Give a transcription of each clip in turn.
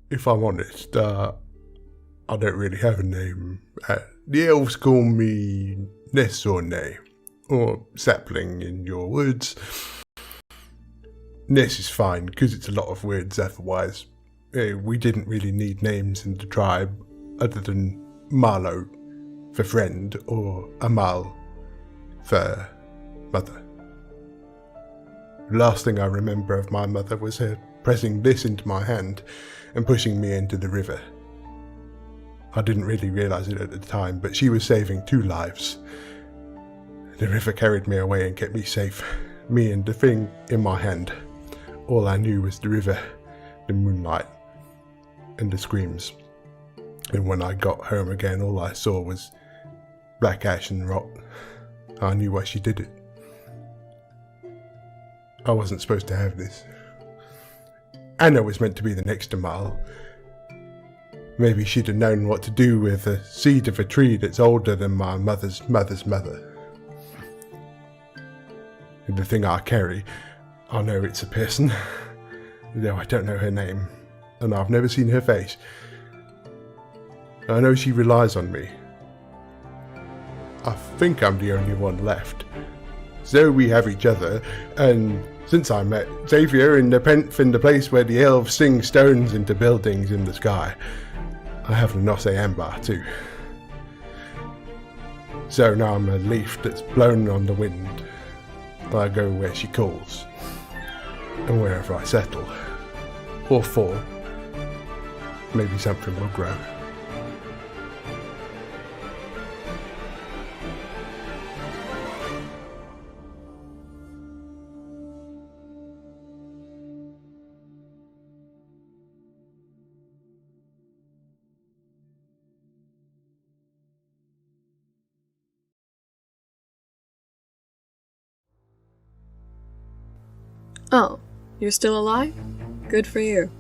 if I'm honest, I don't really have a name. The elves call me Ness or Nay, or Sapling in your woods. Ness is fine, because it's a lot of words otherwise. We didn't really need names in the tribe, other than Marlowe for friend, or Amal for mother. The last thing I remember of my mother was her pressing this into my hand and pushing me into the river. I didn't really realise it at the time, but she was saving 2 lives. The river carried me away and kept me safe, me and the thing in my hand. All I knew was the river, the moonlight, and the screams. And when I got home again, all I saw was black ash and rot. I knew why she did it. I wasn't supposed to have this. Anna was meant to be the next Amal. Maybe she'd have known what to do with the seed of a tree that's older than my mother's mother's mother. And the thing I carry, I know it's a person, though I don't know her name, and I've never seen her face. I know she relies on me. I think I'm the only one left. So we have each other, and since I met Xavier in the Penth, in the place where the elves sing stones into buildings in the sky, I have the Nosse Ambar too. So now I'm a leaf that's blown on the wind. I go where she calls, and wherever I settle, or fall, maybe something will grow. Oh, you're still alive? Good for you.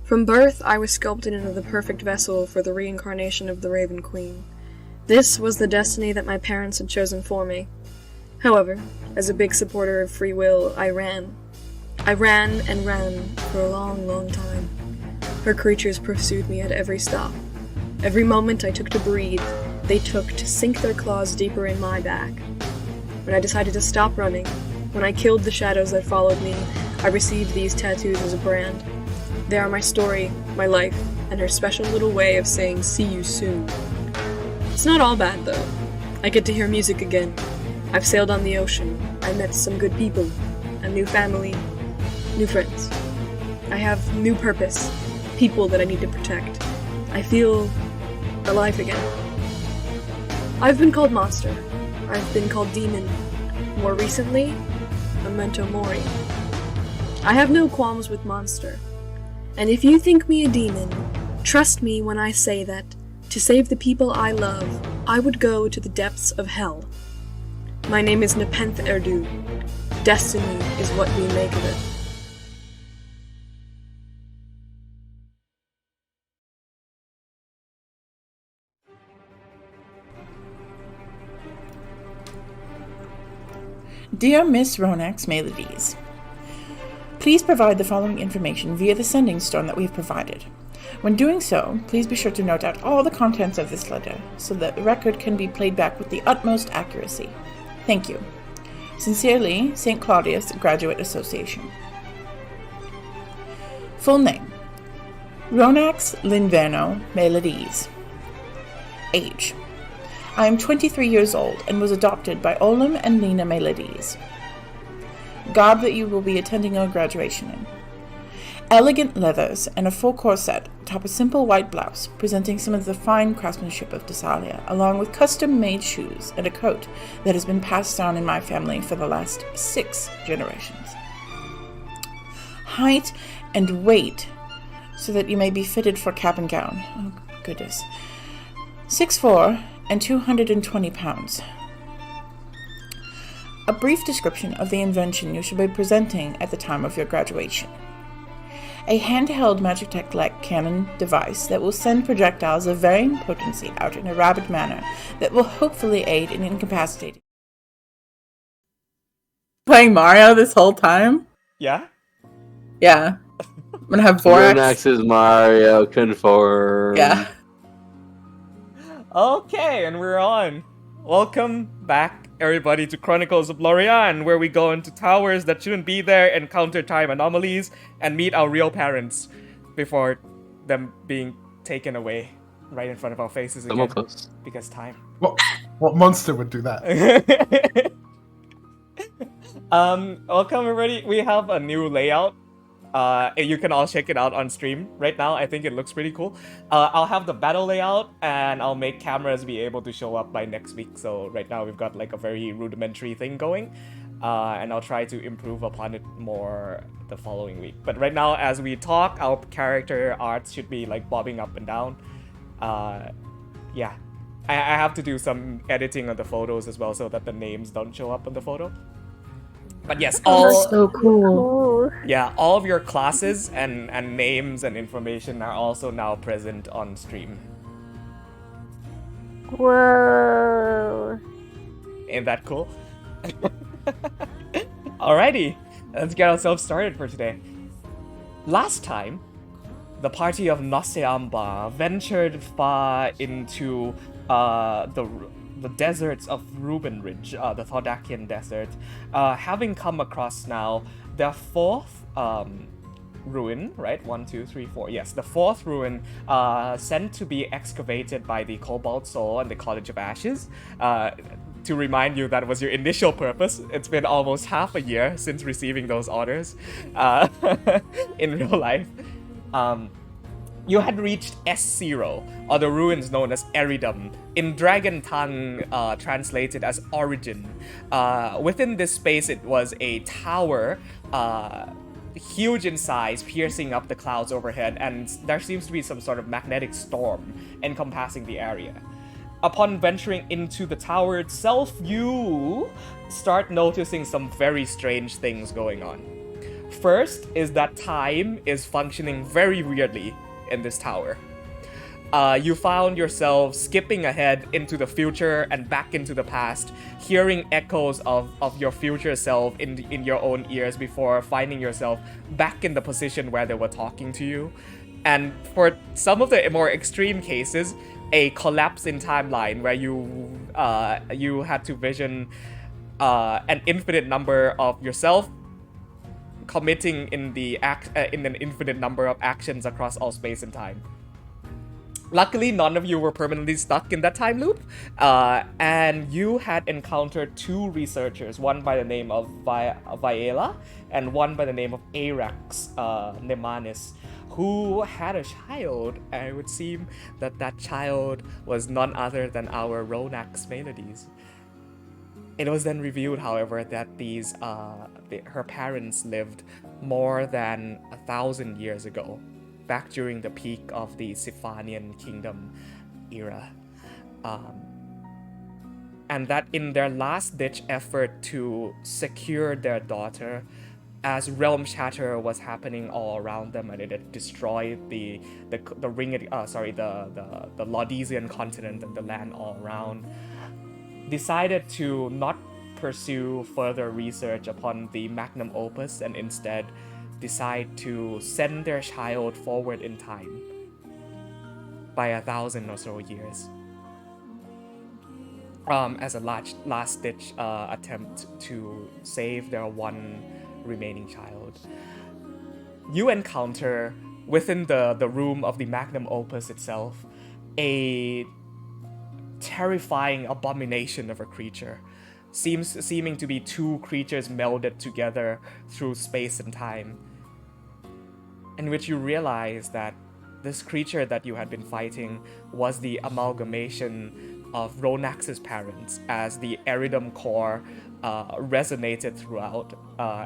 From birth, I was sculpted into the perfect vessel for the reincarnation of the Raven Queen. This was the destiny that my parents had chosen for me. However, as a big supporter of free will, I ran. I ran and ran for a long, long time. Her creatures pursued me at every stop. Every moment I took to breathe, they took to sink their claws deeper in my back. When I decided to stop running, when I killed the shadows that followed me, I received these tattoos as a brand. They are my story, my life, and her special little way of saying see you soon. It's not all bad, though. I get to hear music again. I've sailed on the ocean. I met some good people, a new family, new friends. I have new purpose, people that I need to protect. I feel alive again. I've been called monster. I've been called demon. More recently, Memento Mori. I have no qualms with monster. And if you think me a demon, trust me when I say that, to save the people I love, I would go to the depths of hell. My name is Nepenthe Erdu. Destiny is what we make of it. Dear Miss Ronax Melodies, please provide the following information via the sending stone that we have provided. When doing so, please be sure to note out all the contents of this letter so that the record can be played back with the utmost accuracy. Thank you. Sincerely, St. Claudius Graduate Association. Full name: Ronax Linverno Melodies. Age: I am 23 years old and was adopted by Olam and Lena Melodies. Garb that you will be attending your graduation in: elegant leathers and a full corset atop a simple white blouse, presenting some of the fine craftsmanship of Thessalia, along with custom-made shoes and a coat that has been passed down in my family for the last 6 generations. Height and weight, so that you may be fitted for cap and gown. Oh, goodness. 6'4" and 220 pounds. A brief description of the invention you shall be presenting at the time of your graduation. A handheld Magitech-like cannon device that will send projectiles of varying potency out in a rapid manner that will hopefully aid in incapacitating. Playing Mario this whole time? Yeah? Yeah. I'm gonna have Vorax. Ronax is Mario, confirmed. Yeah. Okay, and we're on. Welcome back, everybody, to Chronicles of Lorei'an, where we go into towers that shouldn't be there, encounter time anomalies, and meet our real parents before them being taken away right in front of our faces again. Close. Because time. What monster would do that? Welcome everybody. We have a new layout. You can all check it out on stream right now. I think it looks pretty cool. I'll have the battle layout, and I'll make cameras be able to show up by next week. So right now we've got like a very rudimentary thing going, and I'll try to improve upon it more the following week. But right now, as we talk, our character arts should be like bobbing up and down. Yeah, I have to do some editing on the photos as well so that the names don't show up on the photo. But yes, all so cool. yeah, all of your classes and names and information are also now present on stream. Whoa. Ain't that cool? Alrighty, let's get ourselves started for today. Last time, the party of Noseamba ventured far into the deserts of Ruben Ridge, the Thordakian desert, having come across now their fourth ruin, right? 1, 2, 3, 4. Yes, the fourth ruin sent to be excavated by the Cobalt Soul and the College of Ashes. To remind you that was your initial purpose. It's been almost half a year since receiving those orders in real life. You had reached S0, or the ruins known as Eridum, in Dragon Tongue translated as Origin. Within this space, it was a tower, huge in size, piercing up the clouds overhead, and there seems to be some sort of magnetic storm encompassing the area. Upon venturing into the tower itself, you start noticing some very strange things going on. First is that time is functioning very weirdly in this tower. You found yourself skipping ahead into the future and back into the past, hearing echoes of your future self in your own ears before finding yourself back in the position where they were talking to you. And for some of the more extreme cases, a collapse in timeline where you had to vision an infinite number of yourself committing in an infinite number of actions across all space and time. Luckily, none of you were permanently stuck in that time loop, and you had encountered two researchers, one by the name of Viela and one by the name of Arax Nemanis, who had a child, and it would seem that that child was none other than our Ronax Melodies. It was then revealed, however, that her parents lived more than 1,000 years ago, back during the peak of the Siphanian Kingdom era. And that in their last-ditch effort to secure their daughter, as realm shatter was happening all around them, and it had destroyed the Laudesian continent and the land all around, decided to not pursue further research upon the magnum opus and instead decide to send their child forward in time by 1,000 or so years, as a last-ditch attempt to save their one remaining child. You encounter within the room of the magnum opus itself a terrifying abomination of a creature, seeming to be two creatures melded together through space and time, in which you realize that this creature that you had been fighting was the amalgamation of Ronax's parents, as the Eridum core resonated throughout,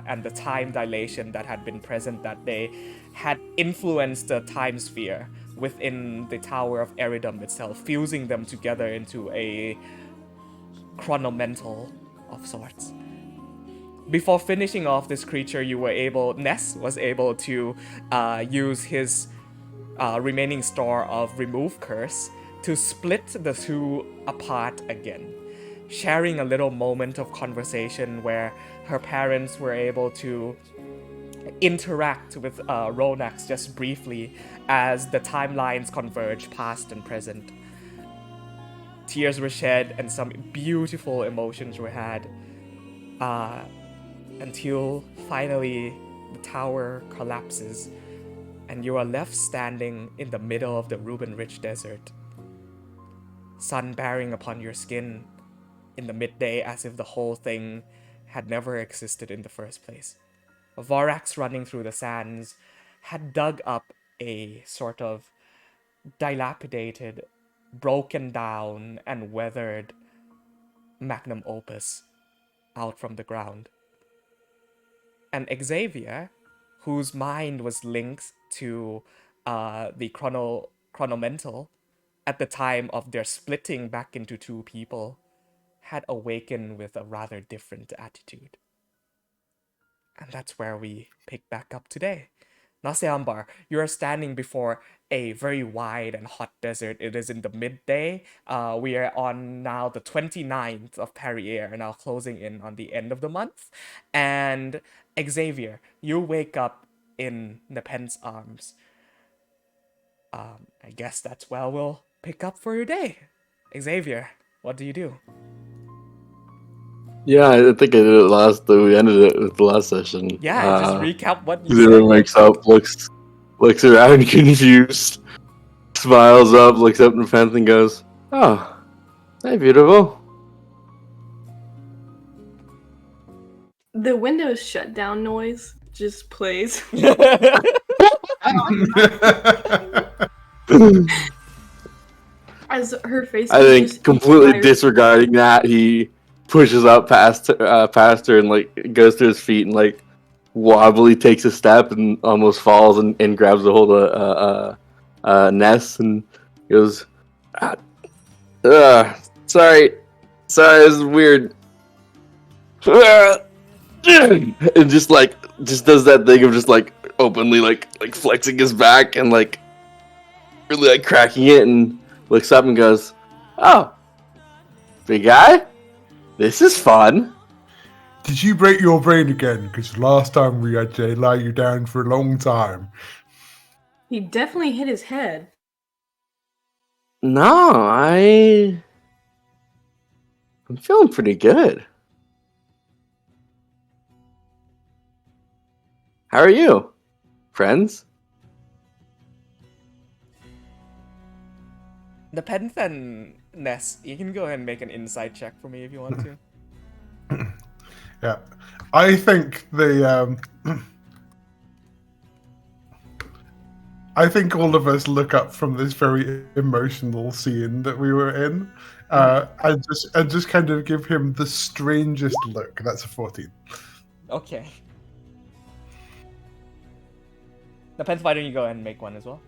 and the time dilation that had been present that day had influenced the time sphere within the Tower of Eridum itself, fusing them together into a chronomental of sorts. Before finishing off this creature, Ness was able to use his remaining store of Remove Curse to split the two apart again, sharing a little moment of conversation where her parents were able to interact with Ronax just briefly as the timelines converge past and present. Tears were shed and some beautiful emotions were had until finally the tower collapses and you are left standing in the middle of the Reuben-rich desert. Sun bearing upon your skin in the midday as if the whole thing had never existed in the first place. Vorax running through the sands had dug up a sort of dilapidated, broken down, and weathered magnum opus out from the ground. And Xavier, whose mind was linked to the chronomental at the time of their splitting back into two people, had awakened with a rather different attitude. And that's where we pick back up today. Naseambar, you are standing before a very wide and hot desert. It is in the midday. We are on now the 29th of Perrier, now closing in on the end of the month. And Xavier, you wake up in Nepen's arms. I guess that's where we'll pick up for your day. Xavier, what do you do? Yeah, I think I did it last. We ended it with the last session. Yeah, just recap what you Zero said. wakes up, looks around confused, smiles up, looks up in the fence and goes, "Oh, hey, beautiful." The Windows shutdown noise just plays. As her face. I think completely disregarding that, he pushes up past her and like goes to his feet and like wobbly takes a step and almost falls and grabs a hold of Ness and goes, sorry, this is weird. And just does that thing of just like openly like flexing his back and like really like cracking it and looks up and goes, "Oh, big guy, this is fun." Did you break your brain again? Because last time we had to lie you down for a long time. He definitely hit his head. No, I'm feeling pretty good. How are you, friends? Nepenthe and Ness, you can go ahead and make an insight check for me if you want to. Yeah, I think I think all of us look up from this very emotional scene that we were in, and just kind of give him the strangest look. That's a 14. Okay. Nepenthe, why don't you go ahead and make one as well?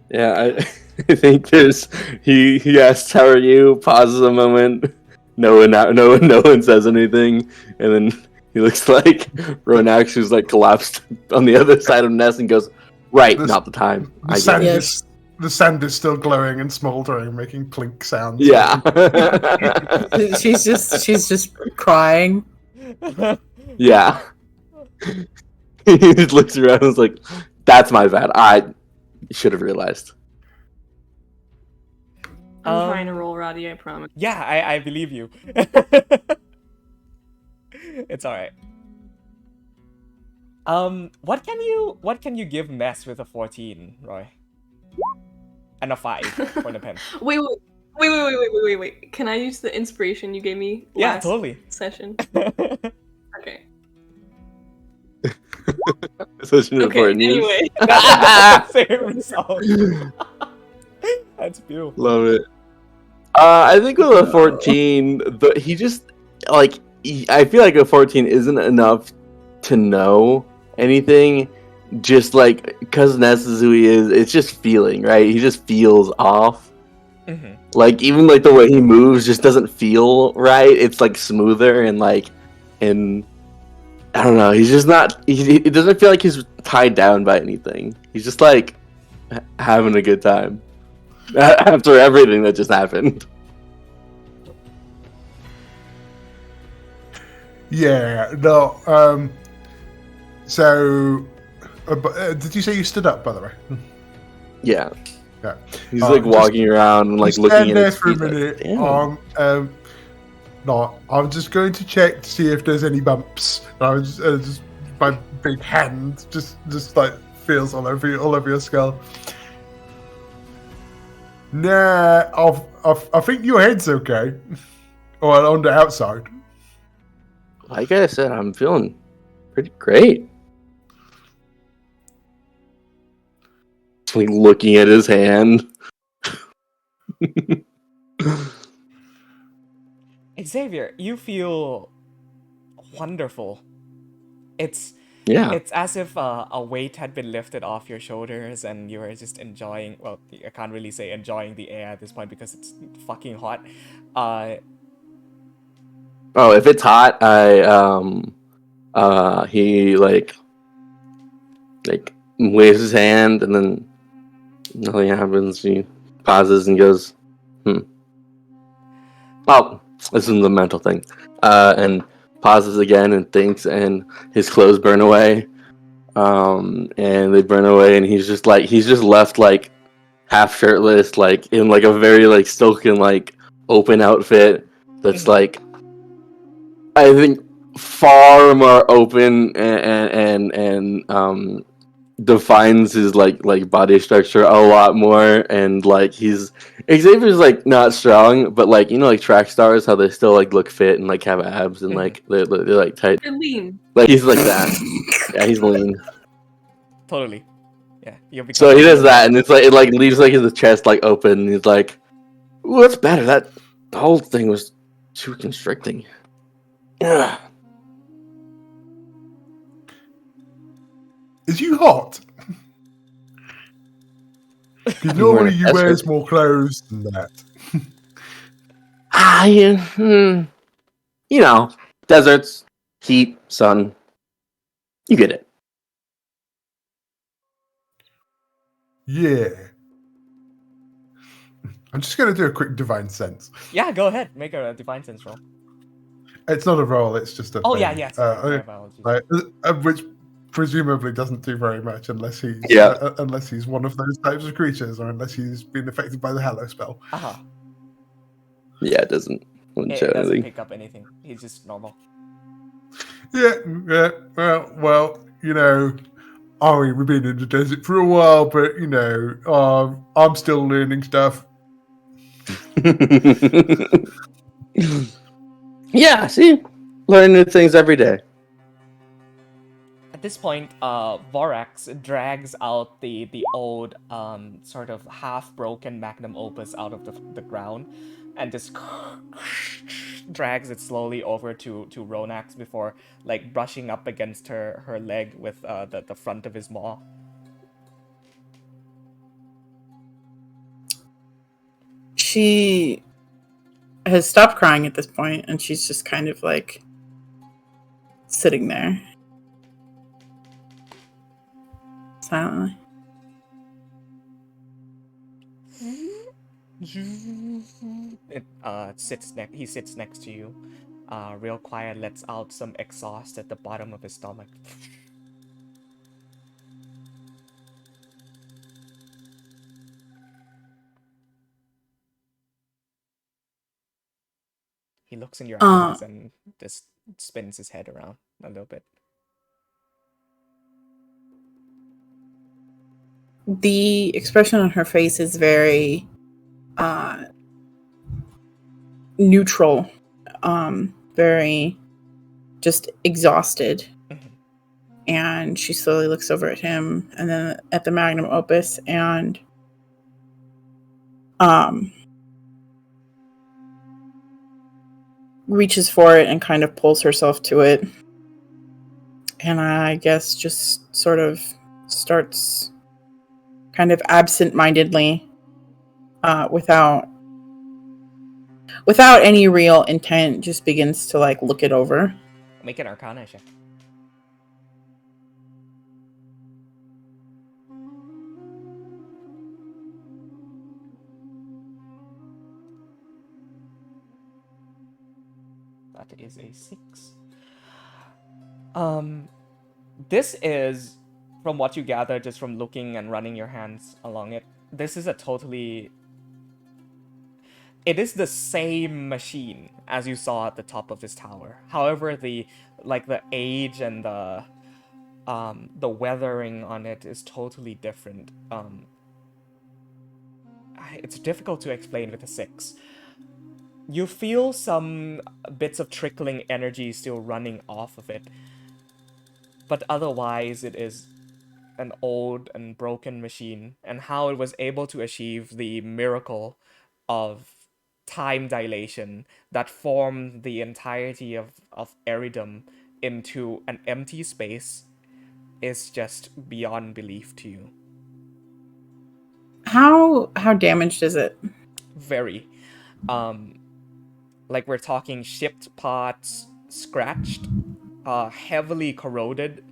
Yeah, I think he asks, "How are you?" Pauses a moment. No one says anything, and then he looks like Ronax, who's like collapsed on the other side of Ness, and goes, "Right, not the time." The sand is still glowing and smoldering, making clink sounds. Yeah. she's just crying. Yeah. He just looks around and is like, "That's my bad. I should have realized." I'm trying to roll, Roddy, I promise. Yeah, I believe you. It's alright. What can you give Ness with a 14, Roy? And a 5 for Nepenthe. Wait. Can I use the inspiration you gave me last totally. session? Okay. Such an important news. Anyway. Same result. That's beautiful. Love it. I think with a 14, he just like I feel like a 14 isn't enough to know anything. Just like because Ness is who he is, it's just feeling, right? He just feels off. Mm-hmm. Like even like the way he moves just doesn't feel right. It's like smoother and I don't know. He's just not. It doesn't feel like he's tied down by anything. He's just like having a good time after everything that just happened. Yeah. No. So, did you say you stood up, by the way? Yeah. Yeah. He's like walking around and like just looking stand at there his for a feet. Like, minute. damn. No, I'm just going to check to see if there's any bumps. And I was just my big hand just like feels all over your skull. Nah, I think your head's okay. Or on the outside. Like I said, I'm feeling pretty great. Like looking at his hand. Xavier, you feel wonderful. It's Yeah. It's as if a weight had been lifted off your shoulders and you are just enjoying. Well, I can't really say enjoying the air at this point because it's fucking hot. Oh, if it's hot, he like waves his hand and then nothing happens. He pauses and goes, Oh, this is the mental thing. And pauses again and thinks, and his clothes burn away. And they burn away, and he's just left like half shirtless, like in like a very like silken like open outfit that's like I think far more open and defines his like body structure a lot more, and like Xavier's like not strong, but like like track stars, how they still like look fit and like have abs and like they're like tight. You're lean. Like he's like that. Yeah, he's lean. Totally. Yeah. So he does that, and it's like it like leaves like his chest like open. And he's like, "Ooh, that's better. That whole thing was too constricting." Yeah. Is you hot? Because normally you wears more clothes than that. Deserts, heat, sun. You get it. Yeah. I'm just going to do a quick divine sense. Yeah, go ahead. Make a divine sense roll. It's not a roll, it's just a Oh, thing. yeah. My apologies. Which presumably doesn't do very much unless he's unless he's one of those types of creatures, or unless he's been affected by the Hallow spell. Uh-huh. Yeah, it doesn't pick up anything. He's just normal. Yeah. Well, we've been in the desert for a while, but I'm still learning stuff. Yeah, see? Learn new things every day. At this point, Vorax drags out the old sort of half-broken magnum opus out of the ground and just drags it slowly over to Ronax before like brushing up against her leg with the front of his maw. She has stopped crying at this point, and she's just kind of like sitting there silently. He sits next to you, real quiet, lets out some exhaust at the bottom of his stomach. He looks in your eyes and just spins his head around a little bit. The expression on her face is very neutral, very just exhausted. Mm-hmm. And she slowly looks over at him and then at the magnum opus and reaches for it and kind of pulls herself to it. And I guess just sort of starts kind of absent-mindedly, without any real intent, just begins to like look it over. Make an Arcana check. That is a 6. This is, from what you gather just from looking and running your hands along it, this is it is the same machine as you saw at the top of this tower. However, the age and the weathering on it is totally different. It's difficult to explain with a 6. You feel some bits of trickling energy still running off of it, but otherwise it is an old and broken machine. And how it was able to achieve the miracle of time dilation that formed the entirety of Eridum into an empty space is just beyond belief to you. How damaged is it? Very. Like we're talking shipped parts, scratched, heavily corroded.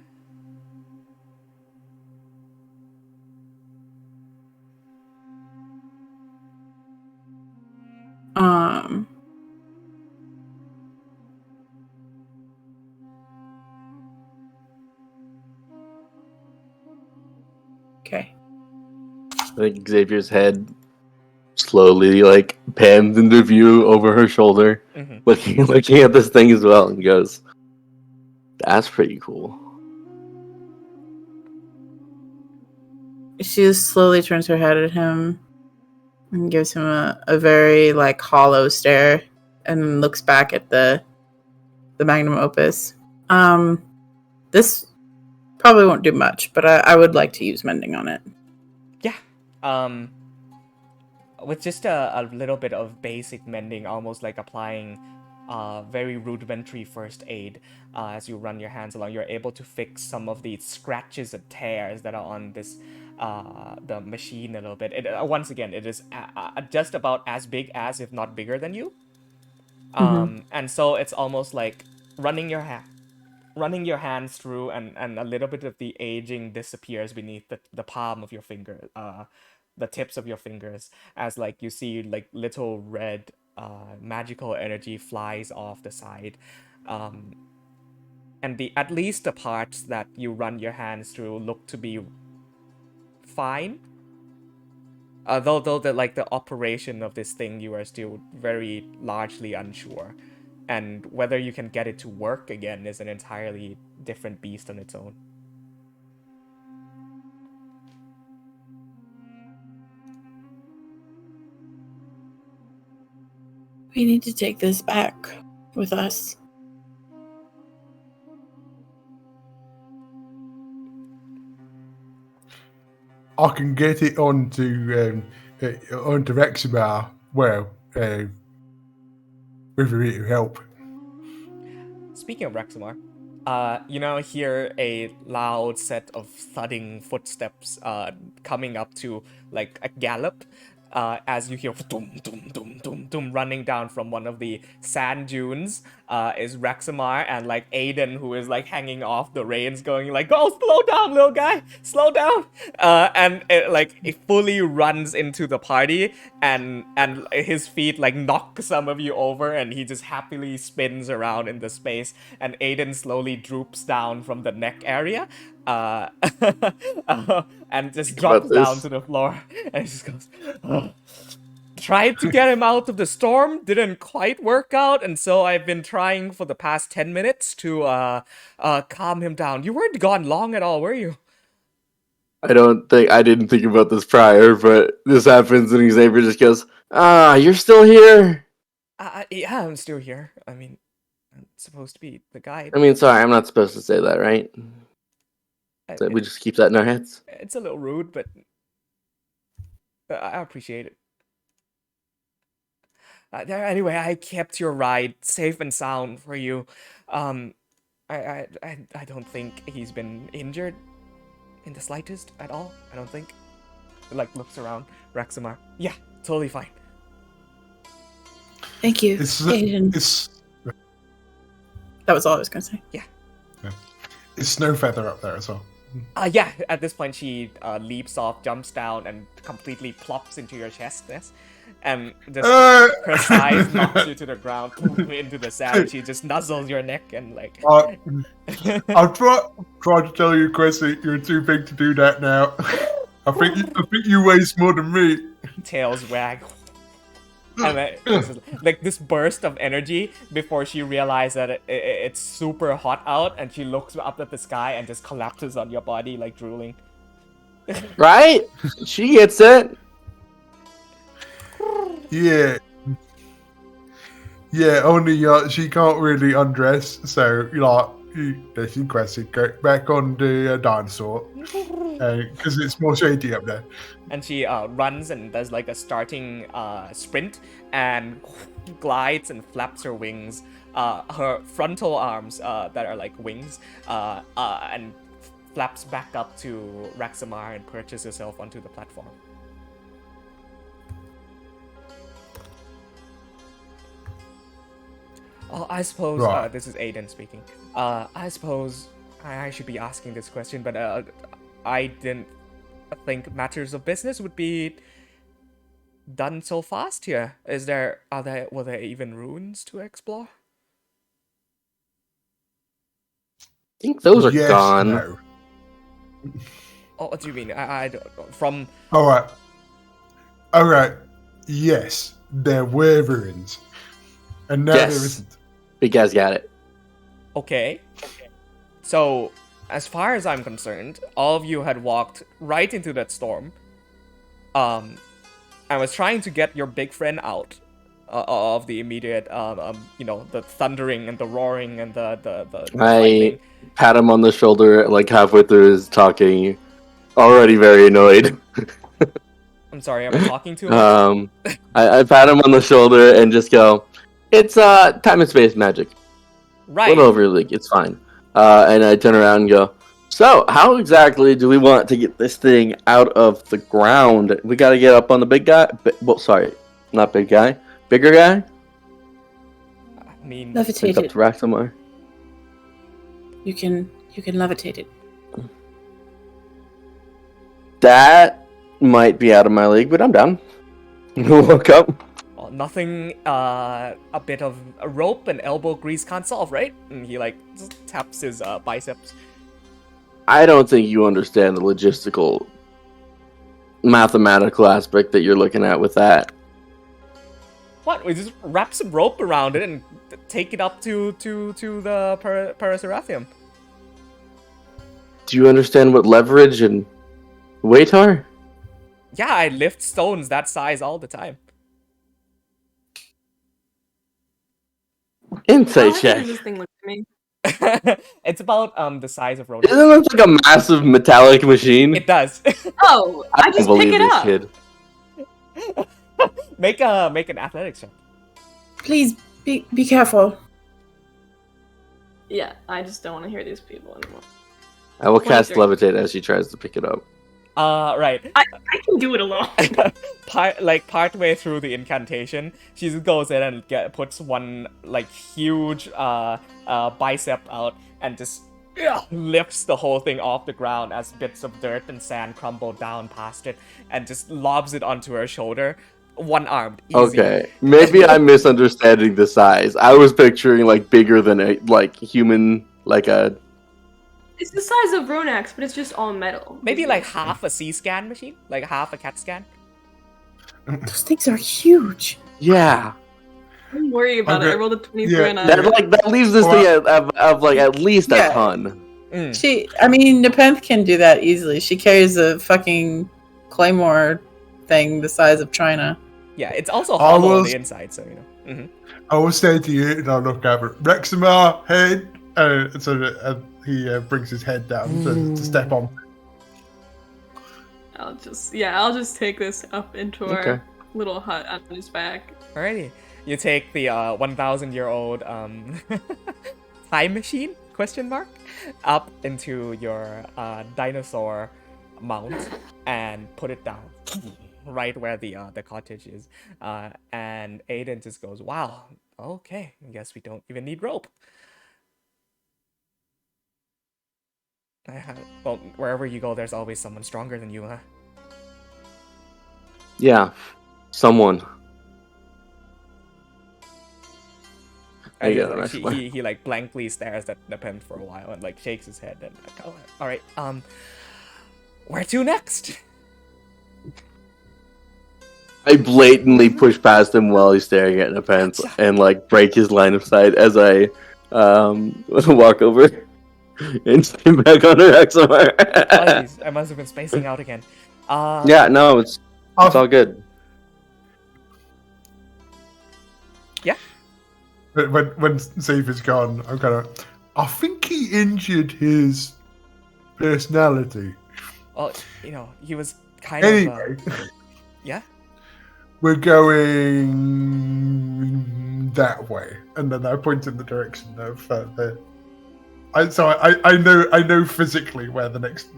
Okay. I think Xavier's head slowly like pans into view over her shoulder, looking at this thing as well, and goes, "That's pretty cool." She just slowly turns her head at him and gives him a very like hollow stare, and looks back at the magnum opus. This probably won't do much, but I would like to use mending on it. Yeah. With just a little bit of basic mending, almost like applying very rudimentary first aid as you run your hands along, you're able to fix some of the scratches and tears that are on this the machine a little bit. Once again, it is just about as big as, if not bigger than you. And so it's almost like running your hands through, and a little bit of the aging disappears beneath the palm of your finger, the tips of your fingers, as like you see like little red magical energy flies off the side, and at least the parts that you run your hands through look to be fine. Though the operation of this thing, you are still very largely unsure, and whether you can get it to work again is an entirely different beast on its own. We need to take this back with us. I can get it onto Rexamar, well, with a bit of help. Speaking of Rexamar, hear a loud set of thudding footsteps coming up to like a gallop, as you hear dum dum dum dum dum running down from one of the sand dunes. Is Rexamar, and like Aiden, who is like hanging off the reins, going like, "Go, slow down, little guy, slow down!" And it fully runs into the party, and his feet like knock some of you over, and he just happily spins around in the space, and Aiden slowly droops down from the neck area, and just drops down to the floor, and he just goes, "Oh." Tried to get him out of the storm, didn't quite work out, and so I've been trying for the past 10 minutes to calm him down. You weren't gone long at all, were you? I didn't think about this prior, but this happens, and Xavier just goes, "You're still here?" Yeah, I'm still here. I mean, I'm supposed to be the guide. I mean, sorry, I'm not supposed to say that, right? So we just keep that in our heads. It's a little rude, but I appreciate it. Anyway, I kept your ride safe and sound for you. I don't think he's been injured in the slightest at all. I don't think. Like looks around, Rexamar. Yeah, totally fine. Thank you, Aiden. That was all I was going to say. Yeah. It's Snowfeather up there as well. Yeah, at this point she leaps off, jumps down, and completely plops into your chest, yes? And just her size knocks you to the ground, into the sand. She just nuzzles your neck and like. I'll try to tell you, Cressy, you're too big to do that now. I think you weigh more than me. Tails wag. And like this burst of energy before she realizes that it's super hot out, and she looks up at the sky and just collapses on your body like drooling. Right? She gets it. Yeah. Yeah, only she can't really undress, so this is Cressy, go back on the dinosaur, because it's more shady up there. And she runs and does like a starting sprint and glides and flaps her wings, her frontal arms that are like wings, and flaps back up to Raxamar and perches herself onto the platform. Oh, I suppose Right. this is Aiden speaking. I suppose I should be asking this question, but I didn't think matters of business would be done so fast here. Were there even ruins to explore? I think those are Yes, gone. no. Oh, what do you mean? I don't know. From All right. Yes, there were ruins, and now there Yes. isn't. Big guy's got it. okay. So, as far as I'm concerned, all of you had walked right into that storm. I was trying to get your big friend out of the immediate, the thundering and the roaring and the I lightning. pat him on the shoulder like halfway through his talking, already very annoyed. I'm sorry, am I talking too much? I pat him on the shoulder and just go, "It's time and space magic. Right. Little over your league. It's fine." And I turn around and go, "So, how exactly do we want to get this thing out of the ground? We got to get up on the big guy. Sorry, not big guy, bigger guy. I mean, Like Levitate up it. to Raxamar. You can levitate it. That might be out of my league, but I'm down." Look up. well, nothing a bit of a rope and elbow grease can't solve, right? And he like just taps his biceps. I don't think you understand the logistical, mathematical aspect that you're looking at with that. What? We just wrap some rope around it and take it up to the Paraserathium. Do you understand what leverage and weight are? Yeah, I lift stones that size all the time. Insight How heavy check. does this thing look to me? It's about the size of Ronan. Doesn't it look like a massive metallic machine? It does. Oh, I don't just pick believe it this up. kid. make an athletics check. Please be careful. Yeah, I just don't want to hear these people anymore. I will cast 23. levitate as she tries to pick it up. Right. I can do it alone. Partway through the incantation, she just goes in and puts one like huge bicep out and just lifts the whole thing off the ground as bits of dirt and sand crumble down past it and just lobs it onto her shoulder. One-armed, easy. Okay, maybe I'm misunderstanding the size. I was picturing like bigger than a human, like a. It's the size of Ronax, but it's just all metal. Maybe like half a C-scan machine, like half a CAT scan. Those things are huge. Yeah, Don't worry about it. I rolled a 23 Yeah, and that leaves this thing of like at least a ton. Nepenthe can do that easily. She carries a fucking claymore thing the size of China. Yeah, it's also hollow on will- the inside, so you know. Mm-hmm. I will say to you, and I'll look over. Rexamar, head. He brings his head down to step on. I'll just take this up into Okay. our little hut on his back. Alrighty. You take the 1,000-year-old time machine, question mark, up into your dinosaur mount and put it down right where the cottage is. And Aiden just goes, wow, okay, I guess we don't even need rope. Well, wherever you go, there's always someone stronger than you, huh? Yeah, someone. I get And it. he like blankly stares at the pen for a while and like shakes his head and like, oh, all right, where to next? I blatantly push past him while he's staring at the pants and like break his line of sight as I walk over and stand back on her XMR. Apologies, I must have been spacing out again. Yeah, no, it's all good. Yeah. When Steve is gone, I'm kind of. I think he injured his personality. Well, you know, he was kind Anyway, of. Yeah. we're going that way, and then I point in the direction of the. I know physically where the next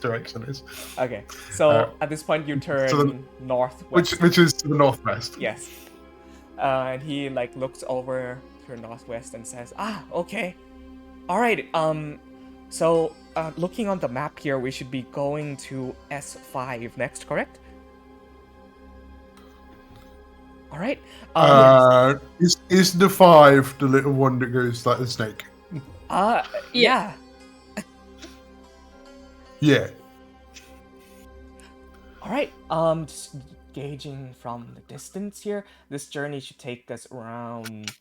direction is. Okay, so at this point you turn northwest. Which is to the northwest. Yes. And he like looks over to the northwest and says, "Ah, okay, all right. So looking on the map here, we should be going to S5 next, correct? All right. Is the 5 the little one that goes like the snake? Yeah. Yeah. All right. Just gauging from the distance here, this journey should take us around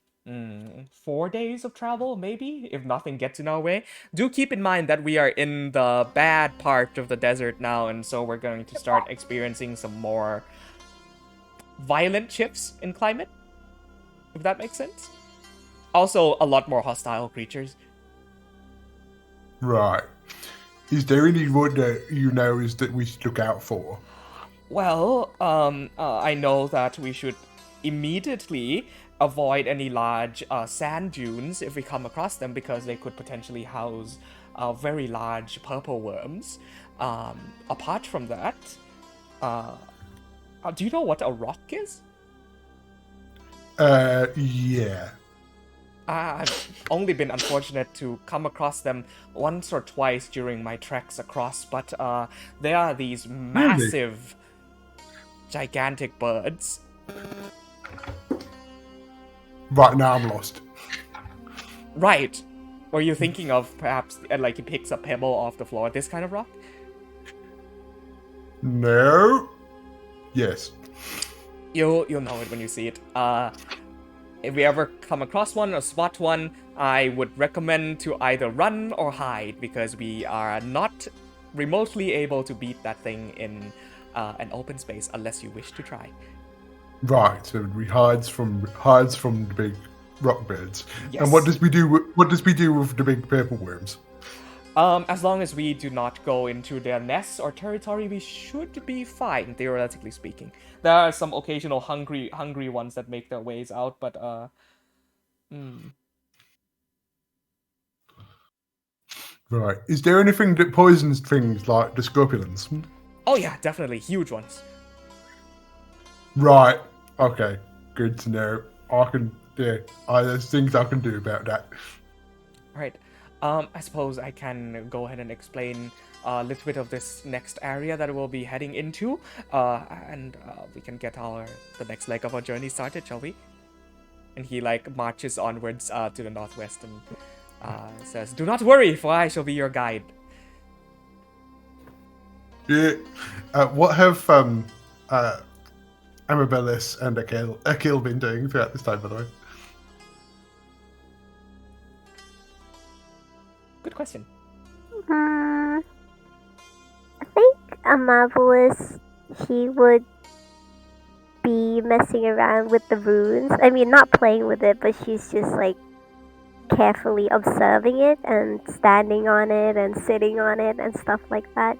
4 days of travel, maybe, if nothing gets in our way. Do keep in mind that we are in the bad part of the desert now, and so we're going to start experiencing some more violent shifts in climate, if that makes sense. Also, a lot more hostile creatures. Right. Is there anyone that you know is that we should look out for? Well, I know that we should immediately avoid any large sand dunes if we come across them, because they could potentially house very large purple worms. Apart from that, do you know what a rock is? Yeah. I've only been unfortunate to come across them once or twice during my treks across, but they are these massive, gigantic birds. Right now I'm lost. Right. Were you thinking of perhaps like he picks a pebble off the floor, this kind of rock? No. Yes. You'll know it when you see it. If we ever come across one or spot one, I would recommend to either run or hide, because we are not remotely able to beat that thing in an open space unless you wish to try. Right. So we hides from the big rock birds. Yes. And what does we do with the big purple worms? As long as we do not go into their nests or territory, we should be fine, theoretically speaking. There are some occasional hungry ones that make their ways out, but Right. Is there anything that poisons things like the scorpions? Oh yeah, definitely huge ones. Right. Okay. Good to know. There's things I can do about that. All right. I suppose I can go ahead and explain a little bit of this next area that we'll be heading into, and we can get the next leg of our journey started, shall we? And he like marches onwards to the northwest and says, "Do not worry, for I shall be your guide." Yeah. What have Amabilis and Akil been doing throughout this time, by the way? Good question. I think a Marvelous, he would be messing around with the runes. I mean, not playing with it, but she's just like carefully observing it and standing on it and sitting on it and stuff like that.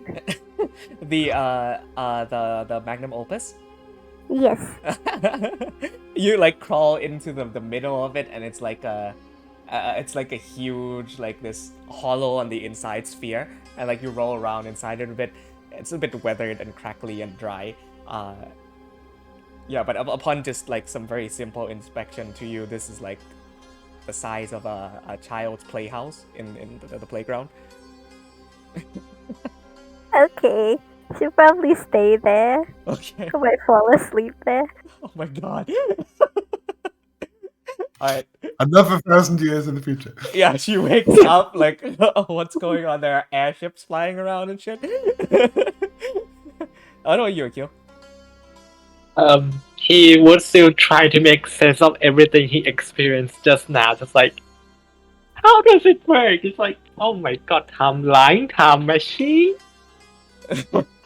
The magnum opus. Yes. You like crawl into the middle of it, and it's like a huge, like this hollow on the inside sphere, and like you roll around inside it a bit. It's a bit weathered and crackly and dry. Yeah, but upon just like some very simple inspection to you, this is like the size of a child's playhouse in the playground. Okay. Should probably stay there. Okay. I might fall asleep there. Oh my god. Alright. Another 1,000 years in the future. Yeah, she wakes up like, what's going on? There are airships flying around and shit. I know Yukio. He would still try to make sense of everything he experienced just now. Just like, how does it work? It's like, oh my god, timeline, time machine.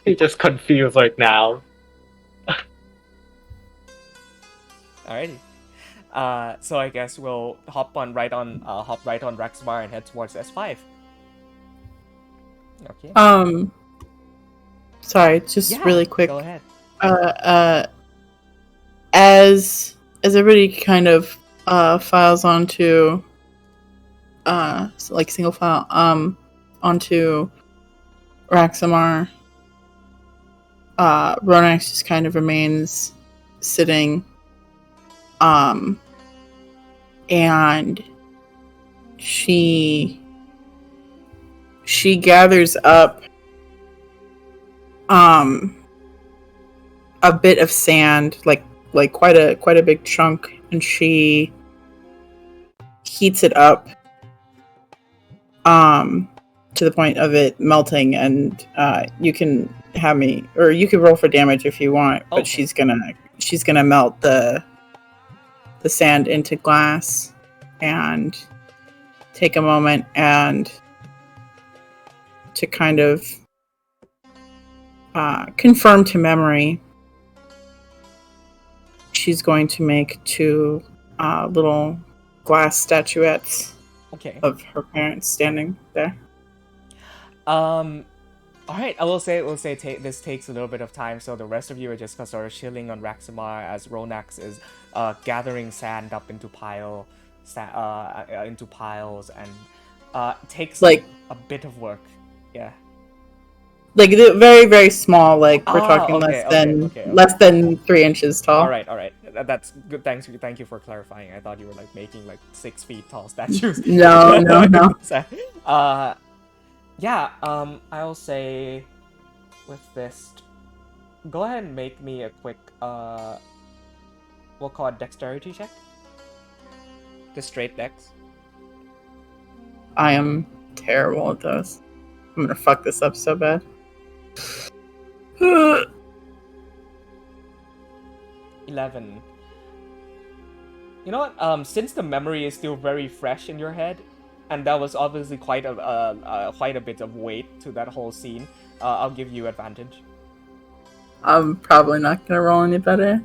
He's just confused right now. Alrighty. So I guess we'll hop right on Rexmar and head towards S5. Okay. Sorry, just Yeah, really quick. Go ahead. As everybody kind of files onto like single file onto Raxamar, Ronax just kind of remains sitting, and she gathers up a bit of sand, like quite a big chunk, and she heats it up to the point of it melting, and you can have me, or you could roll for damage if you want, but Okay. she's gonna melt the sand into glass and take a moment and to kind of confirm to memory. She's going to make 2 little glass statuettes Okay. of her parents standing there. All right. I will say this takes a little bit of time, so the rest of you are just sort of chilling on Raxamar as Ronax is gathering sand up into piles, and takes Like- a bit of work. Yeah. Like the very, very small. Like we're Ah, talking okay. less than 3 inches tall. All right. That's good. Thank you for clarifying. I thought you were like making like 6 feet tall statues. No. So, yeah. I'll say with this, go ahead and make me a quick we'll call it dexterity check. Just straight dex. I am terrible at those. I'm gonna fuck this up so bad. 11. You know what? Since the memory is still very fresh in your head, and that was obviously quite a bit of weight to that whole scene, I'll give you advantage. I'm probably not gonna roll any better.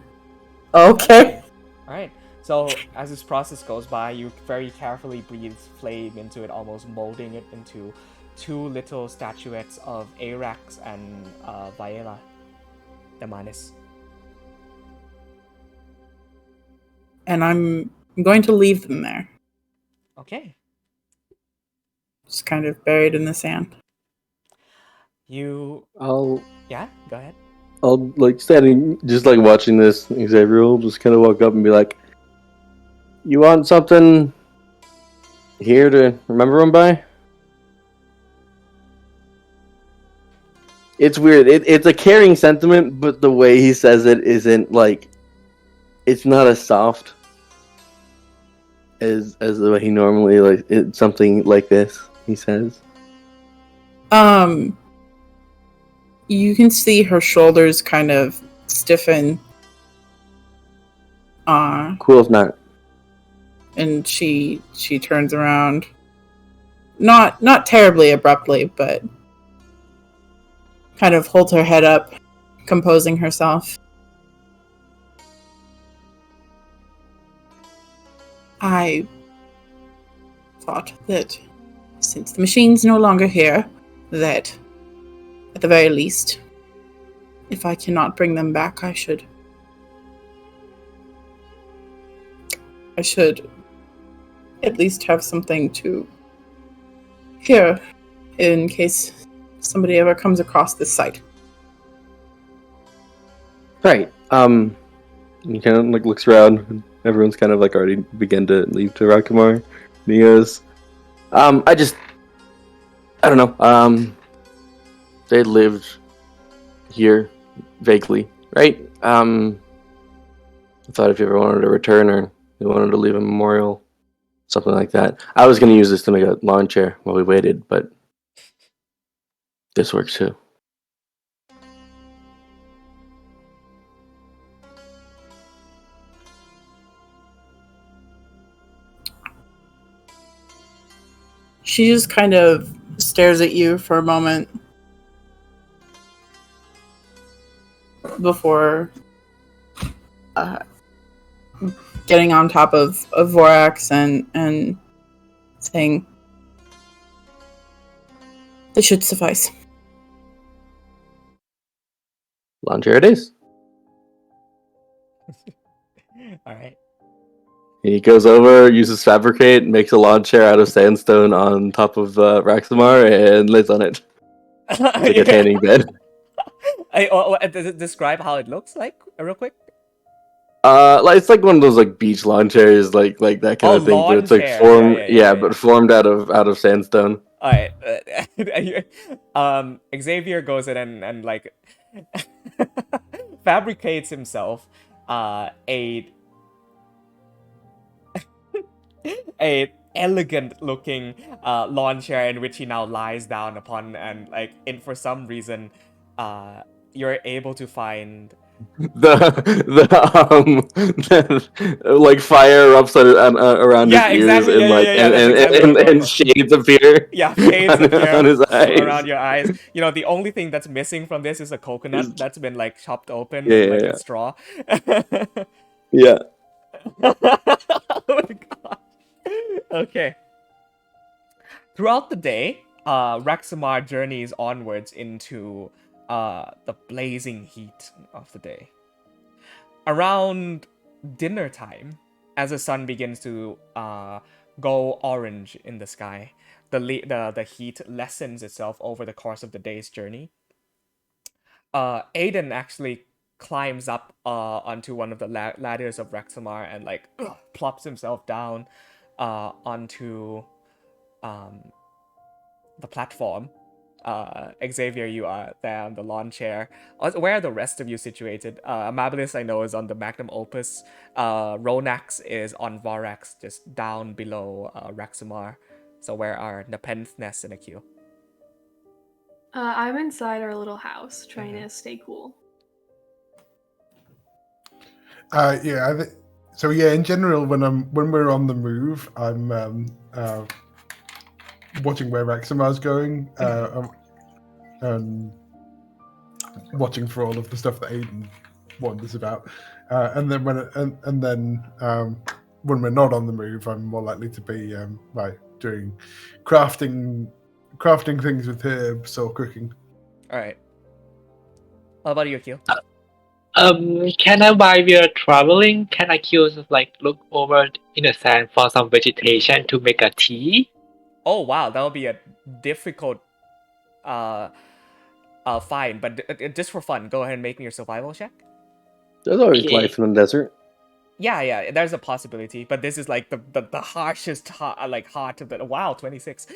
Okay. All right. So as this process goes by, you very carefully breathe flame into it, almost molding it into 2 little statuettes of Arax and Viela, the Manis. And I'm going to leave them there, Okay. just kind of buried in the sand. You. I'll Yeah. Go ahead. like standing, just like watching this. Xavier will just kind of walk up and be like, "You want something here to remember him by?" It's weird. It's a caring sentiment, but the way he says it isn't like. It's not as soft as the way he normally like. It's something like this. He says. You can see her shoulders kind of stiffen. Cool if not. And she turns around. Not terribly abruptly, but kind of holds her head up, composing herself. I thought that since the machine's no longer here, that at the very least, if I cannot bring them back, I should at least have something to hear in case somebody ever comes across this site. Right. He kind of like looks around. Everyone's kind of like already begun to leave to Rakamar. And he goes, I don't know. they lived here vaguely, right? I thought if you ever wanted to return or you wanted to leave a memorial, something like that. I was going to use this to make a lawn chair while we waited, but this works too. She just kind of stares at you for a moment before getting on top of Vorax and saying, "This should suffice." Lawn chair it is. All right. He goes over, uses fabricate, makes a lawn chair out of sandstone on top of Raxamar, and lays on it. It's like a tanning bed. Describe how it looks like real quick. Like it's like one of those like beach lawn chairs, like that kind of thing. But it's like formed, but formed out of sandstone. All right. Xavier goes in and like fabricates himself a elegant looking lawn chair in which he now lies down upon, and like for some reason you're able to find the like fire erupts around his ears, and shades appear. Yeah, shades appear on his eyes. around your eyes. You know, the only thing that's missing from this is a coconut that's been like chopped open with a straw. Yeah. Oh my god. Okay. Throughout the day, Raxamar journeys onwards into the blazing heat of the day. Around dinner time, as the sun begins to go orange in the sky, the heat lessens itself over the course of the day's journey. Aiden actually climbs up onto one of the ladders of Raxamar and like plops himself down onto the platform. Xavier, you are there on the lawn chair. Where are the rest of you situated? Amabilis, I know, is on the Magnum Opus. Ronax is on Vorax, just down below Raxamar. So where are Nepenthe, Ness, and Akil? I'm inside our little house, trying to stay cool. So in general, when we're on the move, I'm watching where Raxamar's going, and watching for all of the stuff that Aiden wonders about. And then when we're not on the move, I'm more likely to be doing crafting things with herbs or cooking. All right. How about you, Akil? Can I, while we are traveling, can I just like look over in the sand for some vegetation to make a tea? Oh wow, that would be a difficult find, but just for fun, go ahead and make me your survival check. There's always life in the desert. Yeah, there's a possibility, but this is like the harshest heart of the. Wow, 26.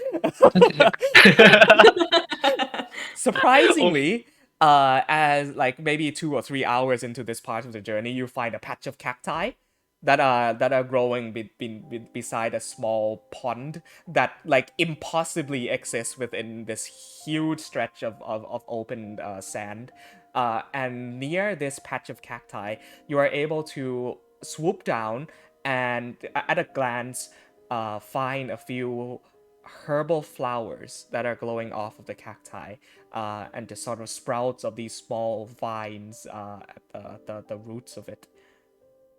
Surprisingly, as like maybe 2 or 3 hours into this part of the journey, you find a patch of cacti that are growing beside a small pond that like impossibly exists within this huge stretch of open sand. And near this patch of cacti, you are able to swoop down and at a glance find a few herbal flowers that are glowing off of the cacti, and the sort of sprouts of these small vines at the roots of it.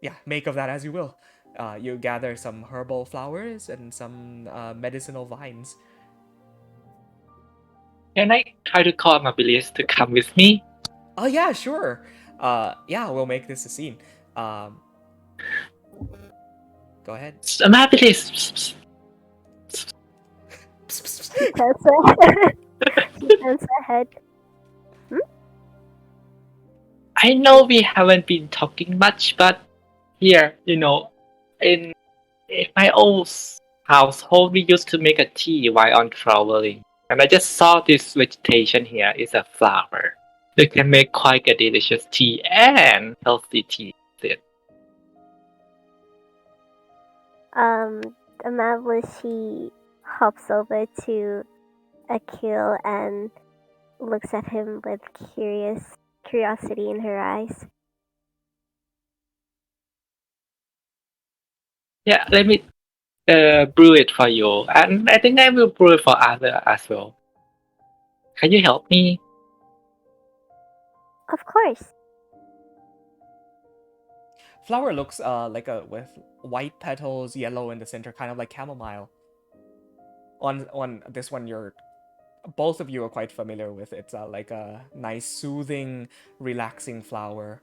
Yeah, make of that as you will. You gather some herbal flowers and some medicinal vines. Can I try to call Amabilis to come with me? Oh yeah, sure. Yeah, we'll make this a scene. Go ahead. Amabilis. That's ahead. I know we haven't been talking much, but here, in my old household, we used to make a tea while on traveling. And I just saw this vegetation here is a flower. You can make quite a delicious tea and healthy tea with it. Amabla, she hops over to Akil and looks at him with curiosity in her eyes. Yeah, let me brew it for you. And I think I will brew it for other as well. Can you help me? Of course. Flower looks like a with white petals, yellow in the center, kind of like chamomile. On this one, you're both of you are quite familiar with. It's like a nice, soothing, relaxing flower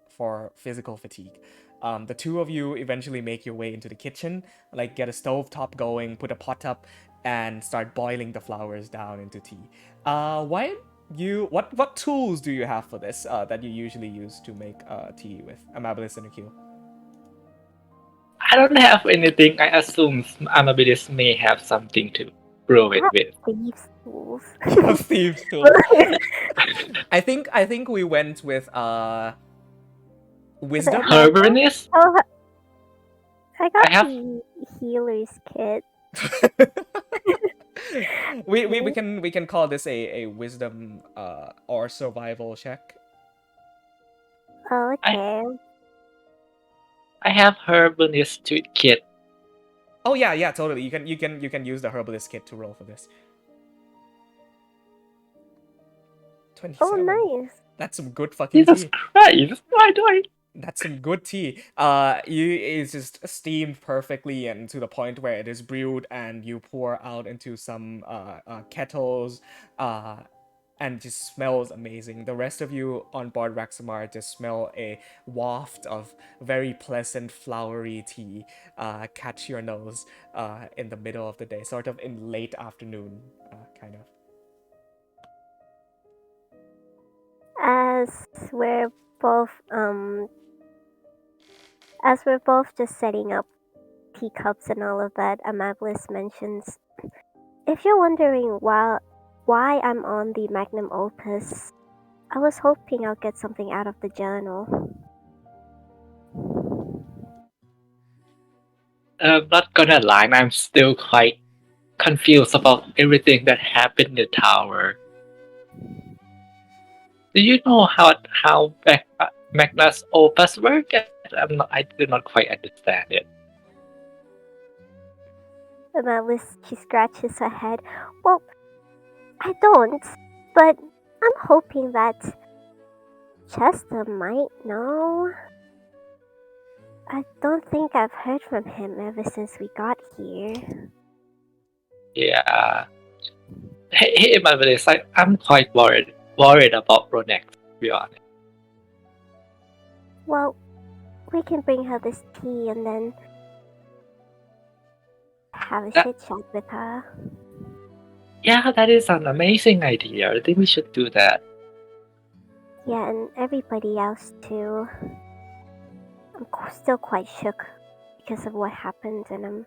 for physical fatigue. The two of you eventually make your way into the kitchen, like get a stove top going, put a pot up, and start boiling the flowers down into tea. What tools do you have for this that you usually use to make tea with? Amabilis and Akil. I don't have anything. I assume Amabilis may have something to brew it with. Thieves' tools. Thieves tool. I think we went with wisdom. Herbalist? Oh, I got I have- the healer's kit. we can call this a wisdom or survival check. Oh, okay. I have herbalist kit. Oh yeah, totally. You can use the herbalist kit to roll for this. 27. Oh, nice. That's some good fucking Jesus tea. Christ! Why do I? That's some good tea. It's just steamed perfectly and to the point where it is brewed, and you pour out into some kettles, and just smells amazing. The rest of you on board Raxamar just smell a waft of very pleasant flowery tea catch your nose in the middle of the day, sort of in late afternoon, kind of. As we're both just setting up teacups and all of that, Amabilis mentions, if you're wondering why I'm on the magnum opus, I was hoping I'll get something out of the journal. I'm not gonna lie, I'm still quite confused about everything that happened in the tower. Do you know how Magnus Opus work? I do not quite understand it. Amabilis, she scratches her head. Well, I don't, but I'm hoping that Chester might know. I don't think I've heard from him ever since we got here. Yeah. Hey, Mavis, I'm quite worried about Ronex, to be honest. Well, we can bring her this tea and then have a chit chat with her. Yeah, that is an amazing idea. I think we should do that. Yeah, and everybody else too. I'm still quite shook because of what happened, and I'm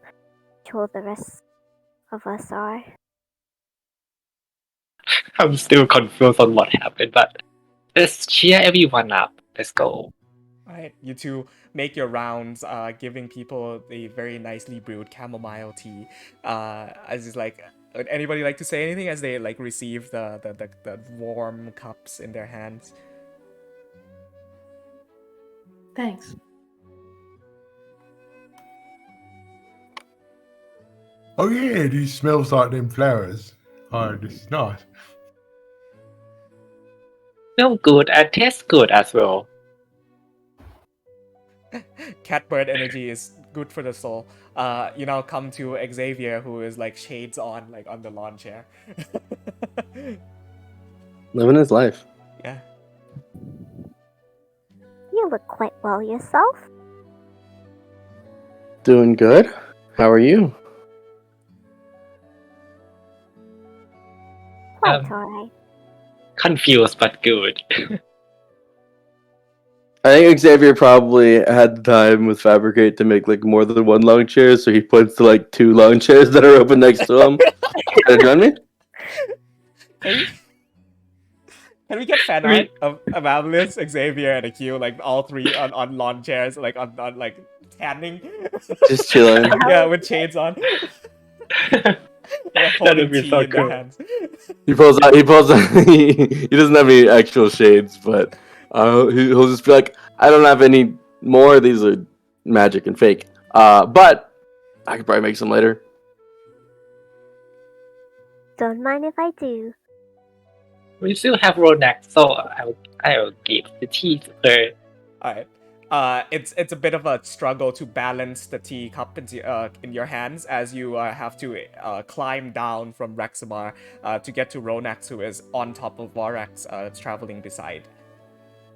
sure the rest of us are. I'm still confused on what happened, but let's cheer everyone up. Let's go. Alright, you two make your rounds, giving people the very nicely brewed chamomile tea. As is like, would anybody like to say anything as they like receive the warm cups in their hands? Thanks. Oh yeah, these smells like them flowers. Oh, this is nice. Smell good and taste good as well. Catbird energy is good for the soul. You now come to Xavier, who is like shades on, like on the lawn chair. Living his life. Yeah. You look quite well yourself. Doing good. How are you? Quite alright. Confused but good. I think Xavier probably had the time with Fabricate to make like more than one long chair, so he points to like 2 long chairs that are open next to him. Can you join me? Can we get fan I mean, art of Avalis, Xavier, and Akil, like all three on lawn chairs, like on like tanning? Just chilling. Yeah, with shades on. that Holding would be tea so in their cool. hands. He pulls out. He doesn't have any actual shades, but he'll just be like, "I don't have any more. These are magic and fake. But I could probably make some later." Don't mind if I do. We still have Ronak, so I will give the tea to her. Alright. It's a bit of a struggle to balance the teacup in your hands as you have to climb down from Rexamar to get to Ronax, who is on top of Vorax, traveling beside.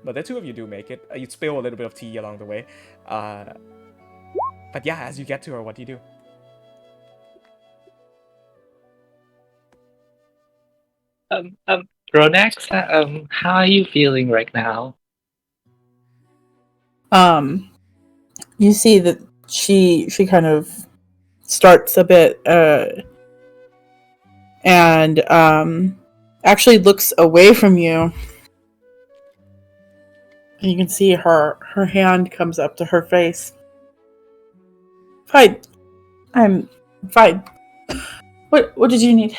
But the two of you do make it. You spill a little bit of tea along the way. But yeah, as you get to her, what do you do? Ronak, how are you feeling right now? You see that she kind of starts a bit and actually looks away from you. And you can see her hand comes up to her face. Fine. I'm fine. What did you need?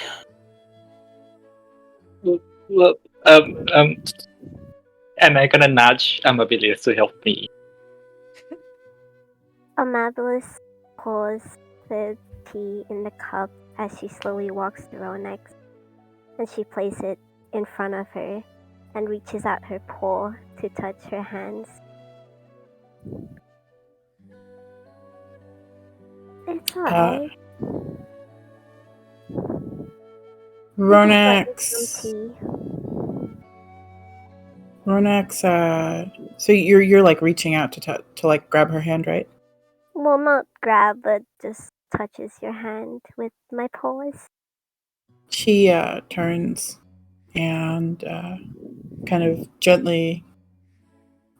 Well, am I gonna nudge Amabilis to help me? Amabilis pours the tea in the cup as she slowly walks to Ronex, and she places it in front of her and reaches out her paw to touch her hands. It's alright. Ronex, so you're like reaching out to like grab her hand, right? Well, not grab, but just touches your hand with my paws. She turns and kind of gently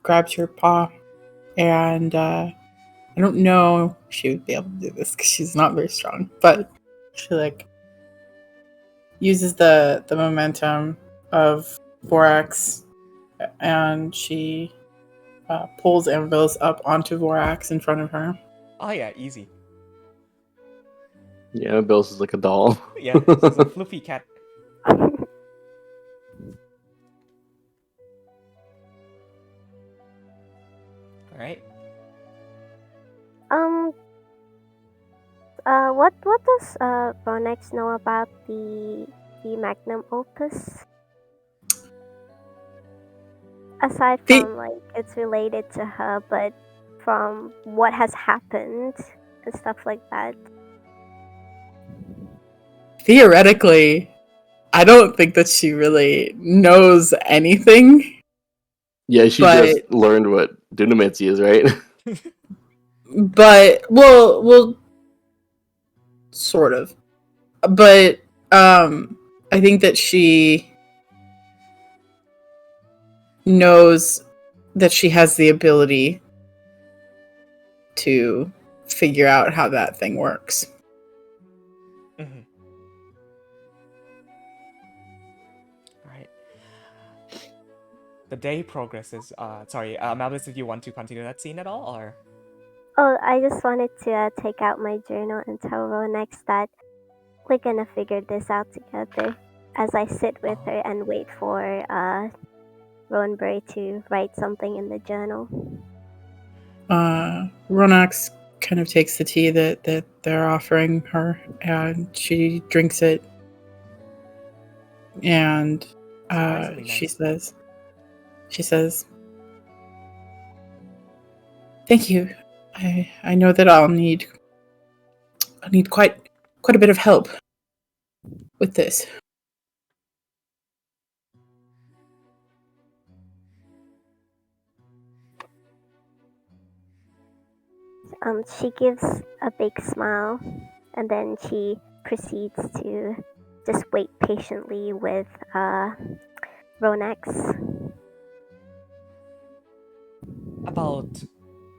grabs your paw, and I don't know if she would be able to do this because she's not very strong, but she like uses the momentum of Vorax, and she pulls Amabilis up onto Vorax in front of her. Oh yeah, easy. Yeah, Bill's is like a doll. Yeah, she's a fluffy cat. Alright. What does Ronex know about the magnum opus? Aside from like it's related to her, but from what has happened and stuff like that. Theoretically, I don't think that she really knows anything. Yeah, she just learned what Dunamancy is, right? But well, sort of. But I think that she knows that she has the ability to figure out how that thing works. Mm-hmm. Alright. The day progresses. Sorry, Mablis, if you want to continue that scene at all, or? Oh, I just wanted to take out my journal and tell Ronex that we're gonna figure this out together as I sit with her and wait for Roneberry to write something in the journal. Ronax kind of takes the tea that they're offering her, and she drinks it, and she says, "Thank you. I know that I'll need quite a bit of help with this." She gives a big smile, and then she proceeds to just wait patiently with Ronex. About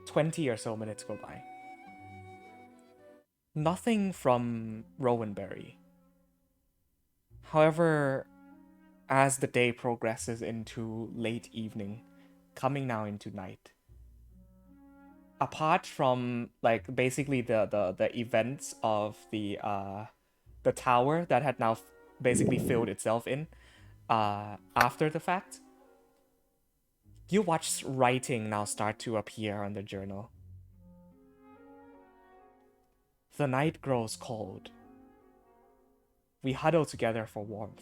20 or so minutes go by. Nothing from Rowanberry. However, as the day progresses into late evening, coming now into night, apart from like basically the events of the tower that had now basically filled itself in after the fact, you watch writing now start to appear on the journal. The night grows cold. We huddle together for warmth.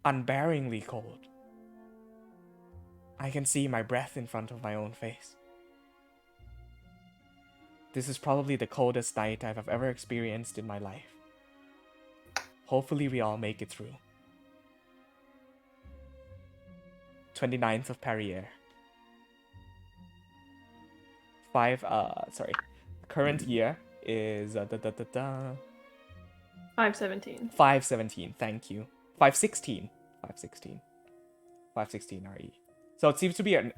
Unbearingly cold. I can see my breath in front of my own face. This is probably the coldest night I've ever experienced in my life. Hopefully we all make it through. 29th of Perrier. Current year is 517. 517, thank you. 516. 516 RE. So it seems to be an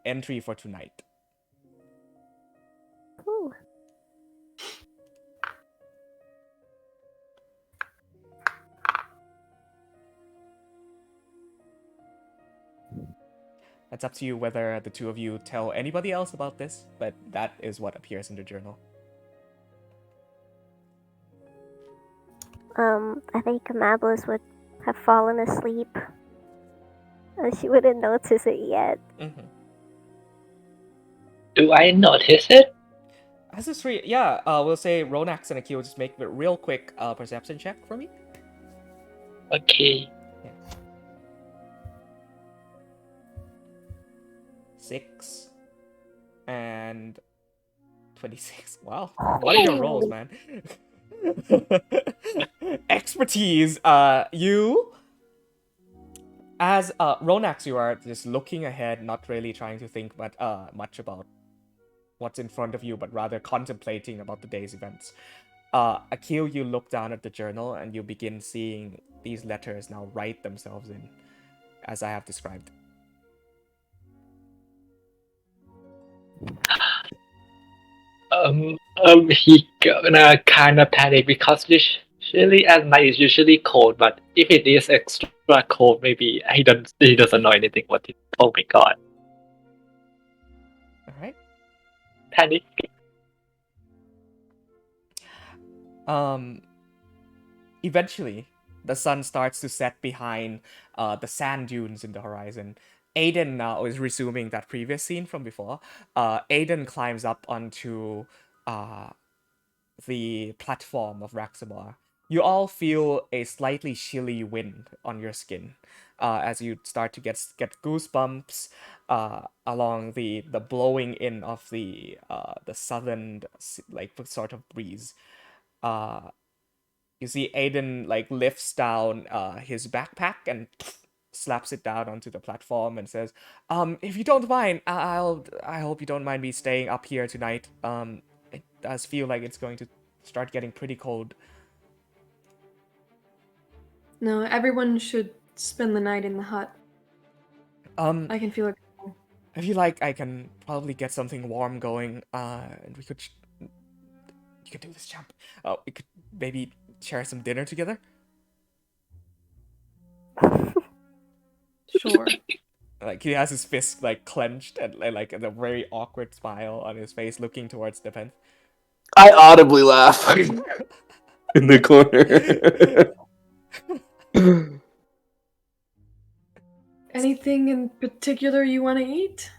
entry for tonight. Ooh. It's up to you whether the two of you tell anybody else about this, but that is what appears in the journal. I think Amabilis would have fallen asleep. And she wouldn't notice it yet. Mm-hmm. Do I notice it? As this three, yeah, we'll say Ronax and Akil just make a real quick perception check for me. Okay. 6 and 26. Wow, what are your rolls, man? Expertise. You, as Ronax, you are just looking ahead, not really trying to think much about what's in front of you, but rather contemplating about the day's events. Akil, you look down at the journal and you begin seeing these letters now write themselves in, as I have described. He gonna kind of panic because usually at night is usually cold, but if it is extra cold, maybe he doesn't know anything what it. Oh my god! All right. Panic. Eventually, the sun starts to set behind the sand dunes in the horizon. Aiden now is resuming that previous scene from before. Aiden climbs up onto the platform of Raxamar. You all feel a slightly chilly wind on your skin as you start to get goosebumps along the blowing in of the southern like sort of breeze. You see Aiden like lifts down his backpack and slaps it down onto the platform and says, if you don't mind, I hope you don't mind me staying up here tonight. It does feel like it's going to start getting pretty cold. No, everyone should spend the night in the hut. I can feel it. I feel like I can probably get something warm going, and we could you could do this, champ. We could maybe share some dinner together. Sure. Like he has his fist like clenched and like a very awkward smile on his face, looking towards the pen. I audibly laugh in the corner. Anything in particular you want to eat?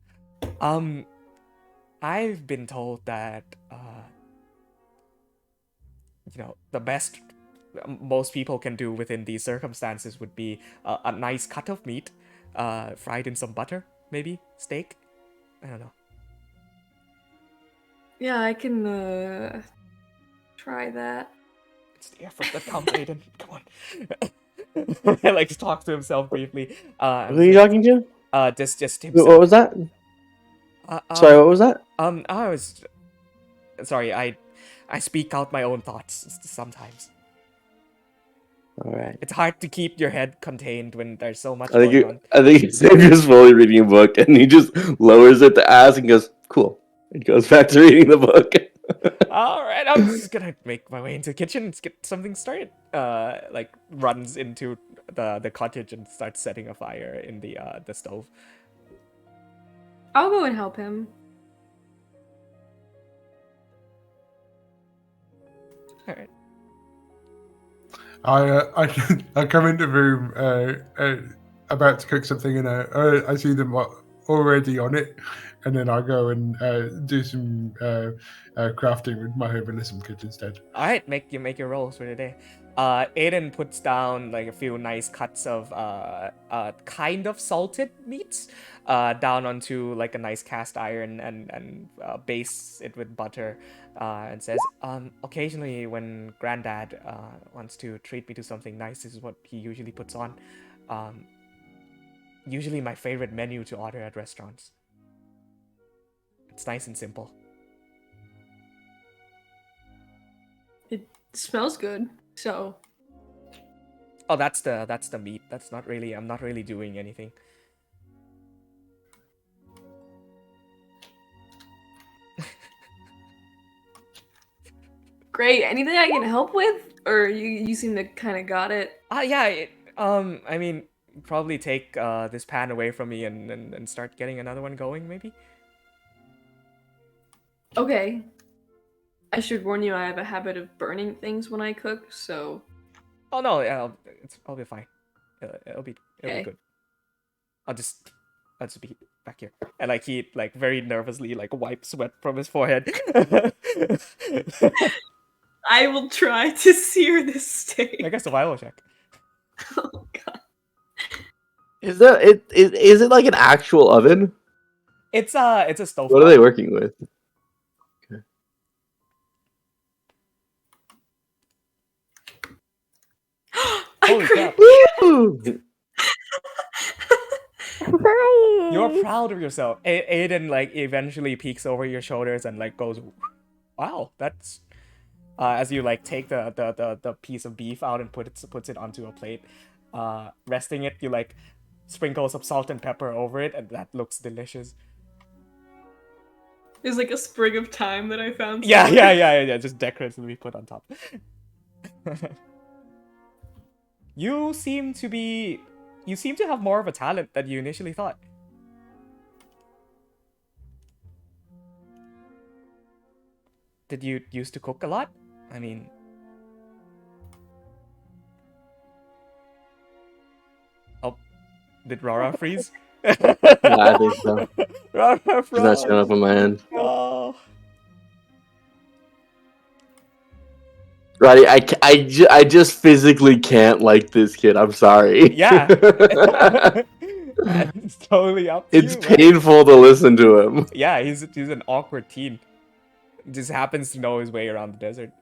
I've been told that the best most people can do within these circumstances would be a nice cut of meat, fried in some butter, maybe steak. I don't know. Yeah, I can try that. It's the effort that counts, Aiden. Come on. I like to talk to himself briefly. Who are you talking to? Just himself. What was that? Sorry, what was that? I was sorry. I speak out my own thoughts sometimes. All right. It's hard to keep your head contained when there's so much I going on. think Xavier's fully reading a book, and he just lowers it to ask and goes, "Cool." And goes back to reading the book. All right, I'm just gonna make my way into the kitchen and get something started. Like runs into the cottage and starts setting a fire in the stove. I'll go and help him. All right. I come into the room about to cook something, and I see them already on it, and then I go and do some crafting with my herbalism kit instead. All right, make your rolls for the day. Aiden puts down like a few nice cuts of kind of salted meats down onto like a nice cast iron and base it with butter and says, occasionally when Granddad wants to treat me to something nice, this is what he usually puts on. Usually my favorite menu to order at restaurants. It's nice and simple. It smells good, so. Oh, that's the meat. That's not really. I'm not really doing anything. Great. Anything I can help with? Or you seem to kind of got it. Yeah. I mean, probably take this pan away from me and start getting another one going, maybe. Okay. I should warn you, I have a habit of burning things when I cook, so. Oh no, I'll be fine. It'll be good. I'll just be back here. And like he like very nervously like wipes sweat from his forehead. I will try to sear this steak. Make a survival check. Oh god. Is it like an actual oven? It's a stove. What are they working with? Holy crap. Nice. You're proud of yourself. Aiden like eventually peeks over your shoulders and like goes, "Wow, that's." As you like take the piece of beef out and puts it onto a plate, resting it, you like sprinkle some salt and pepper over it, and that looks delicious. There's like a sprig of thyme that I found. Yeah. Just decoratively put on top. You seem to have more of a talent than you initially thought. Did you used to cook a lot? I mean... Oh, did Rara freeze? Yeah, I think so. Rara froze. It's not showing up on my end. No. Roddy, I just physically can't like this kid. I'm sorry. Yeah. It's totally up to It's you, man. painful to listen to him. Yeah, he's an awkward teen. Just happens to know his way around the desert.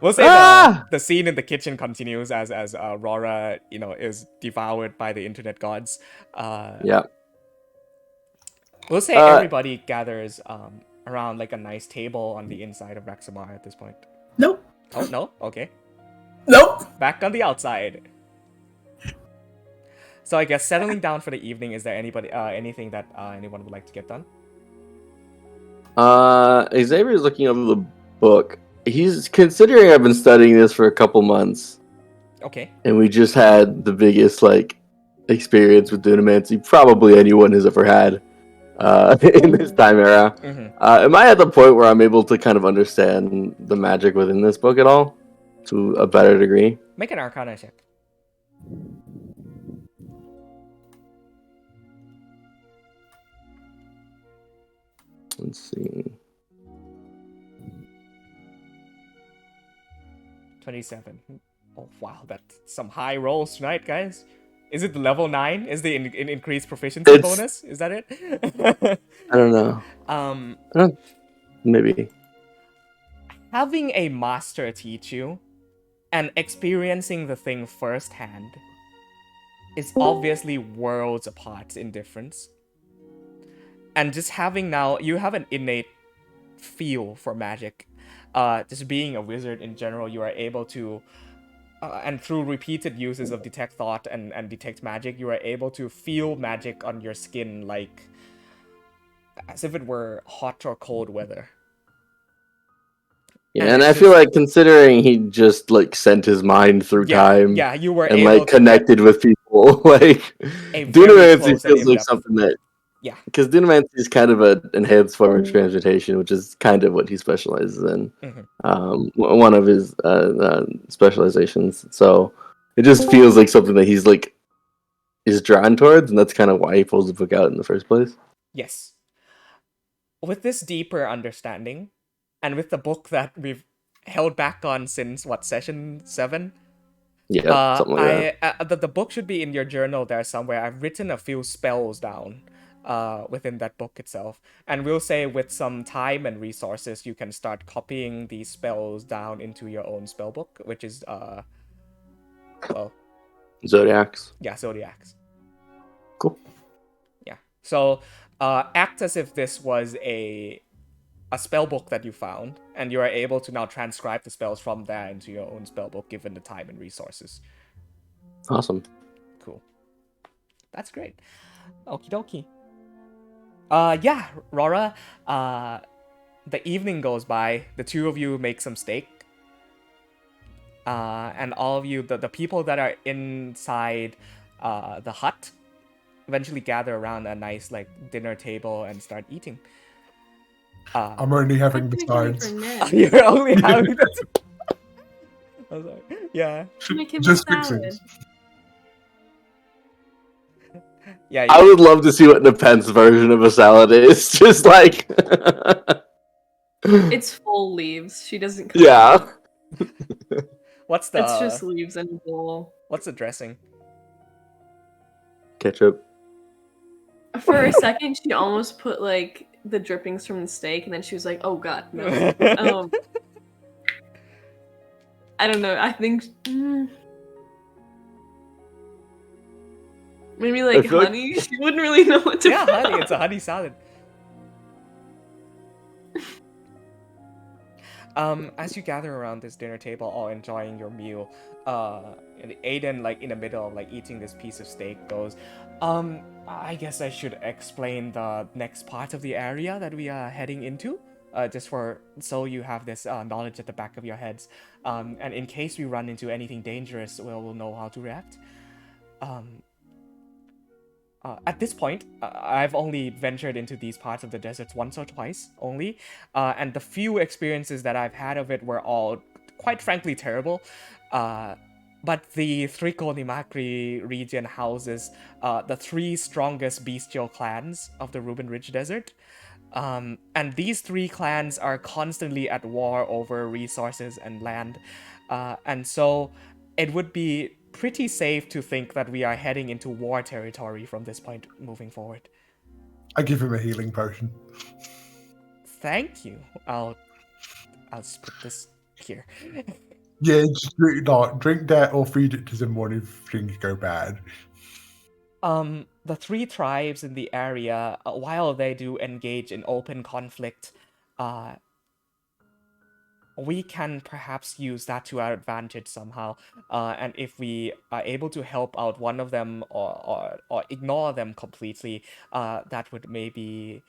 We'll say the scene in the kitchen continues as Rara, is devoured by the internet gods. Yeah. We'll say everybody gathers around like a nice table on the inside of Rexamar at this point. Nope. Oh no, okay. Nope. Back on the outside. So I guess settling down for the evening, is there anything that anyone would like to get done? Xavier's looking over the book. He's considering I've been studying this for a couple months. Okay. And we just had the biggest experience with Dunamancy probably anyone has ever had in this time era. Mm-hmm. Am I at the point where I'm able to kind of understand the magic within this book at all? To a better degree? Make an Arcana check. Let's see. 27. Oh wow, that's some high rolls tonight, guys. Is it the level 9? Is the increased proficiency bonus? Is that it? I don't know. Maybe. Having a master teach you and experiencing the thing firsthand is obviously worlds apart in difference. And just having now, you have an innate feel for magic. just being a wizard in general, you are able to, and through repeated uses of detect thought and detect magic, you are able to feel magic on your skin like as if it were hot or cold weather. Yeah, and I feel like considering he just like sent his mind through time, you were and able like connected with people, like a very Dunamancy close and feels like in-depth- something that Yeah. because Dunamancy is kind of an enhanced form of transmutation, which is kind of what he specializes in. One of his specializations. So it just feels like something that he's like is drawn towards, and that's kind of why he pulls the book out in the first place. Yes. With this deeper understanding, and with the book that we've held back on since session 7. Yeah, something like that. The book should be in your journal there somewhere. I've written a few spells down within that book itself. And we'll say with some time and resources, you can start copying these spells down into your own spell book, which is, Zodiacs. Yeah, Zodiacs. Cool. Yeah. So, act as if this was a spell book that you found, and you are able to now transcribe the spells from there into your own spell book, given the time and resources. Awesome. Cool. That's great. Okie dokie. Yeah, Rora, the evening goes by, the two of you make some steak. And all of you, the people that are inside the hut, eventually gather around a nice dinner table and start eating. I'm only having the sides. You're only having the I'm sorry. Yeah. Just fixing. Yeah. I would love to see what Nepent's version of a salad is. Just like It's full leaves. She doesn't cook. Yeah. What's the It's just leaves in a bowl. What's the dressing? Ketchup. For a second she almost put the drippings from the steak, and then she was like, oh god, no. I don't know, I think maybe honey. She wouldn't really know what to Yeah, put honey, on. it's a honey salad. As you gather around this dinner table, all enjoying your meal, and Aiden, in the middle of eating this piece of steak, goes, I guess I should explain the next part of the area that we are heading into, so you have this knowledge at the back of your heads, and in case we run into anything dangerous, we'll know how to react. At this point, I've only ventured into these parts of the deserts once or twice only, and the few experiences that I've had of it were all, quite frankly, terrible. But the Thrico-Nimakri region houses the 3 strongest bestial clans of the Ruben Ridge Desert. And these 3 clans are constantly at war over resources and land. And so it would be pretty safe to think that we are heading into war territory from this point moving forward. I give him a healing potion. Thank you. I'll just put this here. Yeah, just drink that or feed it to someone if things go bad. The 3 tribes in the area, while they do engage in open conflict, we can perhaps use that to our advantage somehow. And if we are able to help out one of them or ignore them completely, that would maybe...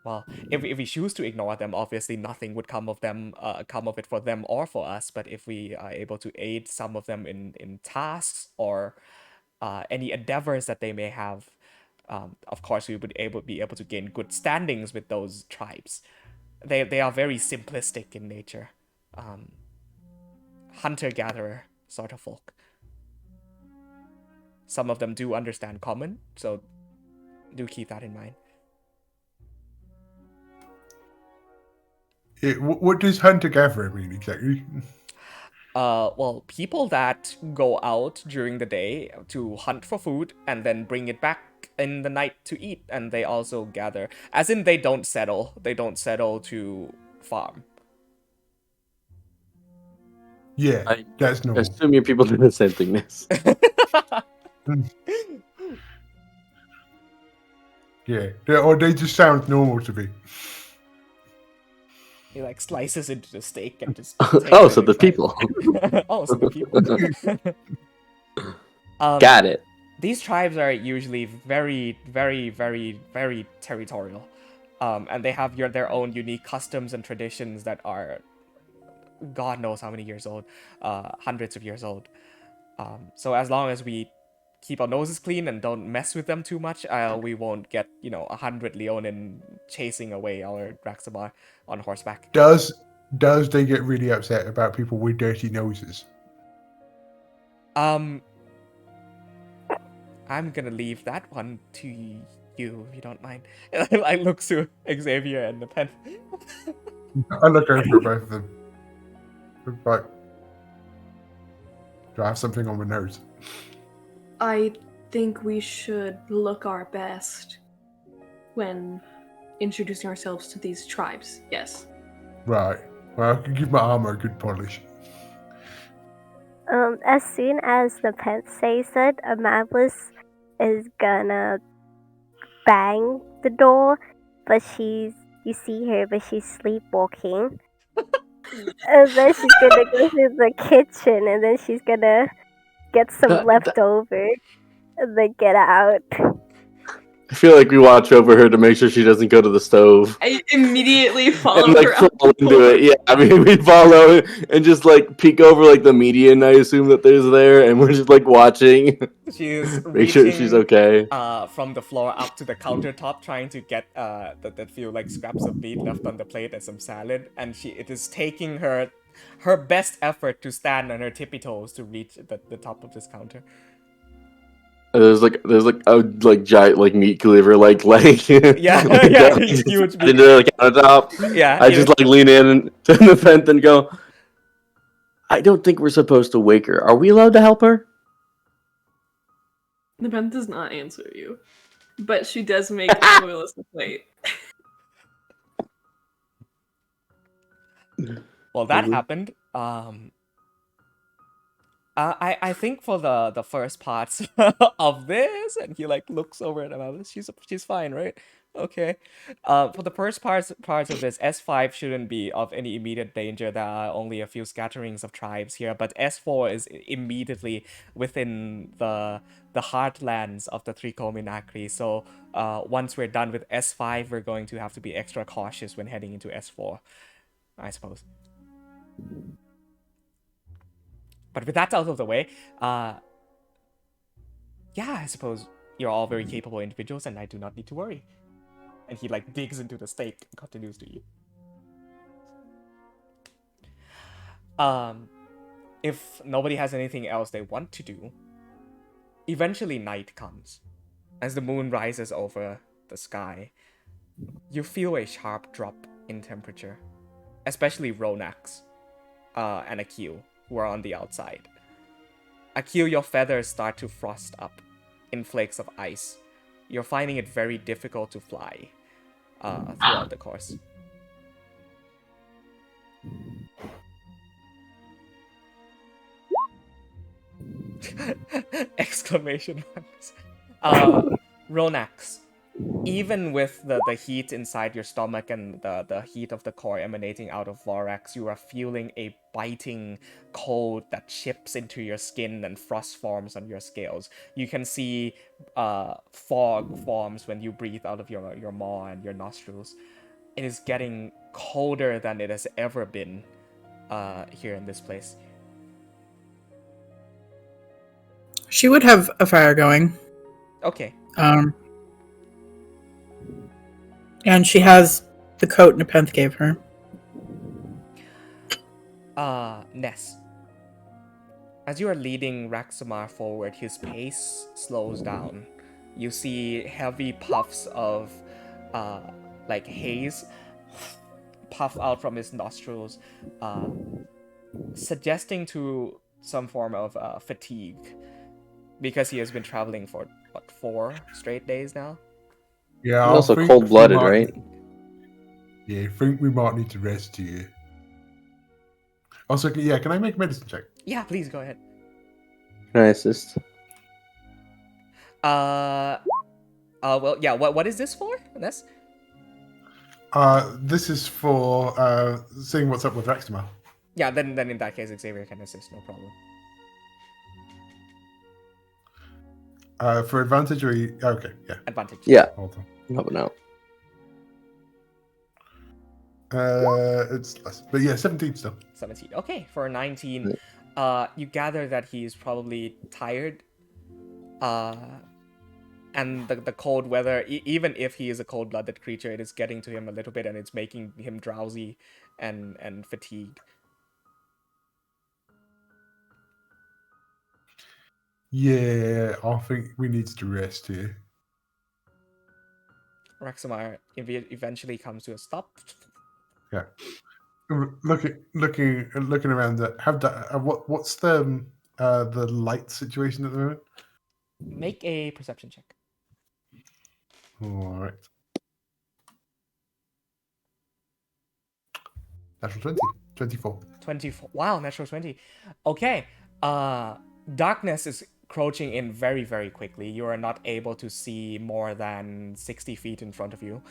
Well, if we choose to ignore them, obviously nothing would come of it for them or for us. But if we are able to aid some of them in tasks or any endeavors that they may have, of course we would be able to gain good standings with those tribes. They are very simplistic in nature, hunter-gatherer sort of folk. Some of them do understand common, so do keep that in mind. What does hunter-gatherer mean exactly? Well, people that go out during the day to hunt for food and then bring it back in the night to eat, and they also gather. As in, they don't settle. They don't settle to farm. Yeah, that's normal. I assume your people do the same thing, Ness. Yeah, or they just sound normal to me. He like slices into the steak and just. Oh, so the people. Oh, so the people. Got it. These tribes are usually very, very, very, very territorial, and they have their own unique customs and traditions that are, God knows how many years old, hundreds of years old. So as long as we keep our noses clean and don't mess with them too much, we won't get 100 Leonin chasing away our Draxamar on horseback. Does they get really upset about people with dirty noses? I'm gonna leave that one to you if you don't mind. I look to Xavier and the pen. I look over at both of them. Like, do I have something on my nose? I think we should look our best when introducing ourselves to these tribes. Yes. Right. Well, I can give my armor a good polish. As soon as the pet says it, Amablis is gonna bang the door, but you see her, but she's sleepwalking. And then she's gonna go to the kitchen, and then she's gonna get some leftover, and then get out. I feel like we watch over her to make sure she doesn't go to the stove. I immediately follow And like her out. fall into it. Yeah, I mean we follow and just like peek over like the median. I assume that there's there, and we're just like watching. She's Make sure she's okay. From the floor up to the countertop, trying to get that few like scraps of meat left on the plate and some salad, and it is taking her best effort to stand on her tippy toes to reach the top of this counter. There's a giant like meat cleaver like yeah, huge into the countertop. Yeah, I just like lean in to the vent and go. I don't think we're supposed to wake her. Are we allowed to help her? The pen does not answer you, but she does make the toilet the plate. Well, that happened. I think for the first parts of this, and he like looks over at Amablis. She's fine, right? Okay. For the first parts of this, S5 shouldn't be of any immediate danger. There are only a few scatterings of tribes here, but S4 is immediately within the heartlands of the Tricominacri. So once we're done with S5, we're going to have to be extra cautious when heading into S4, I suppose. But with that out of the way, yeah, I suppose you're all very capable individuals, and I do not need to worry. And he like digs into the steak and continues to eat. If nobody has anything else they want to do, eventually night comes. As the moon rises over the sky, you feel a sharp drop in temperature, especially Ronax and Akil, who are on the outside. Akil, your feathers start to frost up in flakes of ice. You're finding it very difficult to fly throughout the course. Exclamation marks. Ronax, even with the heat inside your stomach and the heat of the core emanating out of Vorax, you are feeling a biting cold that chips into your skin and frost forms on your scales. You can see fog forms when you breathe out of your maw and your nostrils. It is getting colder than it has ever been here in this place. She would have a fire going. Okay. And she has the coat Nepenthe gave her. Ness. As you are leading Raxamar forward, his pace slows down. You see heavy puffs of, like haze puff out from his nostrils, suggesting to some form of fatigue, because he has been traveling for, 4 straight days now? Yeah, He's also cold-blooded, right? Yeah, I think we might need to rest here. Also, yeah, can I make a medicine check? Yeah, please go ahead. Can I assist? Well, yeah, what is this for, Ness? This is for seeing what's up with Rexmar. Yeah, then in that case, Xavier can assist, no problem. For advantage or okay, yeah. Advantage. Yeah, Hold on. helping out. It's less, but yeah, 17 still. 17. Okay, for a 19, you gather that he is probably tired. And the cold weather, even if he is a cold-blooded creature, it is getting to him a little bit, and it's making him drowsy and fatigued. Yeah, I think we need to rest here. Rexamar eventually comes to a stop. Yeah. Looking around. What's the light situation at the moment? Make a perception check. All right. Natural 20. 24. 24. Wow, natural 20. Okay. Darkness is crouching in very, very quickly. You are not able to see more than 60 feet in front of you,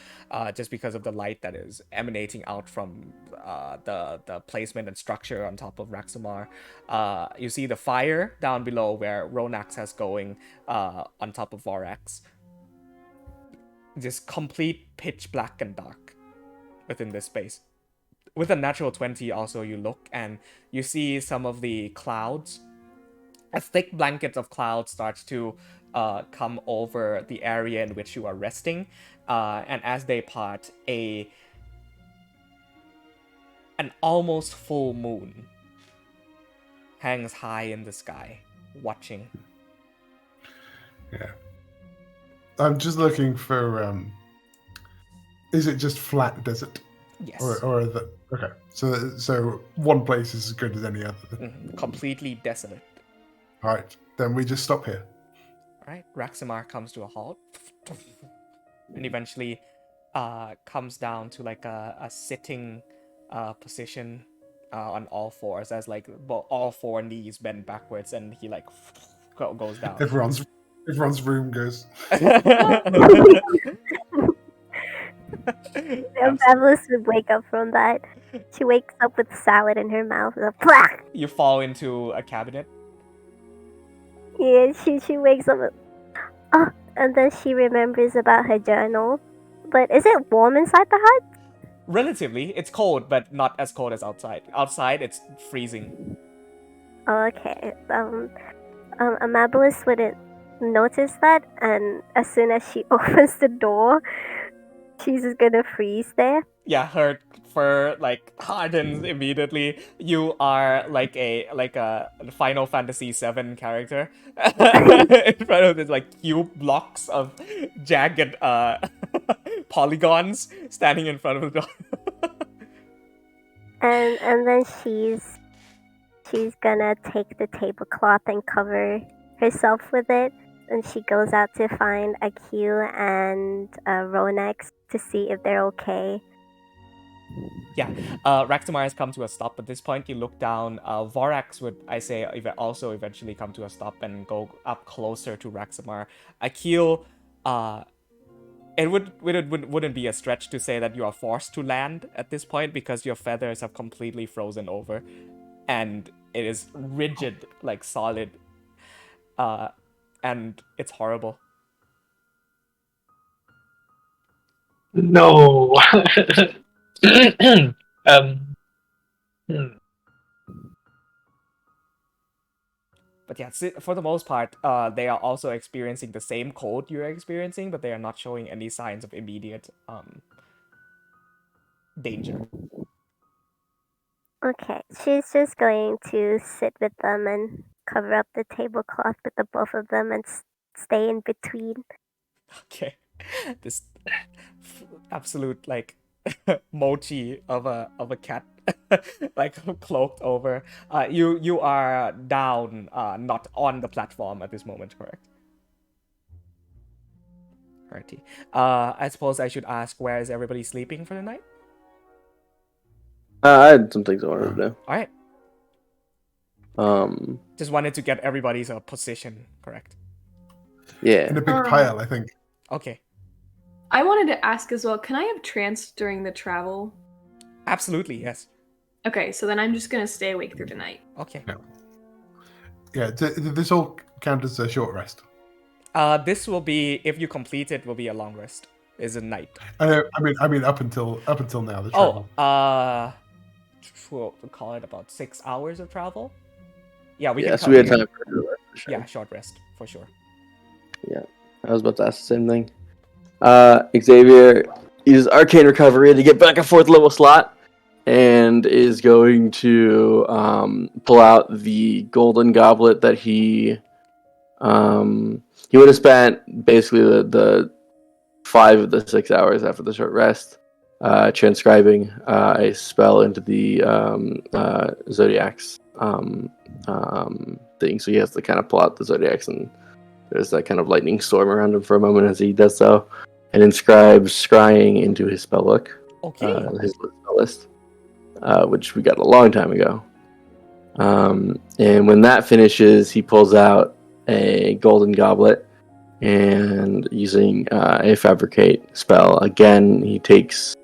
just because of the light that is emanating out from the placement and structure on top of Raxamar. You see the fire down below where Ronax has going on top of Vorax. Just complete pitch black and dark within this space. With a natural 20 also, you look and you see some of the clouds. A thick blanket of clouds starts to come over the area in which you are resting. And as they part, an almost full moon hangs high in the sky, watching. Yeah. I'm just looking for. Is it just flat desert? Yes. Or the okay. So one place is as good as any other. Completely desolate. All right, then we just stop here. All right, Raxamar comes to a halt, and eventually comes down to like a sitting position on all fours, as like all four knees bend backwards, and he like goes down. Everyone's room goes. Fabulous would wake up from that. She wakes up with salad in her mouth. You fall into a cabinet. Yeah, she wakes up. And then she remembers about her journal. But is it warm inside the hut? Relatively, it's cold, but not as cold as outside. Outside, it's freezing. Okay. Amabilis wouldn't notice that, and as soon as she opens the door, she's just gonna freeze there. Yeah, her fur like hardens immediately. You are like a Final Fantasy VII character in front of this like cube blocks of jagged polygons standing in front of the door. and then she's gonna take the tablecloth and cover herself with it, and she goes out to find Akil and Ronex to see if they're okay. Yeah, Raxamar has come to a stop at this point. You look down. Vorax would, I say, also eventually come to a stop and go up closer to Raxamar. Akil, it wouldn't be a stretch to say that you are forced to land at this point because your feathers have completely frozen over, and it is rigid, like solid, and it's horrible. No. But yeah, for the most part, they are also experiencing the same cold you're experiencing, but they are not showing any signs of immediate danger. Okay, she's just going to sit with them and cover up the tablecloth with the both of them and stay in between. Okay, this absolute like mochi of a cat, like cloaked over. You are down, not on the platform at this moment, correct? Alrighty. I suppose I should ask, where is everybody sleeping for the night? I had some things I wanted to do. All right. Just wanted to get everybody's position correct. Yeah. In a big pile, I think. Okay. I wanted to ask as well, can I have trance during the travel? Absolutely, yes. Okay, so then I'm just gonna stay awake through the night. Okay. Yeah, this all count as a short rest. This will be, if you complete it, will be a long rest. Is a night. I mean, up until now, the travel. We'll call it about 6 hours of travel. Yeah, we Yeah, can so we had cut- time for a rest, for sure. Yeah, short rest for sure. Yeah, I was about to ask the same thing. Xavier uses Arcane Recovery to get back a 4th level slot, and is going to pull out the golden goblet that he would have spent basically the 5 of the 6 hours after the short rest transcribing a spell into the Zodiac's thing. So he has to kind of pull out the Zodiacs, and there's that kind of lightning storm around him for a moment as he does so, and inscribes scrying into his spell book. Okay. His spell list, which we got a long time ago. And when that finishes, he pulls out a golden goblet, and using a fabricate spell again, he takes.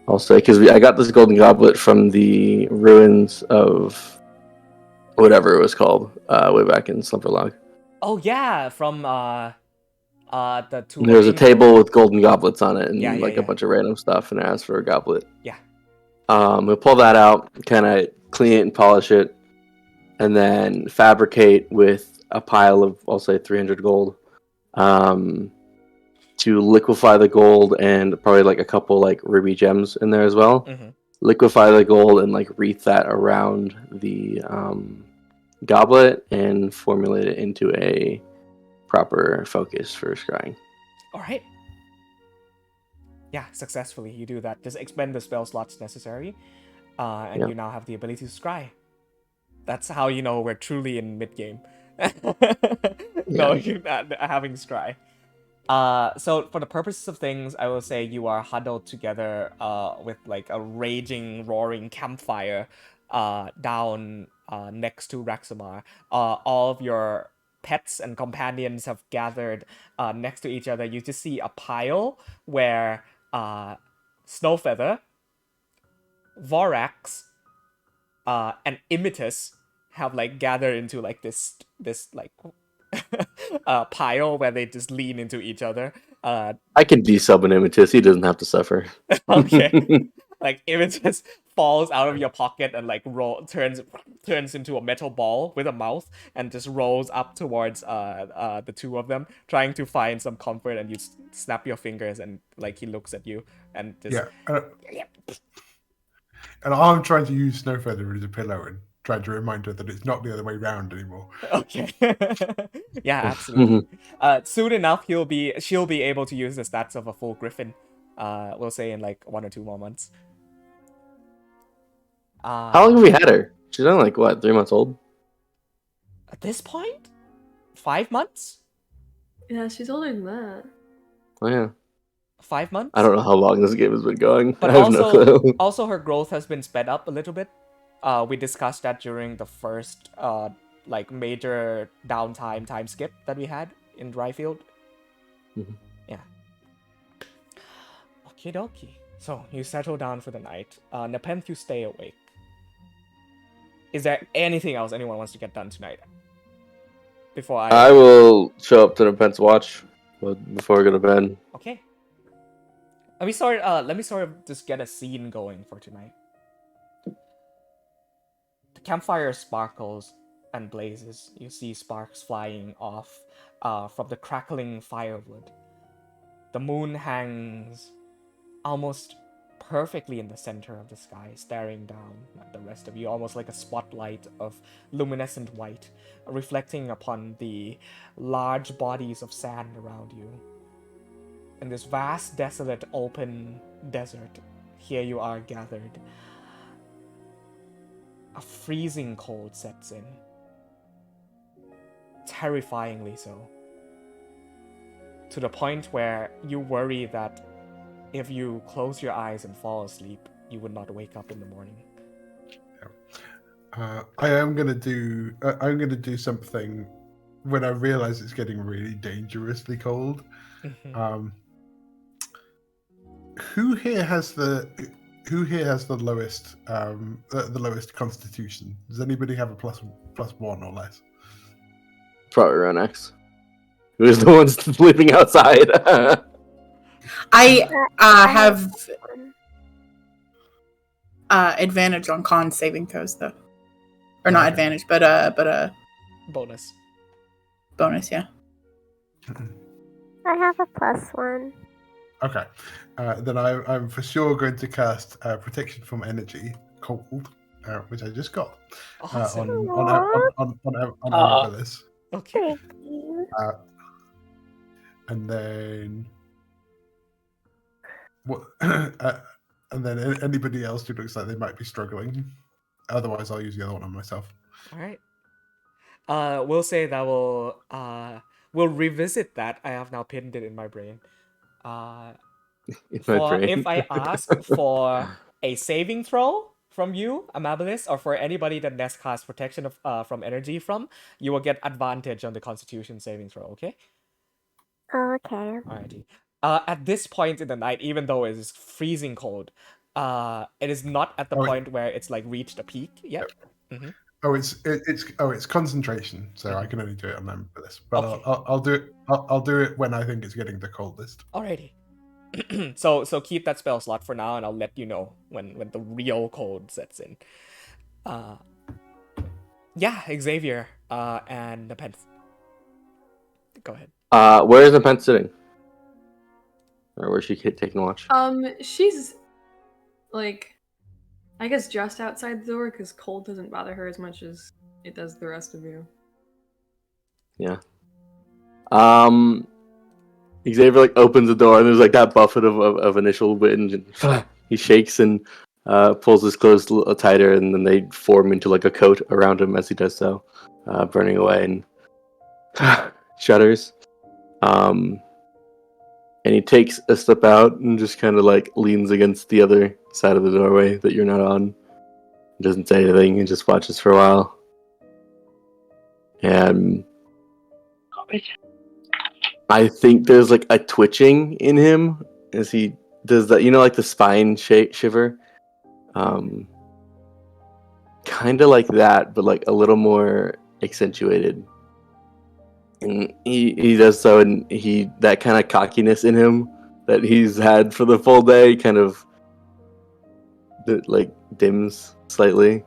I'll say, because I got this golden goblet from the ruins of whatever it was called way back in Slumberlog. Oh yeah, from the two. There's a table with golden goblets on it and Yeah, a bunch of random stuff, and it asks for a goblet. Yeah. We'll pull that out, kind of clean it and polish it, and then fabricate with a pile of, I'll say, 300 gold, to liquefy the gold, and probably a couple ruby gems in there as well. Mm-hmm. Liquefy the gold and wreath that around the goblet and formulate it into a proper focus for scrying. All right. Yeah, successfully you do that. Just expend the spell slots necessary, and you now have the ability to scry. That's how you know we're truly in mid-game. No, you're not having scry. So for the purposes of things, I will say you are huddled together with a raging, roaring campfire down next to Raxamar. All of your pets and companions have gathered next to each other. You just see a pile where Snowfeather, Vorax, and Imitus have gathered into this pile where they just lean into each other. I can desub an Imitus. He doesn't have to suffer. Okay. Imitus falls out of your pocket and turns into a metal ball with a mouth and just rolls up towards the two of them, trying to find some comfort. And you snap your fingers, and he looks at you and just and I'm trying to use Snowfeather as a pillow and trying to remind her that it's not the other way round anymore. Okay. Yeah, absolutely. Soon enough, she'll be able to use the stats of a full griffin. We'll say in 1 or 2 more months. How long have we had her? She's only 3 months old? At this point? 5 months? Yeah, she's older than that. Oh yeah. 5 months? I don't know how long this game has been going. But I have no clue. Also her growth has been sped up a little bit. We discussed that during the first major downtime time skip that we had in Dryfield. Mm-hmm. Yeah. Okie dokie. So you settle down for the night. Nepenthe, you stay awake. Is there anything else anyone wants to get done tonight? Before I will show up to Nepenthe's watch before we go to bed. Okay. Let me sort of just get a scene going for tonight. The campfire sparkles and blazes. You see sparks flying off from the crackling firewood. The moon hangs almost perfectly in the center of the sky, staring down at the rest of you, almost like a spotlight of luminescent white, reflecting upon the large bodies of sand around you. In this vast, desolate, open desert, here you are gathered. A freezing cold sets in. Terrifyingly so. To the point where you worry that if you close your eyes and fall asleep, you would not wake up in the morning. I'm gonna do something when I realize it's getting really dangerously cold. Mm-hmm. who here has the lowest constitution? Does anybody have a plus 1 or less? Probably Ronex. Who is the one sleeping outside? I have one. advantage on con saving throws though, or not advantage, but Bonus. bonus. Yeah. I have a +1. Okay, then I'm for sure going to cast protection from energy, cold, which I just got Awesome. on Arabilis. Okay. Thank you. And then what? And then anybody else who looks like they might be struggling. Otherwise, I'll use the other one on myself. All right. We'll say that we'll revisit that. I have now pinned it in my brain. In my brain. If I ask for a saving throw from you, Amabilis, or for anybody that Nest casts protection from energy from, you will get advantage on the Constitution saving throw. Okay. Okay. Alrighty. At this point in the night, even though it is freezing cold, it is not at the point where it's like reached a peak yet. Mm-hmm. Oh, it's concentration, so I can only do it on Arabilis. But Okay. I'll do it. I'll do it when I think it's getting the coldest. Alrighty. So keep that spell slot for now, and I'll let you know when the real cold sets in. Yeah, Xavier, and Nepenthe. Go ahead. Where is Nepenthe sitting? Or where's she taking watch? She's like, I guess just outside the door because cold doesn't bother her as much as it does the rest of you. Yeah. Xavier like opens the door and there's like that buffet of initial wind and he shakes and pulls his clothes a little tighter and then they form into like a coat around him as he does so, burning away and shudders. And he takes a step out and just kind of like leans against the other side of the doorway that you're not on. He doesn't say anything and just watches for a while. And I think there's like a twitching in him as he does that, you know, like the spine shiver. Kind of like that, but like a little more accentuated. And he does so, and that kind of cockiness in him that he's had for the full day kind of like dims slightly,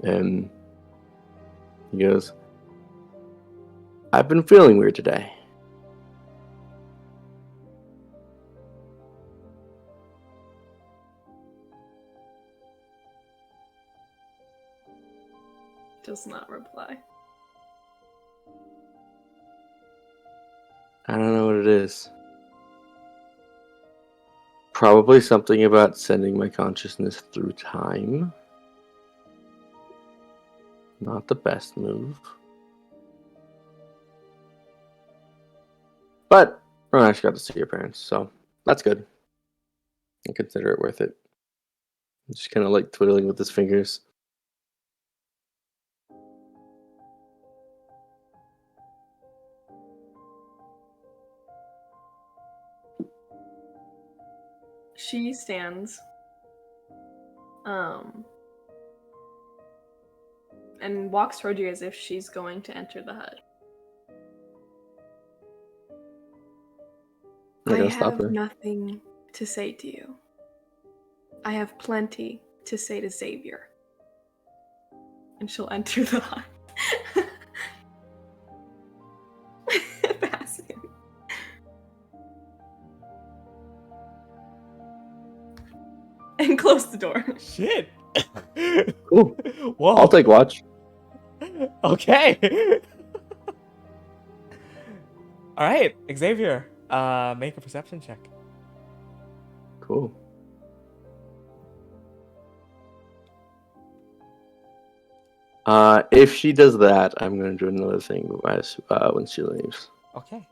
and he goes, "I've been feeling weird today." Does not reply. I don't know what it is. Probably something about sending my consciousness through time. Not the best move. But Ronash got to see your parents, so that's good. I consider it worth it. Just kind of like twiddling with his fingers. She stands, and walks toward you as if she's going to enter the hut. I'm I gonna stop have her. nothing to say to you. I have plenty to say to Xavier. And she'll enter the hut. Pass him. And close the door. Shit. Cool. Whoa. I'll take watch. Okay. All right, Xavier. Make a perception check. Cool. If she does that, I'm going to do another thing when she leaves. Okay.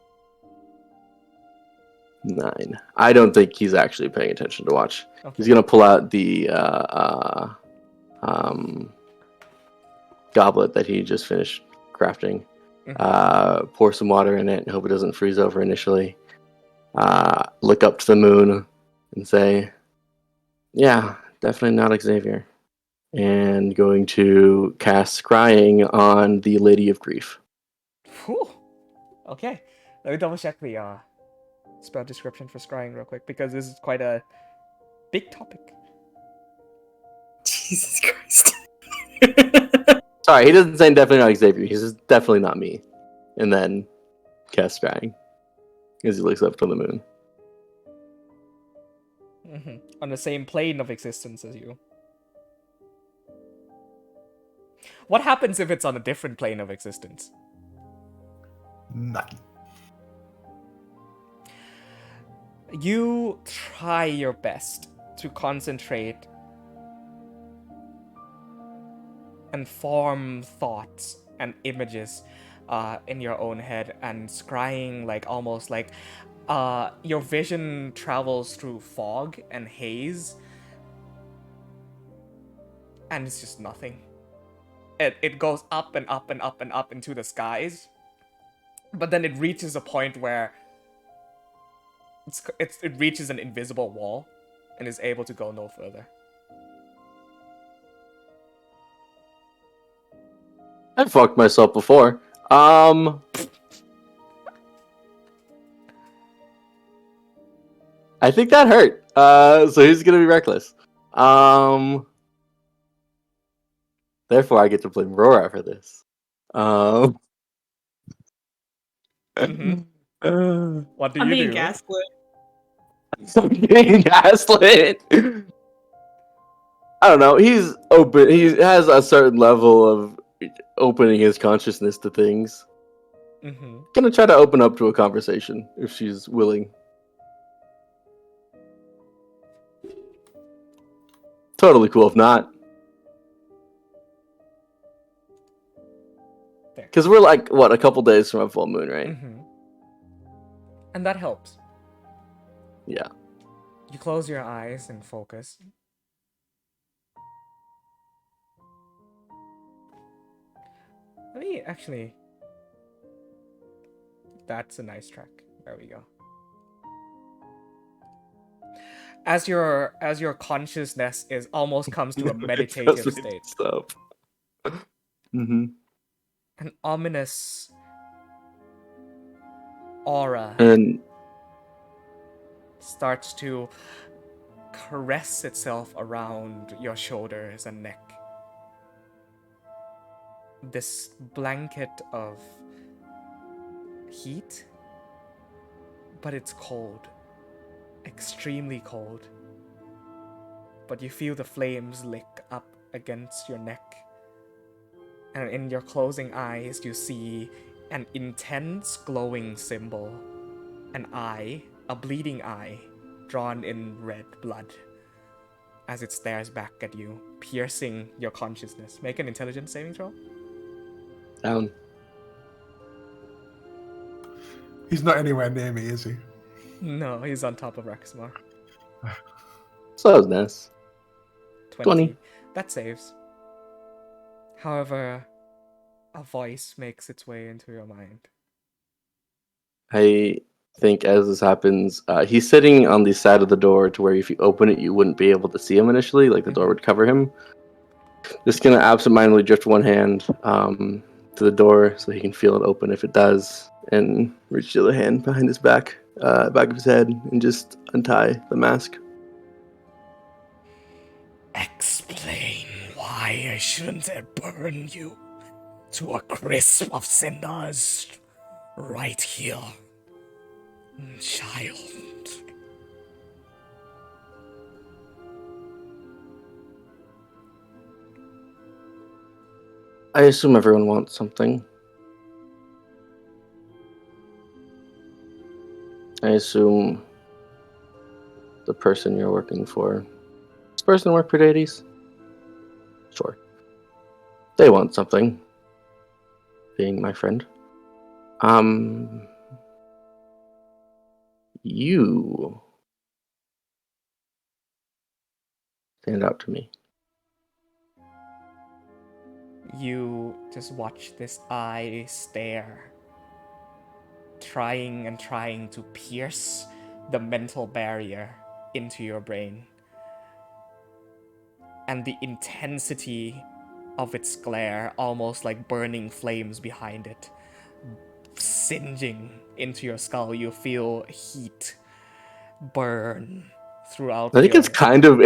9. I don't think he's actually paying attention to watch. Okay. He's going to pull out the goblet that he just finished crafting. Mhm. Pour some water in it. Hope it doesn't freeze over initially. Look up to the moon and say, yeah, definitely not Xavier. And going to cast Scrying on the Lady of Grief. Whew. Okay. Let me double check the spell description for scrying real quick, because this is quite a big topic. Jesus Christ. Sorry, he doesn't say definitely not Xavier. He says definitely not me. And then cast Scrying as he looks up to the moon. On the same plane of existence as you. What happens if it's on a different plane of existence? Nothing. You try your best to concentrate and form thoughts and images in your own head, and scrying almost like your vision travels through fog and haze, and it's just nothing. It goes up and up and up and up into the skies, but then it reaches a point where it reaches an invisible wall and is able to go no further. I fucked myself before. I think that hurt. So he's gonna be reckless. Therefore, I get to blame Rora for this. What do I'm you being do? gaslit. I'm being gaslit. I don't know. He's open. He has a certain level of opening his consciousness to things. Gonna try to open up to a conversation if she's willing. Totally cool if not. Because we're a couple days from a full moon, right? And that helps. Yeah. You close your eyes and focus. Let me actually... That's a nice track. There we go. As your consciousness is almost comes to a meditative state. An ominous aura And starts to caress itself around your shoulders and neck. This blanket of heat, but it's cold. Extremely cold. But you feel the flames lick up against your neck. And in your closing eyes, you see an intense glowing symbol. An eye, a bleeding eye, drawn in red blood. As it stares back at you, piercing your consciousness. Make an intelligence saving throw. Down. He's not anywhere near me, is he? No, he's on top of Rexmar. So is Ness. 20. That saves. However, a voice makes its way into your mind. I think as this happens, he's sitting on the side of the door to where if you open it, you wouldn't be able to see him initially, like the door would cover him. Just gonna absentmindedly drift one hand to the door so he can feel it open if it does, and reach the other hand behind his back of his head, and just untie the mask. Explain why I shouldn't have burned you to a crisp of cinders right here, child. I assume everyone wants something. I assume the person you're working for. Does this person work for deities? Sure. They want something. Being my friend. You stand out to me. You just watch this eye stare, trying to pierce the mental barrier into your brain. And the intensity of its glare, almost like burning flames behind it, singeing into your skull. You feel heat burn throughout. I think it's kind of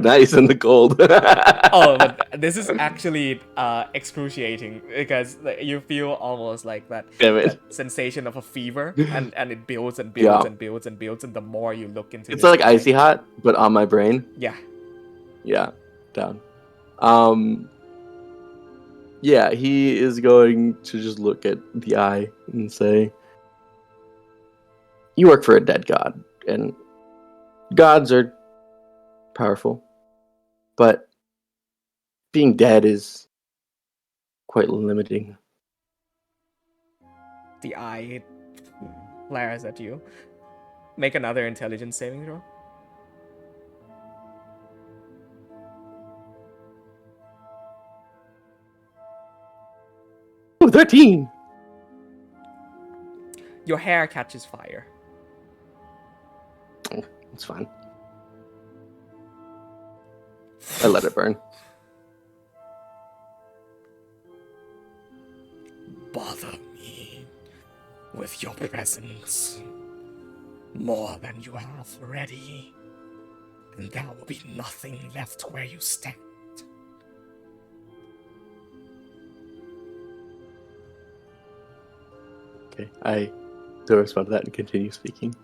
nice in the cold. Oh, but this is actually excruciating because you feel almost like that sensation of a fever, and it builds and builds and builds and builds, and the more you look into it's this like icy hot, but on my brain. Yeah. Down. Yeah, he is going to just look at the eye and say, "You work for a dead god, and gods are powerful, but being dead is quite limiting." The eye glares at you. Make another intelligence saving throw. Ooh, 13! Your hair catches fire. It's fine. I let it burn. Bother me with your presence more than you have already, and there will be nothing left where you stand. Okay, I don't respond to that and continue speaking.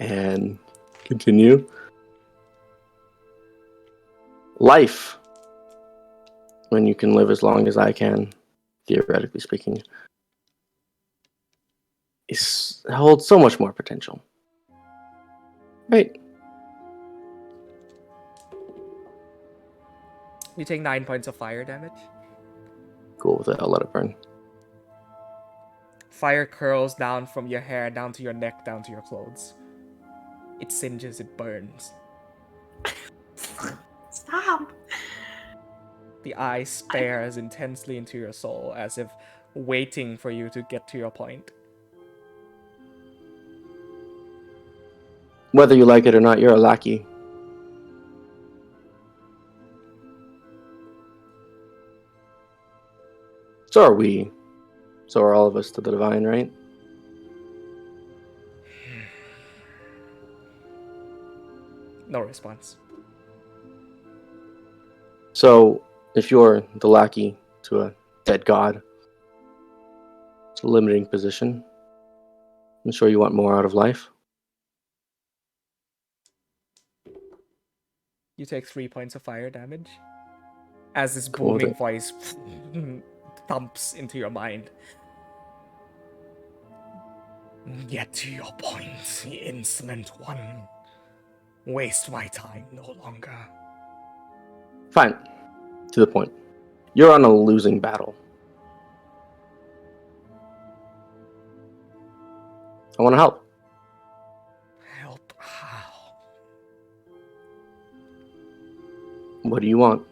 And continue. Life, when you can live as long as I can, theoretically speaking, holds so much more potential. Right. You take 9 points of fire damage. Cool with it, I'll let it burn. Fire curls down from your hair, down to your neck, down to your clothes. It singes, it burns. Stop! The eye stares intensely into your soul, as if waiting for you to get to your point. Whether you like it or not, you're a lackey. So are we. So are all of us to the divine, right? No response. So, if you're the lackey to a dead god, it's a limiting position. I'm sure you want more out of life. You take 3 points of fire damage as this booming voice thumps into your mind. Get to your point, you insolent one. Waste my time no longer. Fine. To the point. You're on a losing battle. I want to help. Help how? What do you want?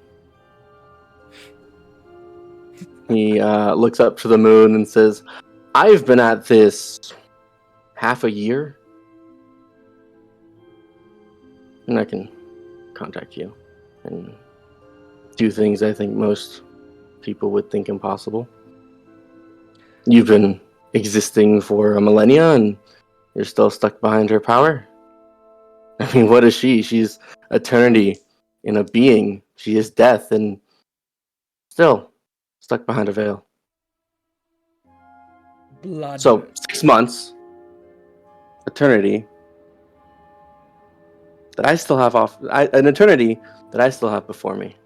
He looks up to the moon and says, I've been at this half a year. And I can contact you and do things I think most people would think impossible. You've been existing for a millennia and you're still stuck behind her power? I mean, what is she? She's eternity in a being. She is death and still stuck behind a veil. Blood. So, 6 months, eternity, that I still have an eternity that I still have before me.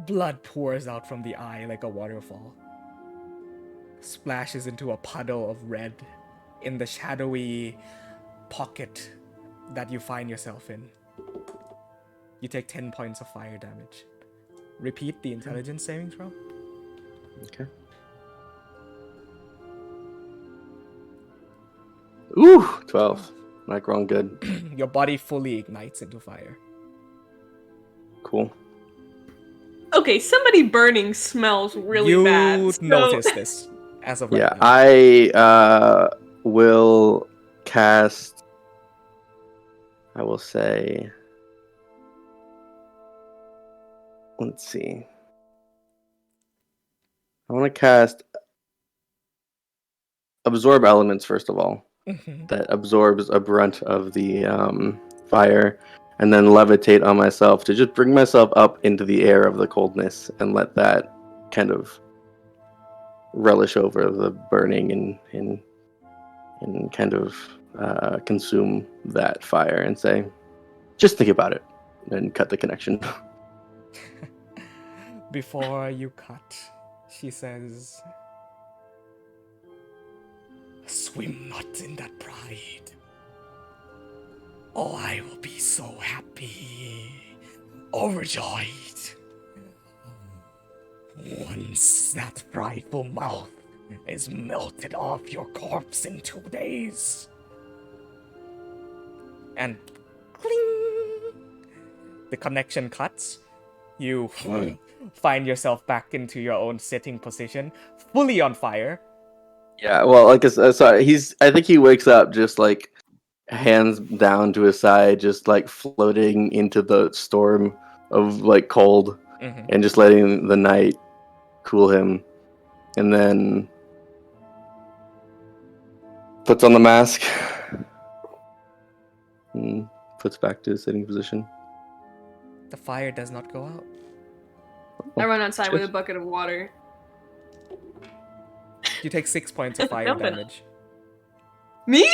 Blood pours out from the eye like a waterfall. Splashes into a puddle of red in the shadowy pocket that you find yourself in. You take 10 points of fire damage. Repeat the intelligence saving throw. Okay. Ooh, 12. Like wrong good. Your body fully ignites into fire. Cool. Okay, somebody burning smells really bad. You notice this as of right now. I will cast. I will say. Let's see. I want to cast Absorb Elements first of all. That absorbs a brunt of the fire, and then Levitate on myself to just bring myself up into the air of the coldness and let that kind of relish over the burning and kind of consume that fire and say, just think about it, and cut the connection. Before you cut, she says, swim not in that pride. Oh, I will be so happy, overjoyed. Once that prideful mouth is melted off your corpse in 2 days. And cling! The connection cuts. You find yourself back into your own sitting position, fully on fire. Yeah, well, like sorry, I think he wakes up just like hands down to his side, just like floating into the storm of like cold, and just letting the night cool him, and then puts on the mask and puts back to his sitting position. The fire does not go out. I run outside with a bucket of water. You take 6 points of fire Dump it. damage. Me?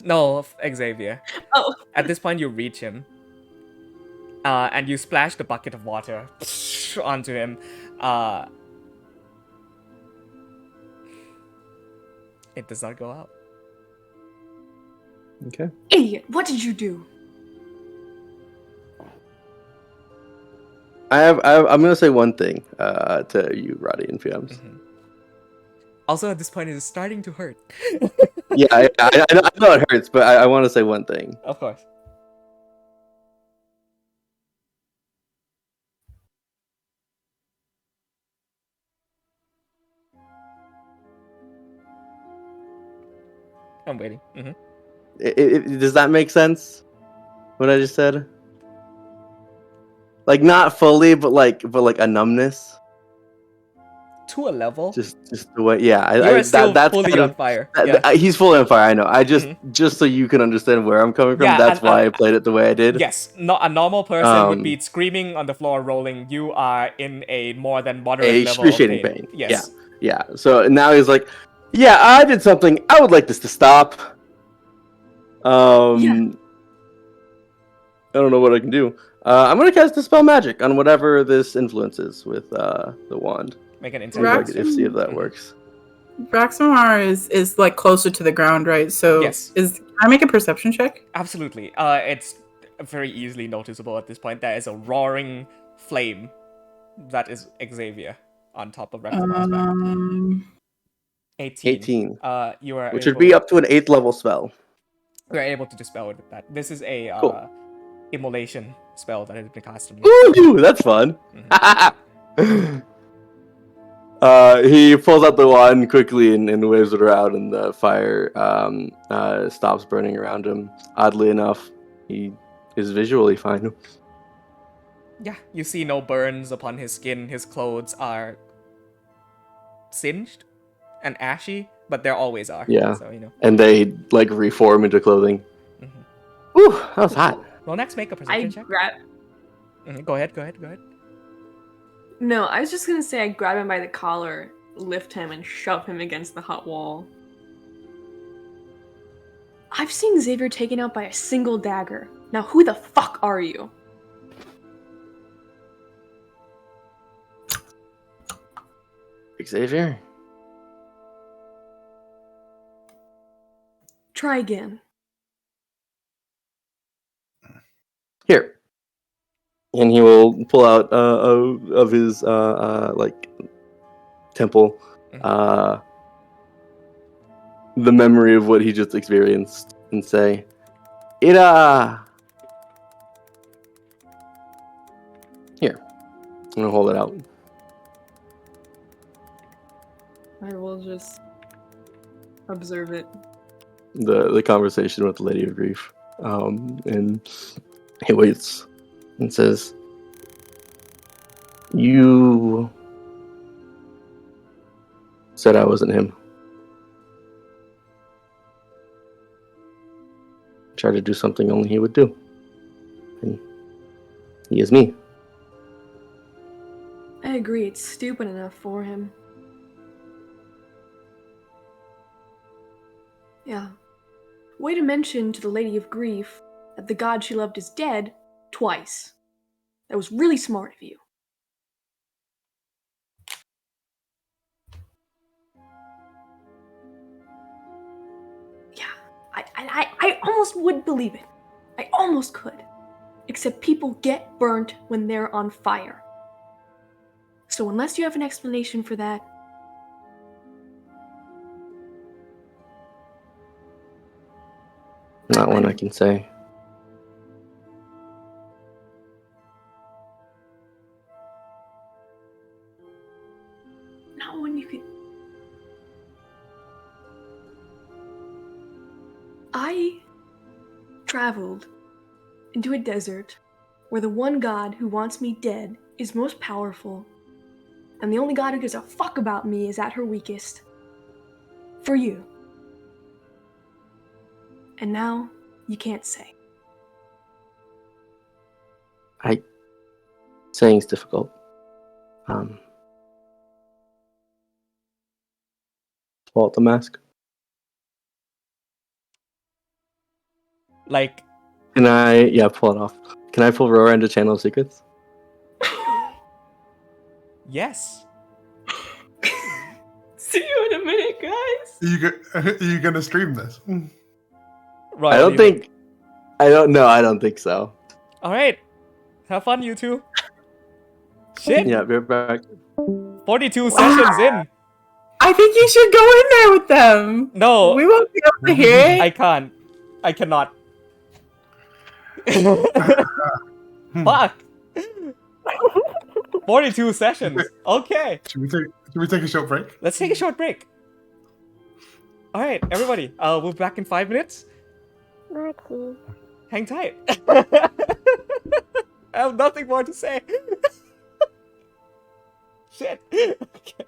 No, Xavier. Oh. At this point, you reach him. And you splash the bucket of water onto him. It does not go out. Okay. Idiot, what did you do? I'm gonna say one thing to you, Roddy and Fiams. Also, at this point, it is starting to hurt. Yeah, I know it hurts, but I want to say one thing. Of course. I'm waiting. Does that make sense? What I just said? Like not fully, but like a numbness. To a level. Just the way, yeah. You're still that's fully kind on of, fire. He's fully on fire. I know. I just so you can understand where I'm coming from. Yeah, That's why I played it the way I did. Yes, a normal person would be screaming on the floor, rolling. You are in a more than moderate level excruciating of pain. Yes. Yeah. So now he's like, yeah, I did something. I would like this to stop. I don't know what I can do. I'm gonna cast Dispel Magic on whatever this influence is with the wand. Make an intelligence. See if that works. Braxamar is like closer to the ground, right? So yes. Can I make a perception check? Absolutely. It's very easily noticeable at this point. There is a roaring flame that is Xavier on top of Braxamar's back. 18. You are which would be up to an 8th level spell. We are able to dispel it with that. This is a cool. immolation spell that has been cast on you. Ooh, that's fun. He pulls out the wand quickly and waves it around, and the fire stops burning around him. Oddly enough, he is visually fine. Yeah, you see no burns upon his skin. His clothes are singed and ashy, but there always are. Yeah, so, you know. And they like reform into clothing. Ooh, that was hot. Well, next, make a perception check. Go ahead. No, I was just gonna say I grab him by the collar, lift him, and shove him against the hot wall. I've seen Xavier taken out by a single dagger. Now who the fuck are you? Xavier? Try again. Here. And he will pull out of his like temple the memory of what he just experienced and say, Ira! Here. I'm gonna hold it out. I will just observe it. the conversation with the Lady of Grief, and he waits and says, "You said I wasn't him. Tried to do something only he would do, and he is me." I agree, it's stupid enough for him. Yeah. Way to mention to the Lady of Grief that the god she loved is dead twice. That was really smart of you. Yeah, I almost would believe it. I almost could. Except people get burnt when they're on fire. So unless you have an explanation for that, Not one I can say. not one you could. I traveled into a desert where the one god who wants me dead is most powerful, and the only god who gives a fuck about me is at her weakest. For you. And now, you can't say. Saying's difficult. Pull out the mask. Like, Can I? Yeah, pull it off. Can I pull Roar into Channel of Secrets? yes. See you in a minute, guys! Are you gonna stream this? Right. I don't think. I don't know. I don't think so. All right. Have fun, you two. Shit. Yeah, be right back. 42 sessions in. I think you should go in there with them. No. We won't be able to hear it. I can't. I cannot. Fuck. 42 sessions. Okay. Should we take a short break? Let's take a short break. All right, everybody. We'll be back in 5 minutes. Lucky. Hang tight. I have nothing more to say. Shit. Okay.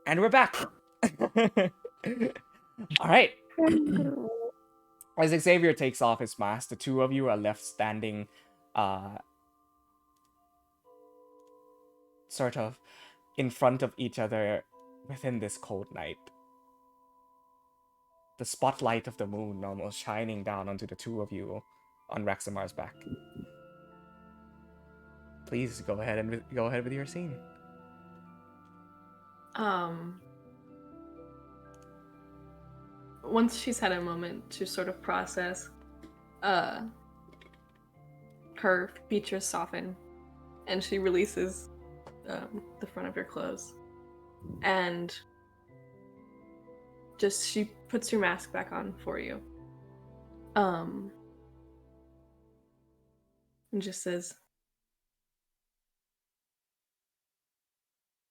And we're back. All right. As Xavier takes off his mask, the two of you are left standing, sort of in front of each other within this cold night. The spotlight of the moon almost shining down onto the two of you on Raximar's back. Please go ahead with your scene. Once she's had a moment to sort of process, her features soften, and she releases the front of your clothes, and just she puts your mask back on for you, and just says,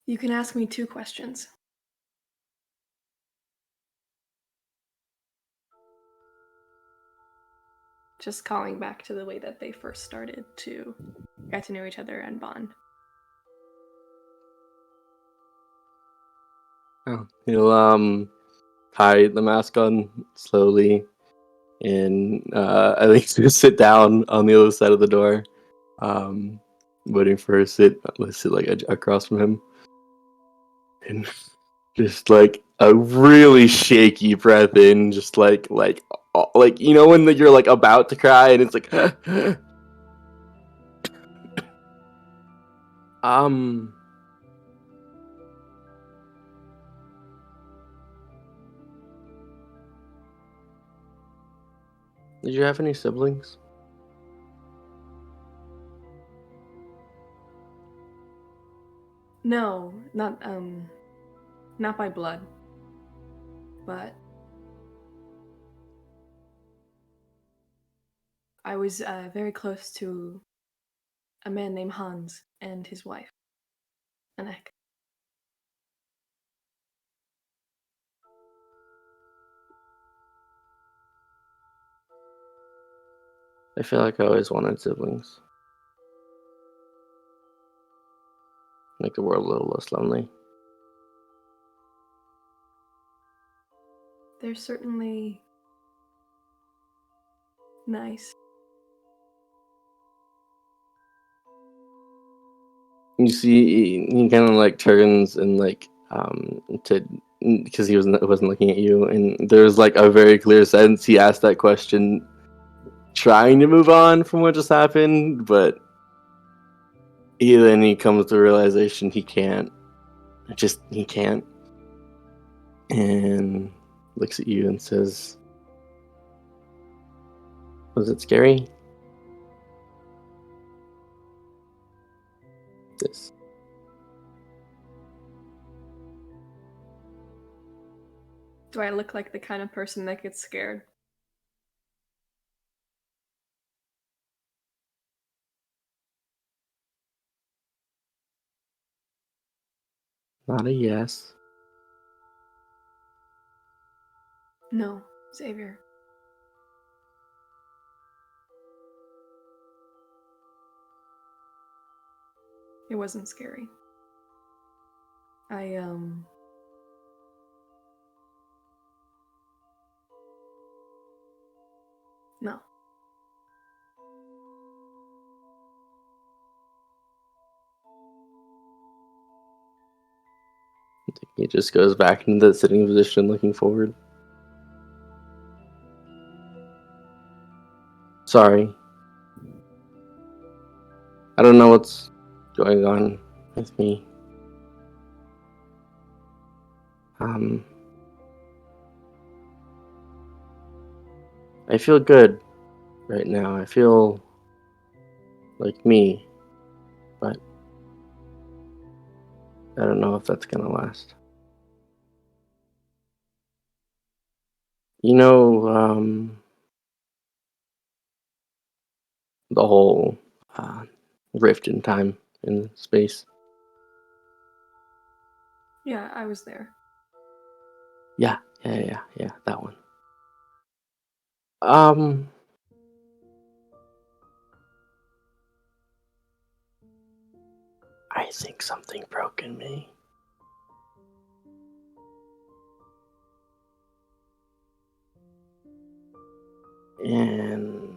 "You can ask me 2 questions." Just calling back to the way that they first started to get to know each other and bond. Oh, he'll tie the mask on slowly, and I think just sit down on the other side of the door, waiting for her to sit like across from him, and just like a really shaky breath in, just like you know when you're like about to cry and it's like did you have any siblings? No, not by blood, but I was very close to a man named Hans and his wife, Anek. I feel like I always wanted siblings. Make the world a little less lonely. They're certainly nice. You see, he kind of like turns and like to because he wasn't looking at you, and there's like a very clear sense he asked that question, trying to move on from what just happened, but then he comes to the realization he can't. He can't, and looks at you and says, "Was it scary?" Yes. Do I look like the kind of person that gets scared? Not a yes. No, Xavier. It wasn't scary. No. He just goes back into the sitting position, looking forward. Sorry. I don't know what's going on with me. I feel good right now. I feel like me, but I don't know if that's gonna last. You know, the whole rift in time and space. Yeah, I was there. Yeah, that one. I think something broke in me. And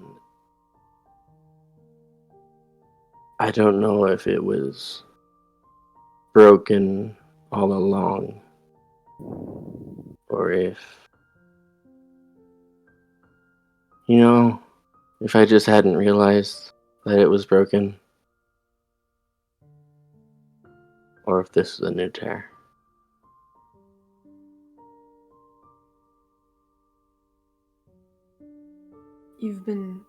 I don't know if it was broken all along, or if, if I just hadn't realized that it was broken, or if this is a new tear. You've been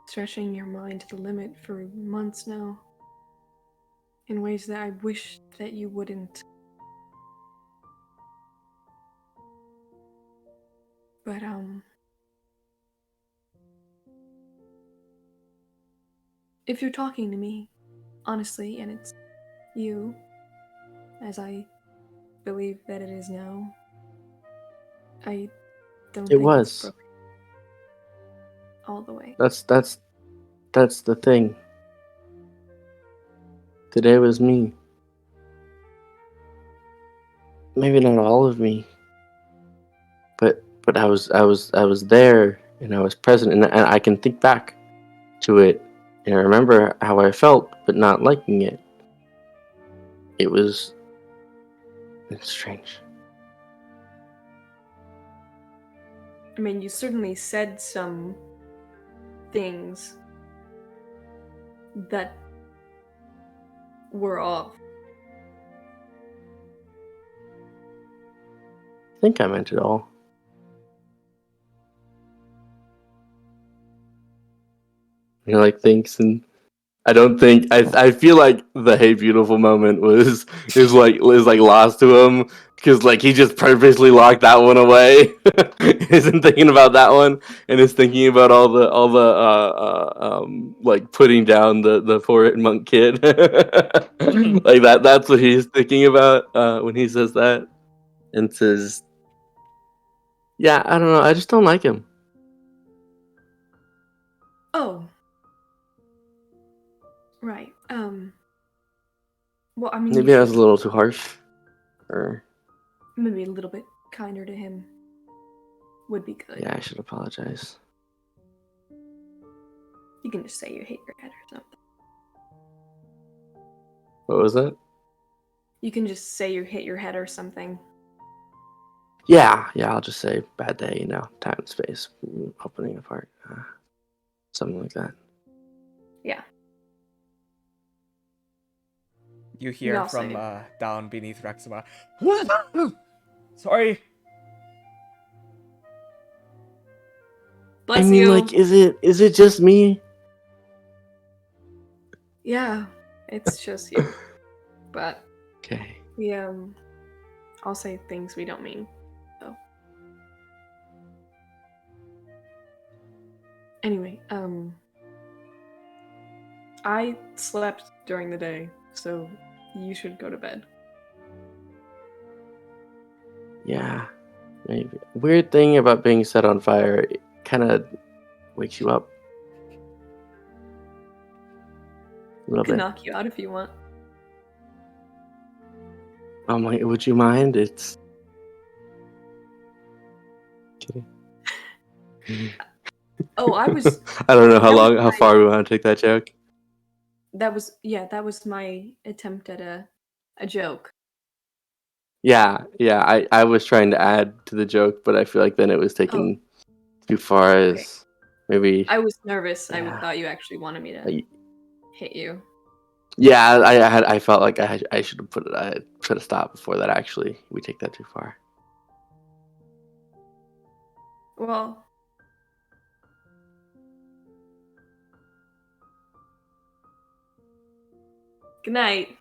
stretching your mind to the limit for months now, in ways that I wish that you wouldn't. But, if you're talking to me, honestly, and it's you, as I believe that it is now, I don't It think was. it's broken all the way. That's the thing. Today was me. Maybe not all of me, but I was there, and I was present, and I can think back to it, and I remember how I felt, but not liking it. It's strange. I mean, you certainly said some things that were off. I think I meant it all. Thanks, and I don't think I feel like the "Hey Beautiful" moment is lost to him, because he just purposely locked that one away. Isn't thinking about that one, and is thinking about all the putting down the poor monk kid. That's what he's thinking about when he says that, and says, "Yeah, I don't know. I just don't like him." Oh. Right. Well, I mean, Maybe I was a little too harsh, or maybe a little bit kinder to him would be good. yeah, I should apologize. You can just say you hate your head or something. What was that? You can just say you hit your head or something. Yeah, I'll just say bad day, time and space, opening apart, something like that. Yeah. You hear I'll from say. down beneath Rexima. Sorry. Bless I mean, you. is it just me? Yeah, it's just you. But Okay. we I'll say things we don't mean. So anyway, I slept during the day, so you should go to bed. Yeah, maybe. Weird thing about being set on fire, it kind of wakes you up. A I little can bit. knock you out if you want. I'm like, would you mind? It's kidding. Oh, I was. I don't know how far we want to take that joke. That was my attempt at a joke. Yeah. I was trying to add to the joke, but I feel like then it was taken too far. Okay. As maybe. I was nervous. Yeah. I thought you actually wanted me to hit you. Yeah, I felt like I should have put a stop before that. Actually, we take that too far. Well, good night.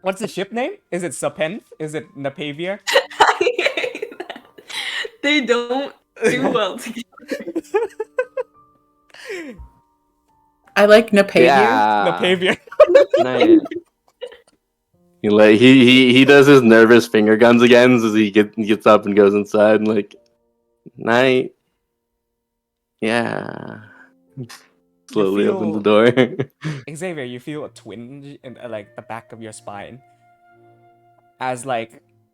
What's the ship name? Is it Sapenth? Is it Napavia? I hate that. They don't do well together. I like Napavia. Yeah, Napavia. nice. He does his nervous finger guns again as he gets up and goes inside and night. Yeah. Slowly opens the door. Xavier, you feel a twinge in the back of your spine as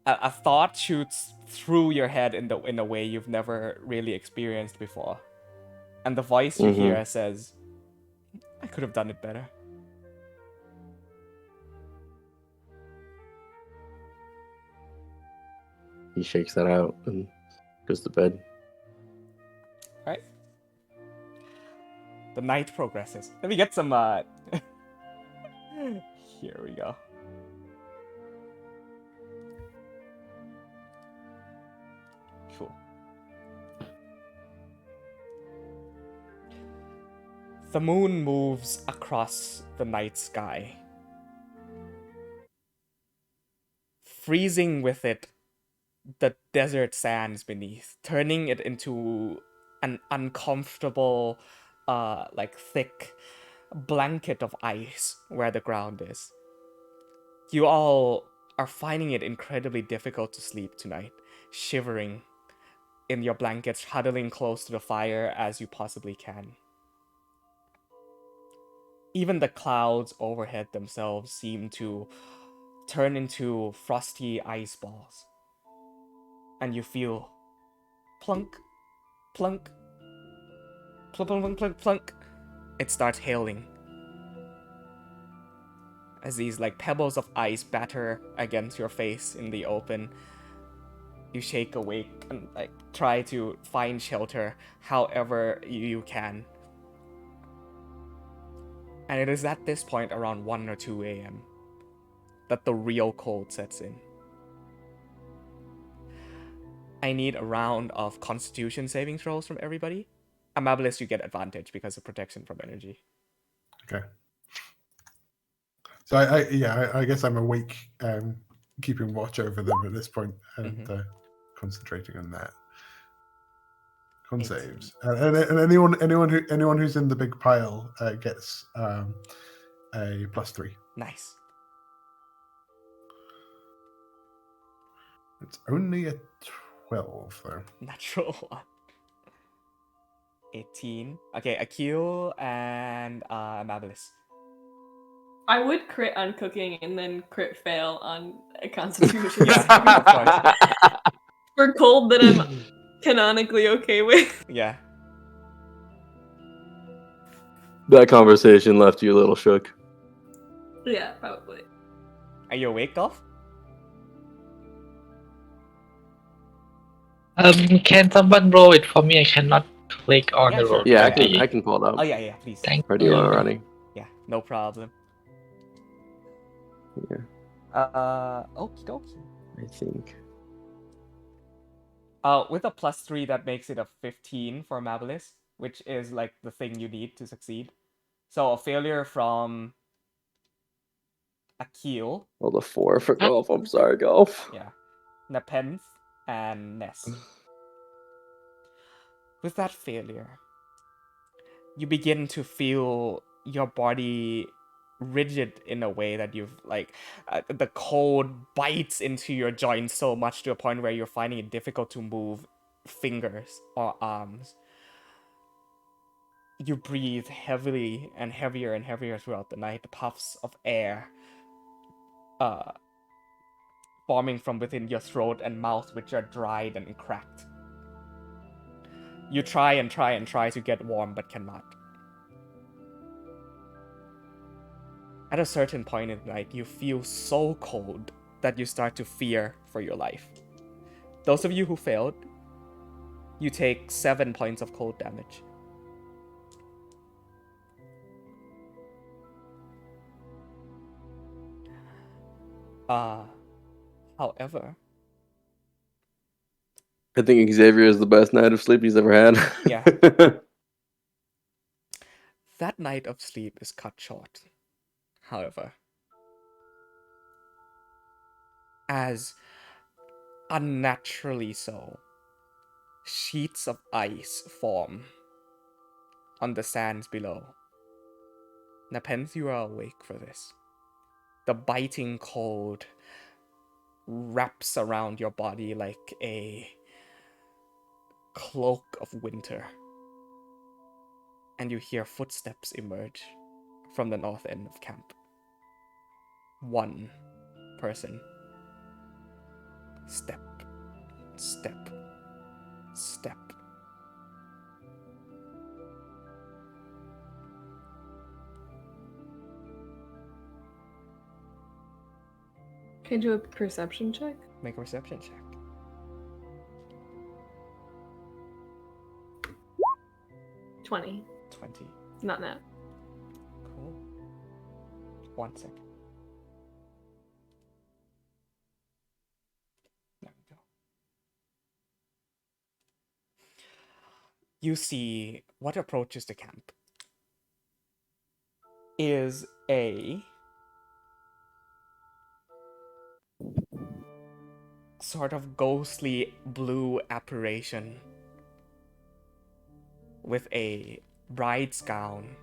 a thought shoots through your head in a way you've never really experienced before. And the voice you hear says, I could have done it better. He shakes that out and goes to bed. Right? The night progresses. Let me get some, Here we go. Cool. The moon moves across the night sky, freezing with it the desert sands beneath, turning it into an uncomfortable, like thick blanket of ice where the ground is. You all are finding it incredibly difficult to sleep tonight, shivering in your blankets, huddling close to the fire as you possibly can. Even the clouds overhead themselves seem to turn into frosty ice balls. And you feel plunk, plunk, plunk, plunk, plunk, plunk. It starts hailing. As these like pebbles of ice batter against your face in the open, you shake awake and like try to find shelter however you can. And it is at this point around 1 or 2 a.m. that the real cold sets in. I need a round of constitution saving throws from everybody. Amabilis, you get advantage because of protection from energy. Okay. So I guess I'm awake, keeping watch over them at this point and concentrating on that. Con saves, and anyone who's in the big pile gets a +3. Nice. It's only a 12 though. Natural 1. 18. Okay, Akil and Amabilis. I would crit on cooking and then crit fail on a constitution Yeah, for cold that I'm canonically okay with. Yeah. That conversation left you a little shook. Yeah, probably. Are you awake, Dolph? Can someone roll it for me? I cannot click on Yeah, the sure. roll. Yeah, Yeah. I can pull it up. Oh, yeah, please. Thank Or do you you. want it running? Yeah, no problem. Yeah. Okie dokie. I think. With a +3, that makes it a 15 for Amabilis, which is like the thing you need to succeed. So a failure from Akil. Well, the 4 for golf. I'm sorry, golf. Yeah. Nepenthe and Ness. With that failure, you begin to feel your body rigid in a way that you've like the cold bites into your joints so much to a point where you're finding it difficult to move fingers or arms. You breathe heavily and heavier throughout the night, puffs of air forming from within your throat and mouth, which are dried and cracked. You try to get warm, but cannot. At a certain point in the night, you feel so cold that you start to fear for your life. Those of you who failed, you take 7 points of cold damage. However, I think Xavier is the best night of sleep he's ever had. Yeah. That night of sleep is cut short. However, as unnaturally so, sheets of ice form on the sands below. Nepenthe, you are awake for this. The biting cold wraps around your body like a cloak of winter. And you hear footsteps emerge from the north end of camp. One person. Step, step, step. Can I do a perception check? Make a perception check. 20. 20. Not that. Cool. 1 second. There we go. You see what approaches the camp is a sort of ghostly blue apparition with a bride's gown,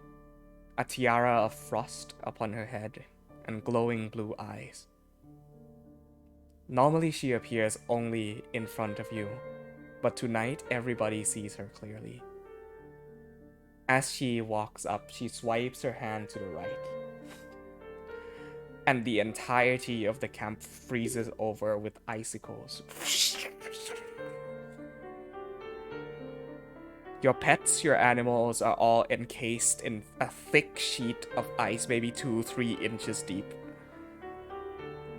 a tiara of frost upon her head, and glowing blue eyes. Normally she appears only in front of you, but tonight everybody sees her clearly. As she walks up, she swipes her hand to the right, and the entirety of the camp freezes over with icicles. Your pets, your animals are all encased in a thick sheet of ice, maybe 2-3 inches deep.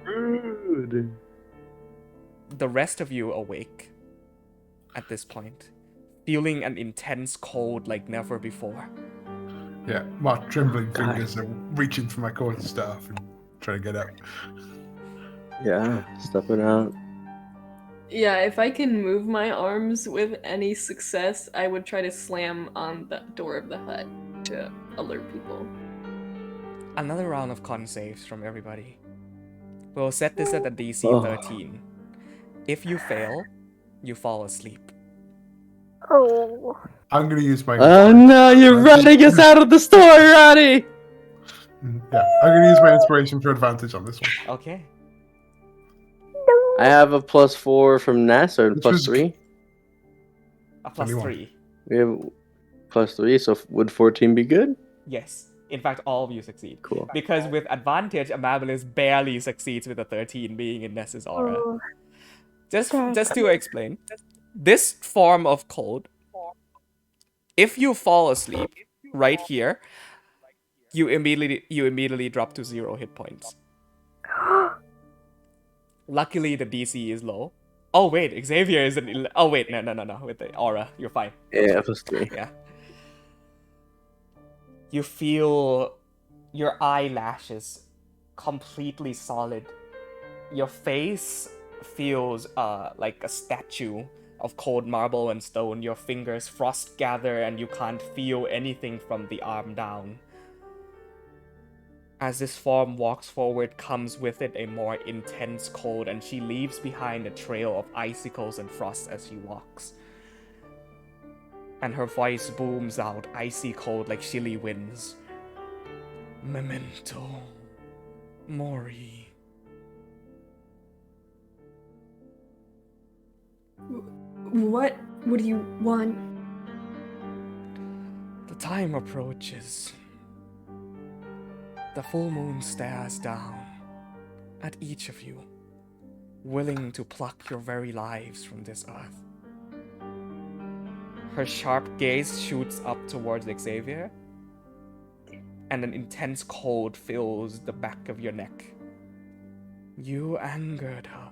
Rude. The rest of you awake at this point, feeling an intense cold like never before. Yeah, my trembling fingers are reaching for my quarterstaff and trying to get up. Yeah, stepping out. Yeah, if I can move my arms with any success, I would try to slam on the door of the hut to alert people. Another round of con saves from everybody. We'll set this at a DC 13. If you fail, you fall asleep. Oh. I'm going to use my... Oh no, you're running us out of the store, Roddy! Yeah, I'm going to use my inspiration for advantage on this one. Okay. I have a +4 from Ness, or Which plus was- 3. A plus 21. 3. We have +3, so would 14 be good? Yes. In fact, all of you succeed. Cool. Because with advantage, Amabilis barely succeeds with a 13 being in Ness's aura. Oh. Just to explain, this form of cold, if you fall asleep right here, you immediately drop to 0 hit points. Luckily, the DC is low. Oh wait, Xavier is an. Oh wait, no. With the aura, you're fine. Yeah, +3. Yeah. You feel your eyelashes completely solid. Your face feels like a statue of cold marble and stone. Your fingers frost gather and you can't feel anything from the arm down. As this form walks forward, comes with it a more intense cold, and she leaves behind a trail of icicles and frost as she walks. And her voice booms out, icy cold like chilly winds. Memento Mori. What do you want? The time approaches. The full moon stares down at each of you, willing to pluck your very lives from this earth. Her sharp gaze shoots up towards Xavier, and an intense cold fills the back of your neck. You angered her,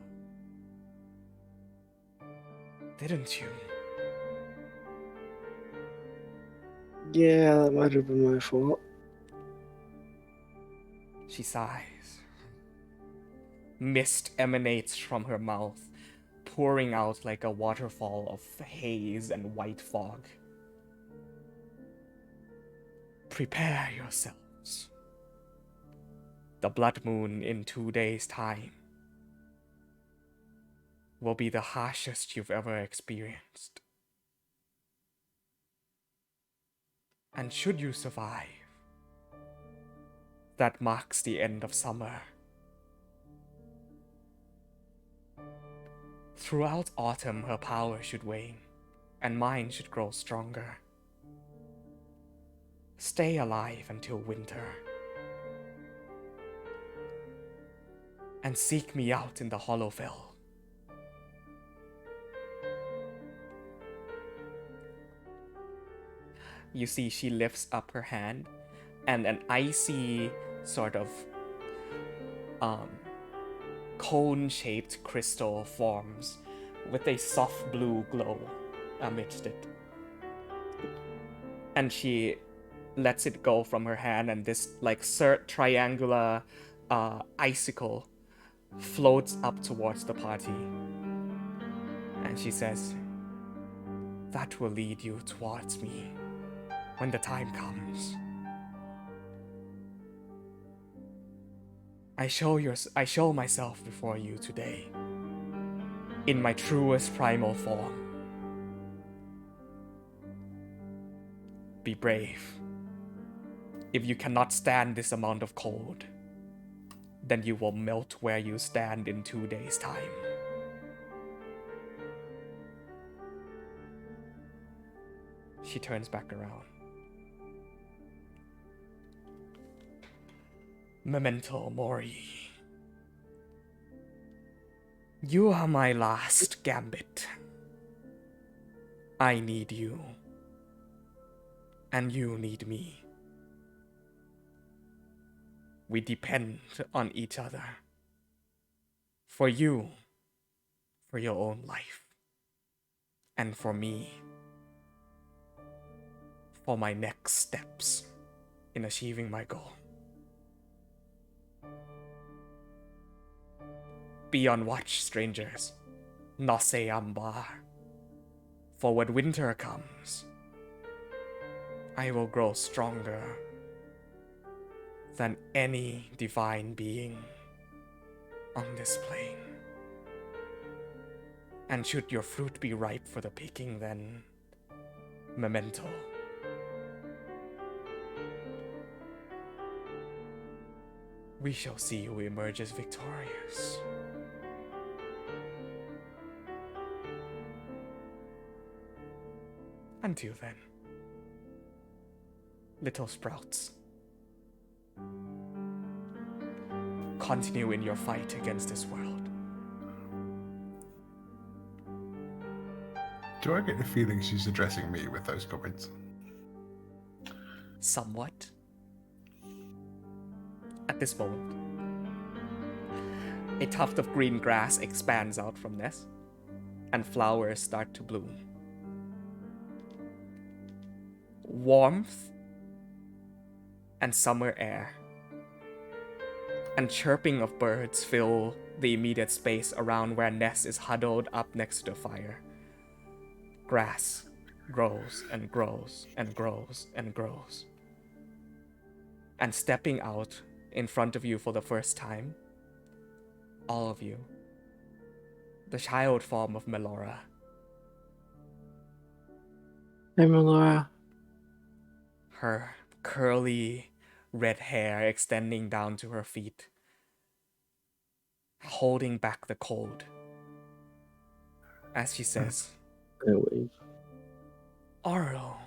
didn't you? Yeah, that might have been my fault. She sighs. Mist emanates from her mouth, pouring out like a waterfall of haze and white fog. Prepare yourselves. The blood moon in 2 days' time will be the harshest you've ever experienced. And should you survive, that marks the end of summer. Throughout autumn, her power should wane, and mine should grow stronger. Stay alive until winter, and seek me out in the Hollowville. you see she lifts up her hand, and an icy sort of cone-shaped crystal forms with a soft blue glow amidst it. And she lets it go from her hand, and this like triangular icicle floats up towards the party. And she says, "That will lead you towards me when the time comes. I show myself before you today in my truest primal form. Be brave. If you cannot stand this amount of cold, then you will melt where you stand in 2 days' time." She turns back around. "Memento Mori. You are my last gambit. I need you. And you need me. We depend on each other. For you, for your own life. And for me, for my next steps in achieving my goal. Be on watch, strangers. Lorei'an. For when winter comes, I will grow stronger than any divine being on this plane. And should your fruit be ripe for the picking, then, memento. We shall see who emerges victorious. Until then, little sprouts, continue in your fight against this world. Do I get the feeling she's addressing me with those comments? Somewhat. At this moment, a tuft of green grass expands out from this, and flowers start to bloom. Warmth and summer air and chirping of birds fill the immediate space around where Ness is huddled up next to the fire. Grass grows and grows and grows and grows. And stepping out in front of you for the first time, all of you, the child form of Melora. Hey, Melora. Her curly red hair extending down to her feet, holding back the cold. As she says, I wave. "Arlo,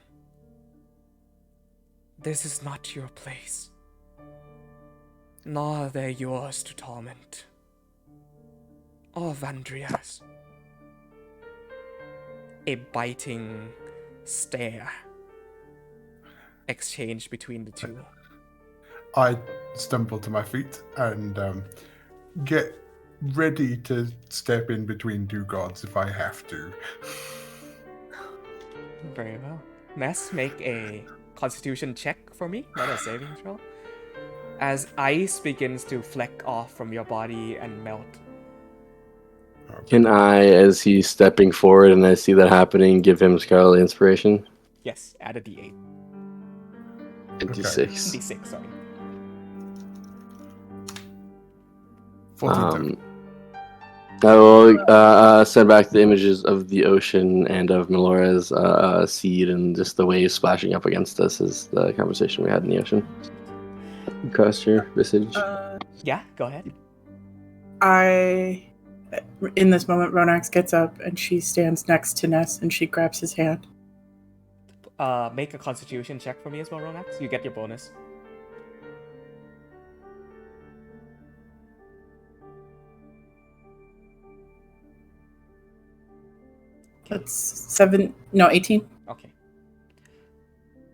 this is not your place, nor are they yours to torment. Or Vandria's." A biting stare exchanged between the two. I stumble to my feet and get ready to step in between two gods if I have to. Very well. Ness, make a constitution check for me, not a saving throw. As ice begins to fleck off from your body and melt. Can I, as he's stepping forward and I see that happening, give him Scarlet Inspiration? Yes, add a d8. And D6. D6, sorry. 14 I will send back the images of the ocean and of Melora's seed and just the waves splashing up against us as the conversation we had in the ocean. Across your visage. Yeah, go ahead. In this moment, Ronax gets up and she stands next to Ness and she grabs his hand. Make a constitution check for me as well, Ronax. You get your bonus. That's 18. Okay.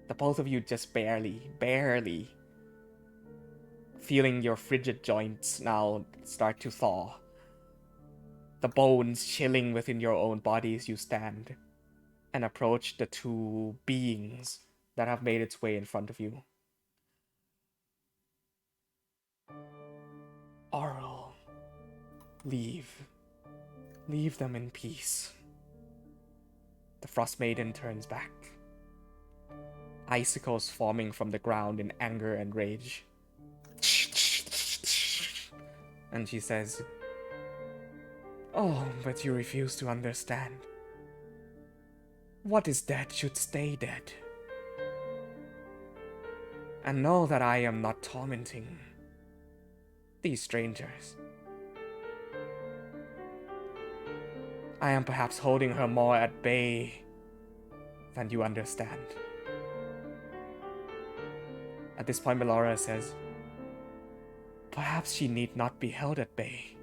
The both of you just barely feeling your frigid joints now start to thaw. The bones chilling within your own bodies, you stand and approach the two beings that have made its way in front of you. Auril, leave. Leave them in peace. The Frost Maiden turns back. Icicles forming from the ground in anger and rage. And she says, "Oh, but you refuse to understand. What is dead should stay dead. And know that I am not tormenting these strangers. I am perhaps holding her more at bay than you understand." At this point, Melora says, "Perhaps she need not be held at bay.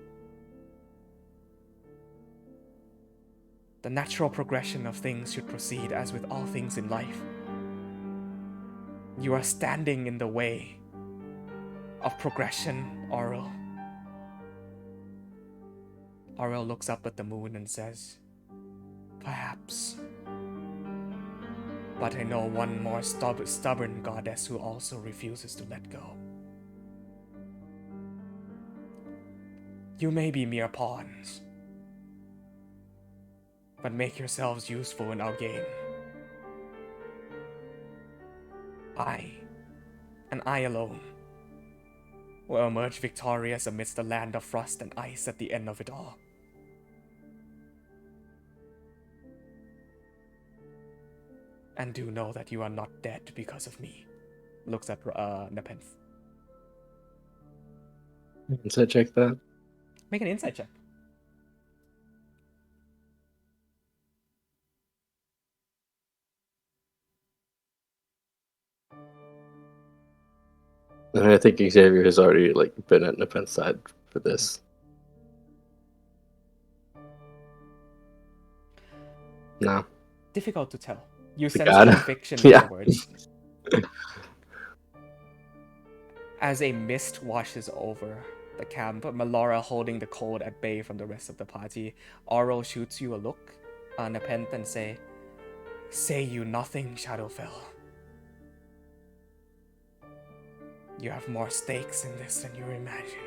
The natural progression of things should proceed as with all things in life. You are standing in the way of progression, Auril." Auril looks up at the moon and says, "Perhaps. But I know one more stubborn goddess who also refuses to let go. You may be mere pawns, but make yourselves useful in our game. I, and I alone, will emerge victorious amidst the land of frost and ice at the end of it all. And do know that you are not dead because of me." Looks at Nepenthe. So check that. Make an insight check. And I think Xavier has already been at Nepenthe's side for this. No. Difficult to tell. You The sense god. conviction in Yeah. your words. As a mist washes over the camp, Melora holding the cold at bay from the rest of the party, Auril shoots you a look, Nepenthe, and say you nothing, Shadowfell. You have more stakes in this than you imagine.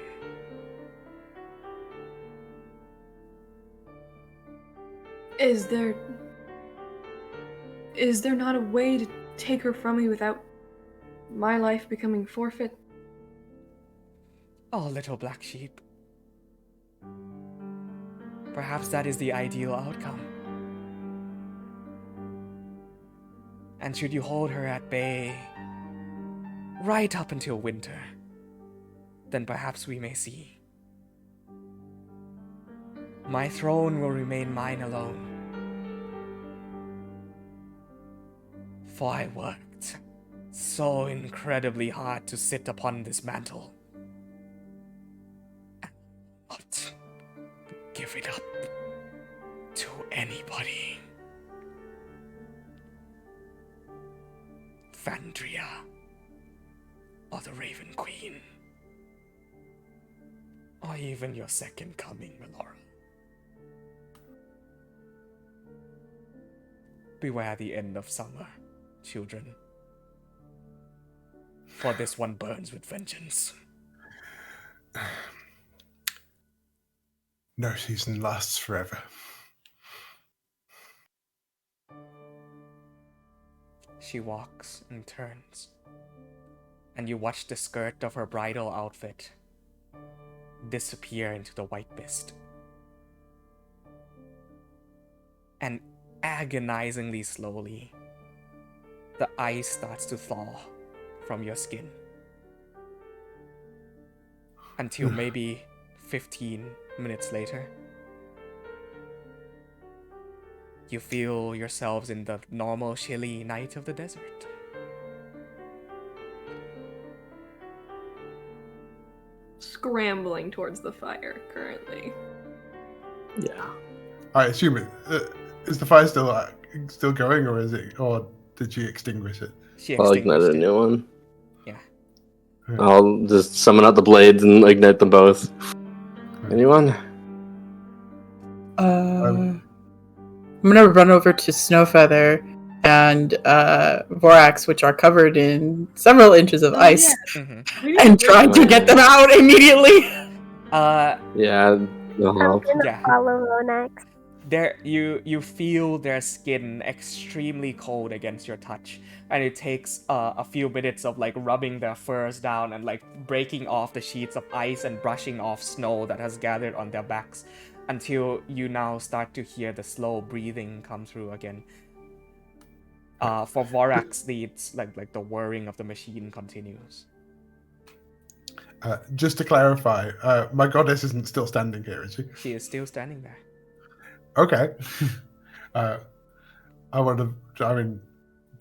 Is there not a way to take her from me without my life becoming forfeit? Oh, little black sheep. Perhaps that is the ideal outcome. And should you hold her at bay right up until winter, then perhaps we may see. My throne will remain mine alone. For I worked so incredibly hard to sit upon this mantle. And not give it up to anybody. Vandria, or the Raven Queen, or even your second coming, Melora. Beware the end of summer, children. For this one burns with vengeance. No season lasts forever. She walks and turns, and you watch the skirt of her bridal outfit disappear into the white mist. And agonizingly slowly, the ice starts to thaw from your skin. Until maybe 15 minutes later, you feel yourselves in the normal chilly night of the desert. Scrambling towards the fire currently. Yeah. I assume is the fire still going, or did she extinguish it? She I'll ignite extinguished a it. new one. Yeah. I'll just summon out the blades and ignite them both. Anyone? I'm gonna run over to Snowfeather and Vorax, which are covered in several inches of ice, Mm-hmm. and try to get them out immediately. Yeah, they'll I'm help. gonna Yeah. follow Ronax. You feel their skin extremely cold against your touch, and it takes a few minutes of like rubbing their furs down and like breaking off the sheets of ice and brushing off snow that has gathered on their backs, until you now start to hear the slow breathing come through again. For Vorax, it's like the whirring of the machine continues. Just to clarify, my goddess isn't still standing here, is she? She is still standing there. Okay. I want to. I mean,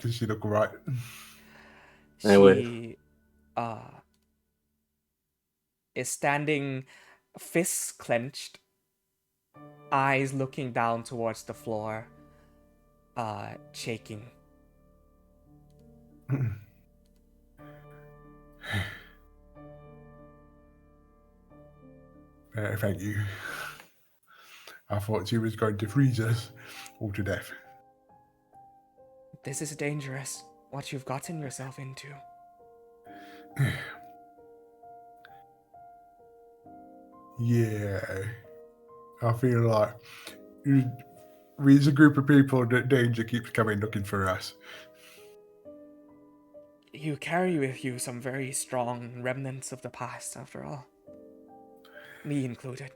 does she look right? I would. She is standing, fists clenched, eyes looking down towards the floor, shaking. Thank you. I thought she was going to freeze us all to death. This is dangerous, what you've gotten yourself into. Yeah. I feel like we as a group of people, that danger keeps coming looking for us. You carry with you some very strong remnants of the past, after all. Me included.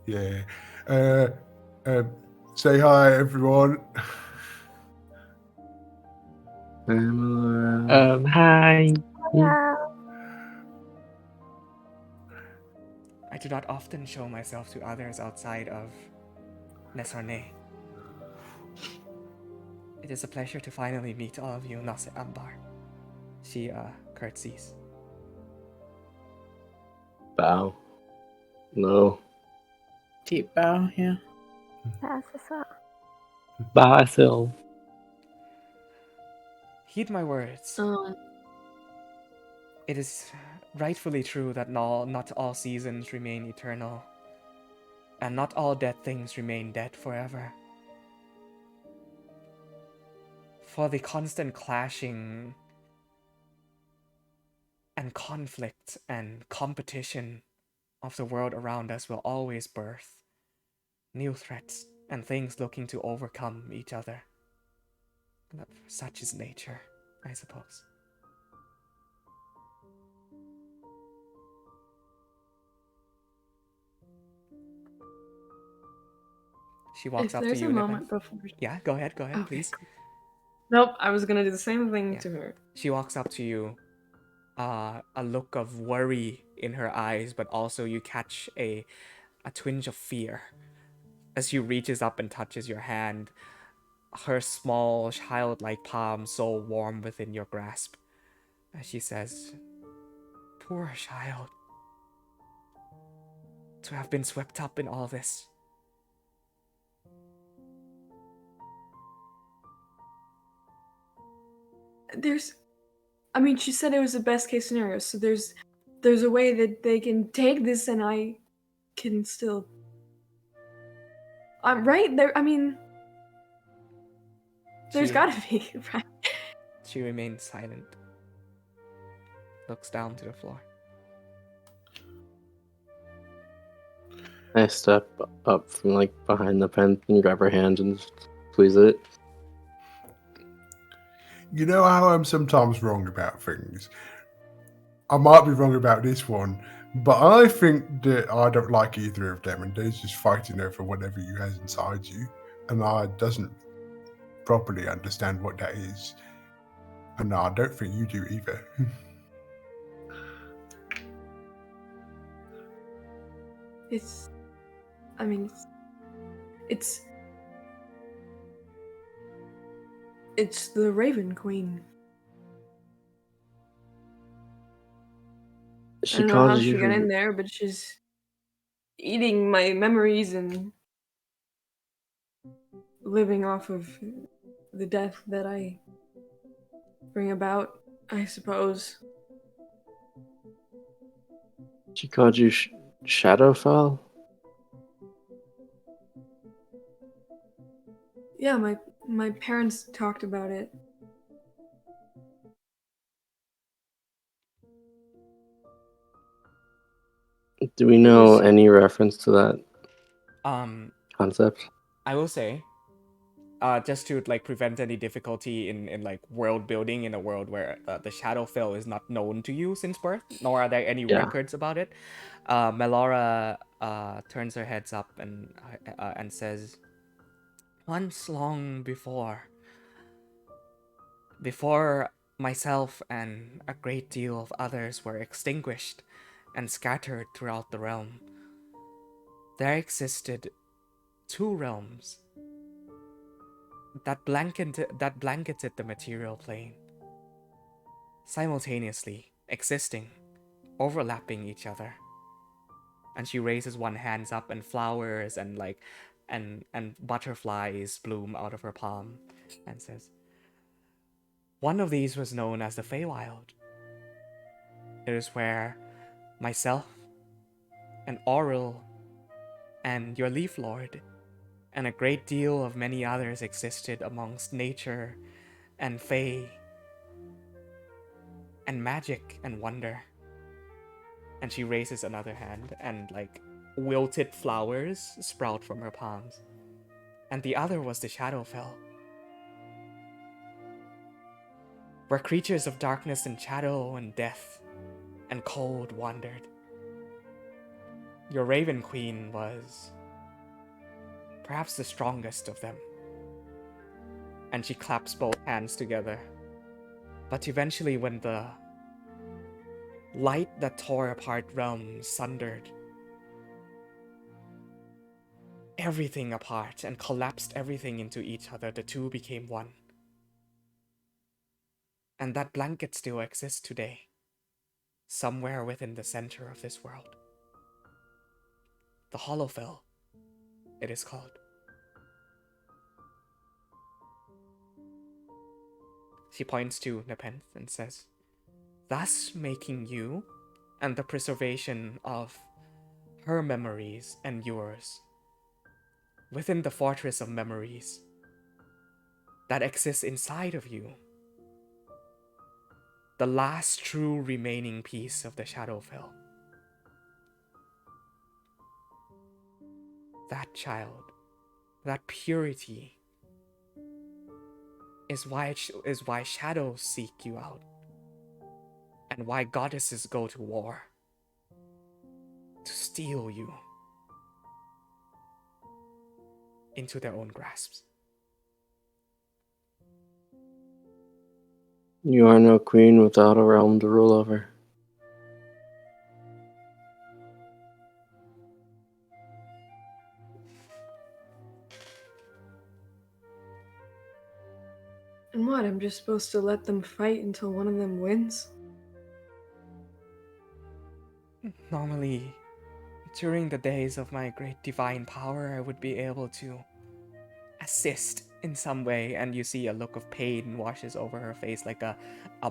Yeah. Say hi, everyone. Hi. Wow. I do not often show myself to others outside of Nesarne. It is a pleasure to finally meet all of you, Nase Ambar. She curtsies. Bow. No. Deep bow, yeah. That's what's up. Basil. Heed my words. It is rightfully true that not all seasons remain eternal, and not all dead things remain dead forever. For the constant clashing and conflict and competition of the world around us will always birth new threats and things looking to overcome each other. Such is nature, I suppose. She walks If up to there's you. a moment before. Yeah, go ahead, Okay. please. Nope, I was gonna do the same thing Yeah. to her. She walks up to you, a look of worry in her eyes, but also you catch a twinge of fear as she reaches up and touches your hand, her small, childlike palm so warm within your grasp. As she says, "Poor child, to have been swept up in all this." I mean, she said it was the best case scenario, so there's a way that they can take this and I can still. I'm right there. I mean, there's gotta be, right? She remains silent, looks down to the floor. I step up from like behind the pen and grab her hand and squeeze it. You know how I'm sometimes wrong about things? I might be wrong about this one, but I think that I don't like either of them, and they're just fighting over whatever you has inside you, and I doesn't properly understand what that is. And I don't think you do either. It's. I mean, it's. It's the Raven Queen. I She don't know how causes she you. got in there, but she's eating my memories and living off of the death that I bring about, I suppose. She called you Shadowfell? Yeah, my parents talked about it. Do we It know was- any reference to that concept? I will say, just to like prevent any difficulty in like world building in a world where the Shadowfell is not known to you since birth, nor are there any Yeah. records about it. Melora turns her heads up and says, "Once long before myself and a great deal of others were extinguished and scattered throughout the realm, there existed two realms that blanketed the material plane, simultaneously existing, overlapping each other." And she raises one hand up, and flowers and and butterflies bloom out of her palm, and says, "One of these was known as the Feywild. It is where myself and Auril and your Leaf Lord and a great deal of many others existed amongst nature and Fey and magic and wonder." And she raises another hand, and like wilted flowers sprout from her palms. And the other was the Shadowfell, where creatures of darkness and shadow and death and cold wandered. Your Raven Queen was perhaps the strongest of them. And she claps both hands together. But eventually, when the light that tore apart realms sundered everything apart and collapsed everything into each other, the two became one. And that blanket still exists today, somewhere within the center of this world. The Hollowfell, it is called. She points to Nepenthe and says, "Thus making you and the preservation of her memories and yours within the fortress of memories that exists inside of you, the last true remaining piece of the Shadowfell. That child, that purity, is why shadows seek you out, and why goddesses go to war, to steal you into their own grasps." You are no queen without a realm to rule over. And what, I'm just supposed to let them fight until one of them wins? Normally, during the days of my great divine power, I would be able to assist in some way, and you see a look of pain washes over her face, like a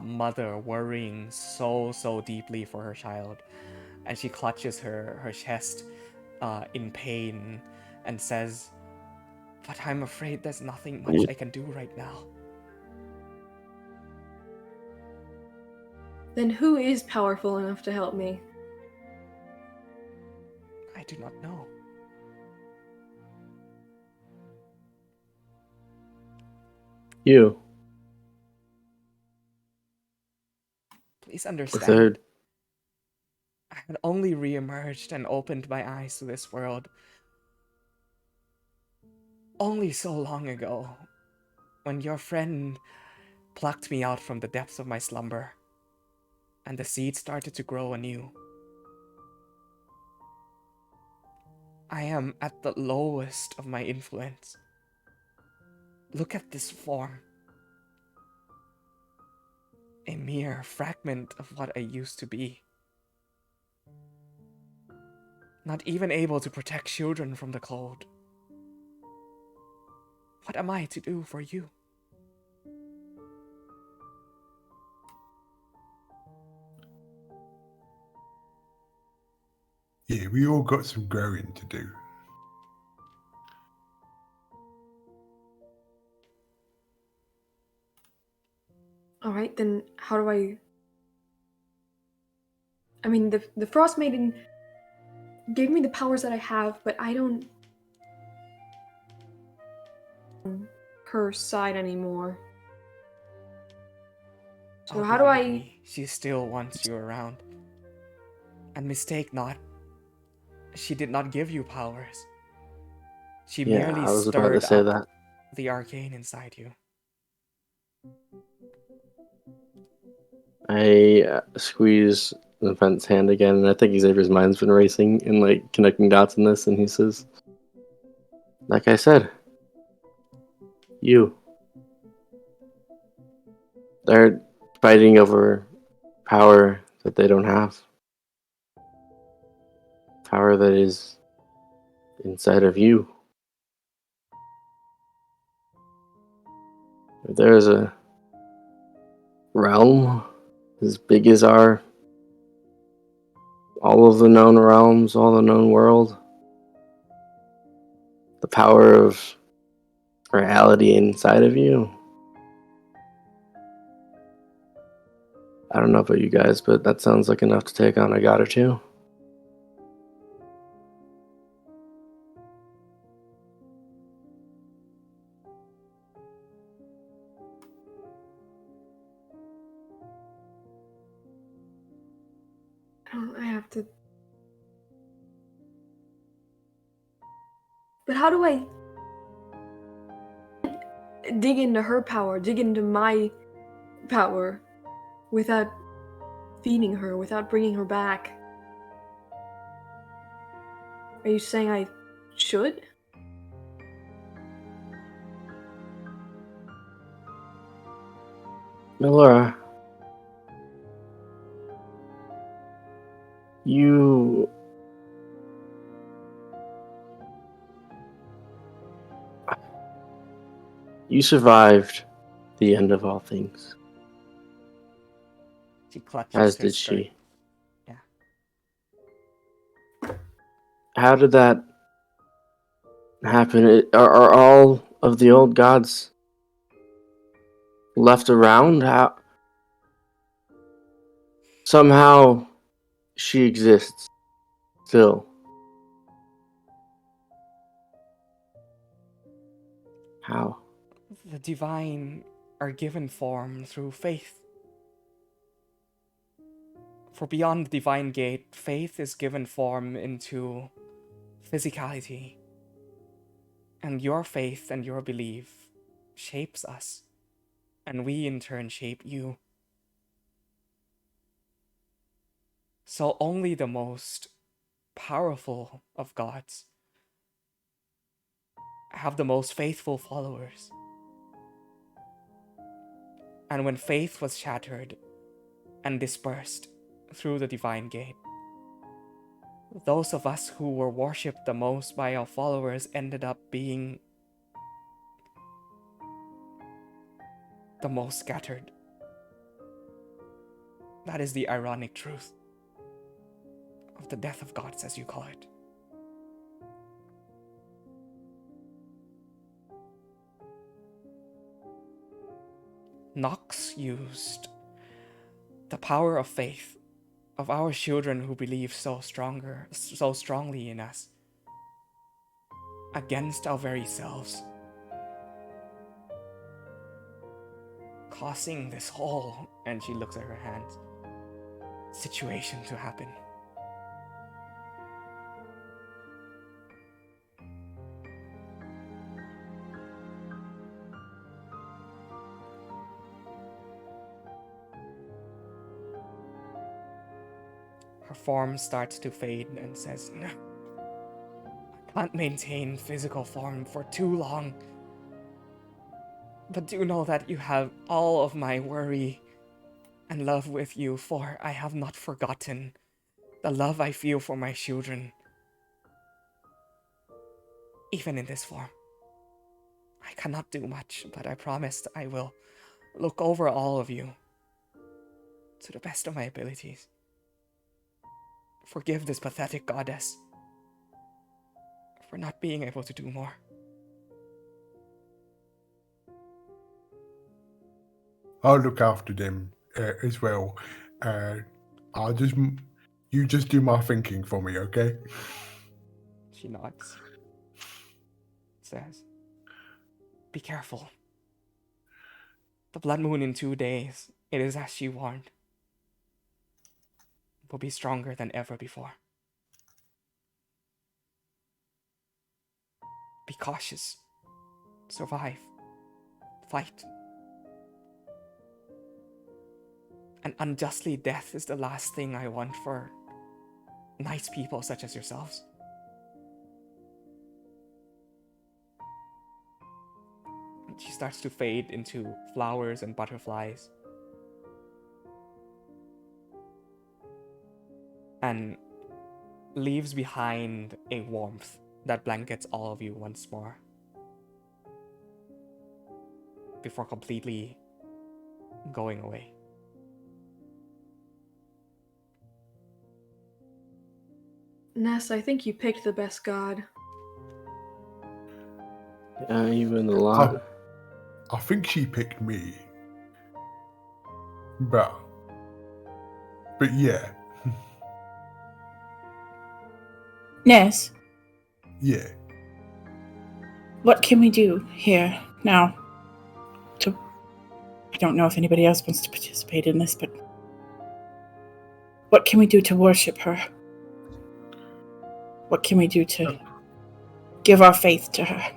mother worrying so deeply for her child. And she clutches her chest in pain and says, "But I'm afraid there's nothing much I can do right now." Then who is powerful enough to help me? I do not know. You, Please the understand, third. I had only re-emerged and opened my eyes to this world only so long ago, when your friend plucked me out from the depths of my slumber, and the seed started to grow anew. I am at the lowest of my influence. Look at this form. A mere fragment of what I used to be. Not even able to protect children from the cold. What am I to do for you? Yeah, we all got some growing to do. Alright, then how do I... I mean, the Frost Maiden gave me the powers that I have, but I don't... her side anymore. So Oh, how do believe I... me, she still wants you around. And mistake not, she did not give you powers. She Yeah, merely I was about to stirred say up that. the arcane inside you. I squeeze Vent's hand again, and I think Xavier's mind's been racing and like connecting dots in this, and he says, like I said, you. They're fighting over power that they don't have. Power that is inside of you. If there is a realm as big as all of the known realms, all the known world, the power of reality inside of you. I don't know about you guys, but that sounds like enough to take on a god or two. I have to... But how do I... dig into her power, dig into my power, without feeding her, without bringing her back? Are you saying I should? Laura, you survived the end of all things, She clutches as her did skirt. she. Yeah. How did that happen? Are all of the old gods left around? How somehow she exists still? How? The divine are given form through faith. For beyond the divine gate, faith is given form into physicality. And your faith and your belief shapes us. And we in turn shape you. So only the most powerful of gods have the most faithful followers. And when faith was shattered and dispersed through the divine gate, those of us who were worshipped the most by our followers ended up being the most scattered. That is the ironic truth of the death of gods, as you call it. Nox used the power of faith of our children who believe so strongly in us against our very selves, causing this whole, and she looks at her hands, situation to happen. Her form starts to fade and says, "No, I can't maintain physical form for too long. But do know that you have all of my worry and love with you, for I have not forgotten the love I feel for my children, even in this form. I cannot do much, but I promised I will look over all of you to the best of my abilities. Forgive this pathetic goddess for not being able to do more. I'll look after them as well. You just do my thinking for me, okay? She nods. Says, be careful. The blood moon in 2 days, it is as she warned, will be stronger than ever before. Be cautious. Survive. Fight. An unjustly death is the last thing I want for nice people such as yourselves. She starts to fade into flowers and butterflies. And leaves behind a warmth that blankets all of you once more. Before completely going away. Ness, I think you picked the best god. Yeah, even a lot. I think she picked me. But yeah. Ness, Yeah. what can we do here now? I don't know if anybody else wants to participate in this, but what can we do to worship her? What can we do to give our faith to her?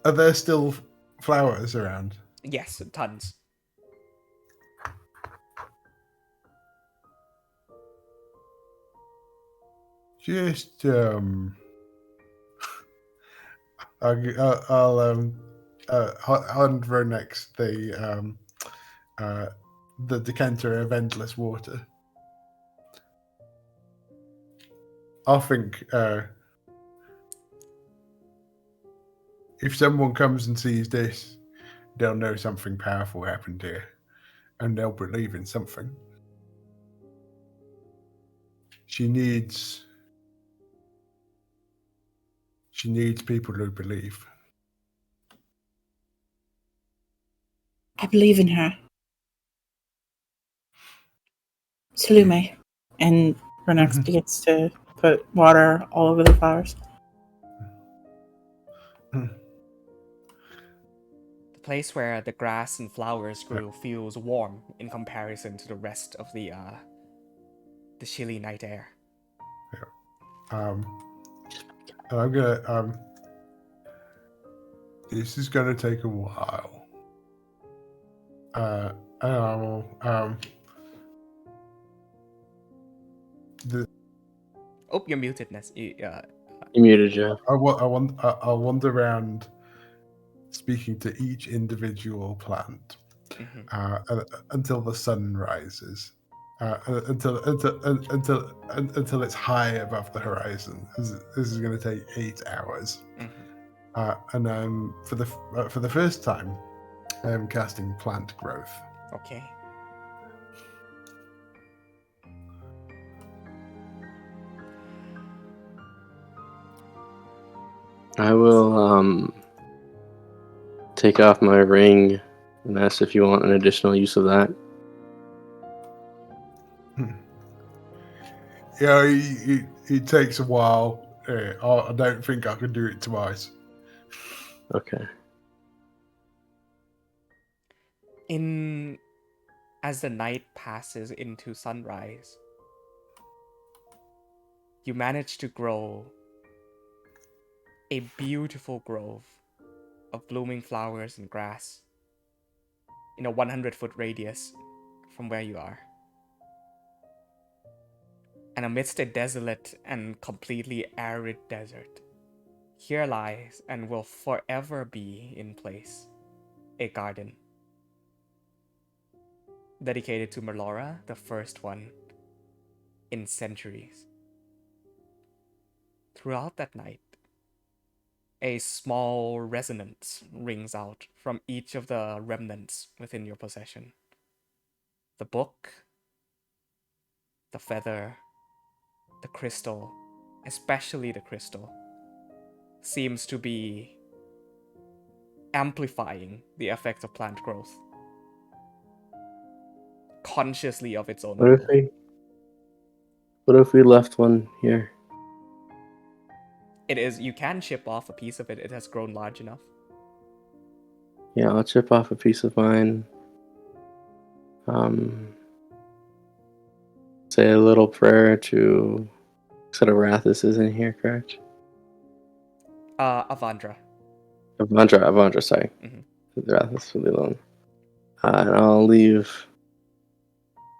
Are there still flowers around? Yes, tons. Just I'll hand Ronex the decanter of endless water. I think if someone comes and sees this, they'll know something powerful happened here, and they'll believe in something. She needs people who believe. I believe in her. Salume. And Renex begins to put water all over the flowers. The place where the grass and flowers grew feels warm in comparison to the rest of the chilly night air. And I'm gonna this is gonna take a while. And I will Oh, you're mutedness. You muted, Jeff. I wander around speaking to each individual plant until the sun rises. Until it's high above the horizon. This is going to take 8 hours, and then for the first time, I am casting plant growth. Okay. I will take off my ring and ask if you want an additional use of that. Yeah, it takes a while. I don't think I can do it twice. Okay. As the night passes into sunrise, you manage to grow a beautiful grove of blooming flowers and grass in a 100-foot radius from where you are. And amidst a desolate and completely arid desert, here lies and will forever be in place a garden dedicated to Melora, the first one in centuries. throughout that night, a small resonance rings out from each of the remnants within your possession. The book, the feather, the crystal, especially the crystal, seems to be amplifying the effect of plant growth, consciously of its own What if we left one here? You can chip off a piece of it. It has grown large enough. Yeah, I'll chip off a piece of mine. Say a little prayer to said Arathis is in here, correct? Avandra. Avandra, sorry. Arathis will be alone. And I'll leave,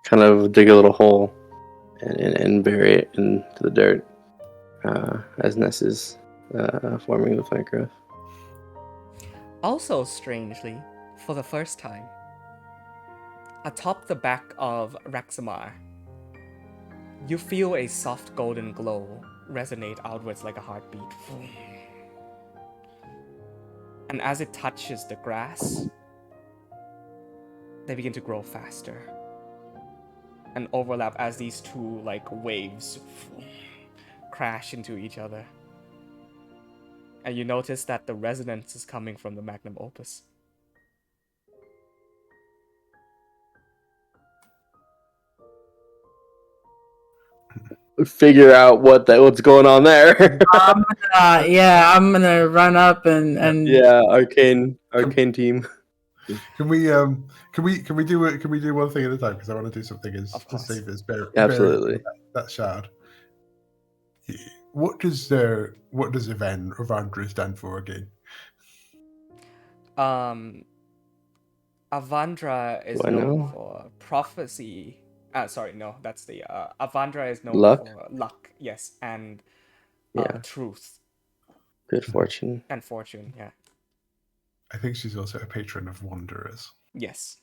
kind of dig a little hole and bury it into the dirt as Ness is forming the plant growth. Also, strangely, for the first time, atop the back of Rexamar, you feel a soft golden glow resonate outwards like a heartbeat. And as it touches the grass, they begin to grow faster and overlap as these two waves crash into each other. And you notice that the resonance is coming from the magnum opus. Figure out what's going on there. I'm gonna run up and yeah, arcane team. Can we do one thing at a time? Because I want to do something as safe as Absolutely. that shard. What does Avandra stand for again? Avandra is known for prophecy. Sorry, no, that's the Avandra is known for luck, yes, and truth. Good fortune. And fortune, yeah. I think she's also a patron of wanderers. Yes.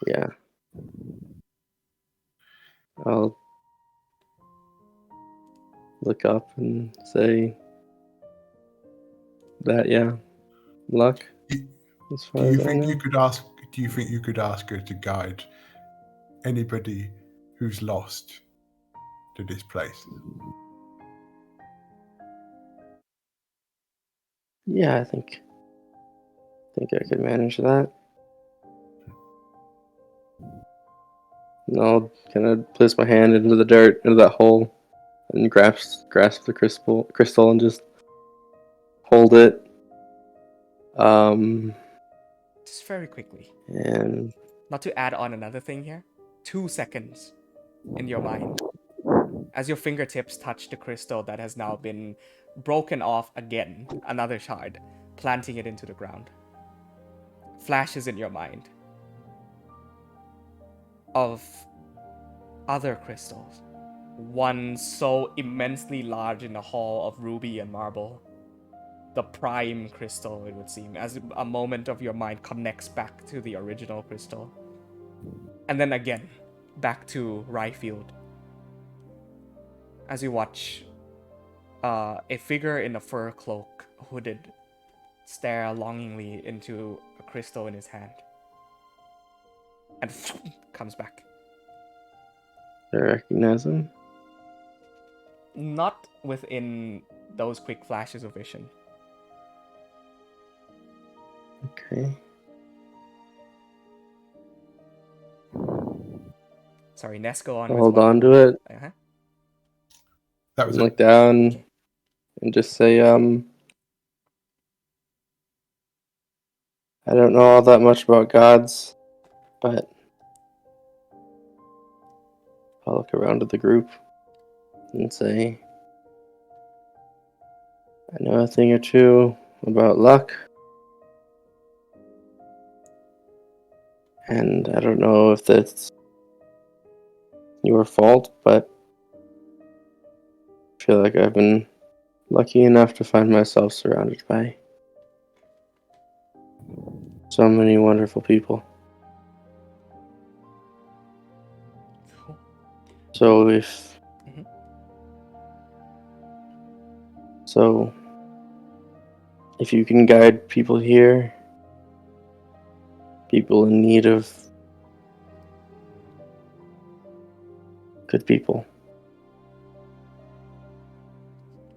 Yeah. I'll look up and say that, luck. Do you think you could ask her to guide anybody who's lost to this place? Yeah, I think I could manage that. And I'll kind of place my hand into the dirt, into that hole, and grasp the crystal and just hold it. Just very quickly. And not to add on another thing here, 2 seconds in your mind as your fingertips touch the crystal that has now been broken off again, another shard, planting it into the ground. Flashes in your mind of other crystals, one so immensely large in the hall of ruby and marble, the prime crystal, it would seem, as a moment of your mind connects back to the original crystal. And then again, back to Ryefield. As you watch a figure in a fur cloak, hooded, stare longingly into a crystal in his hand. And comes back. I recognize him? Not within those quick flashes of vision. Okay. Sorry, Ness, go on. Hold on to it. Uh-huh. That was look down and just say, I don't know all that much about gods, but I'll look around at the group and say, I know a thing or two about luck. And I don't know if that's your fault, but I feel like I've been lucky enough to find myself surrounded by so many wonderful people. So if So, if you can guide people here, people in need of good people.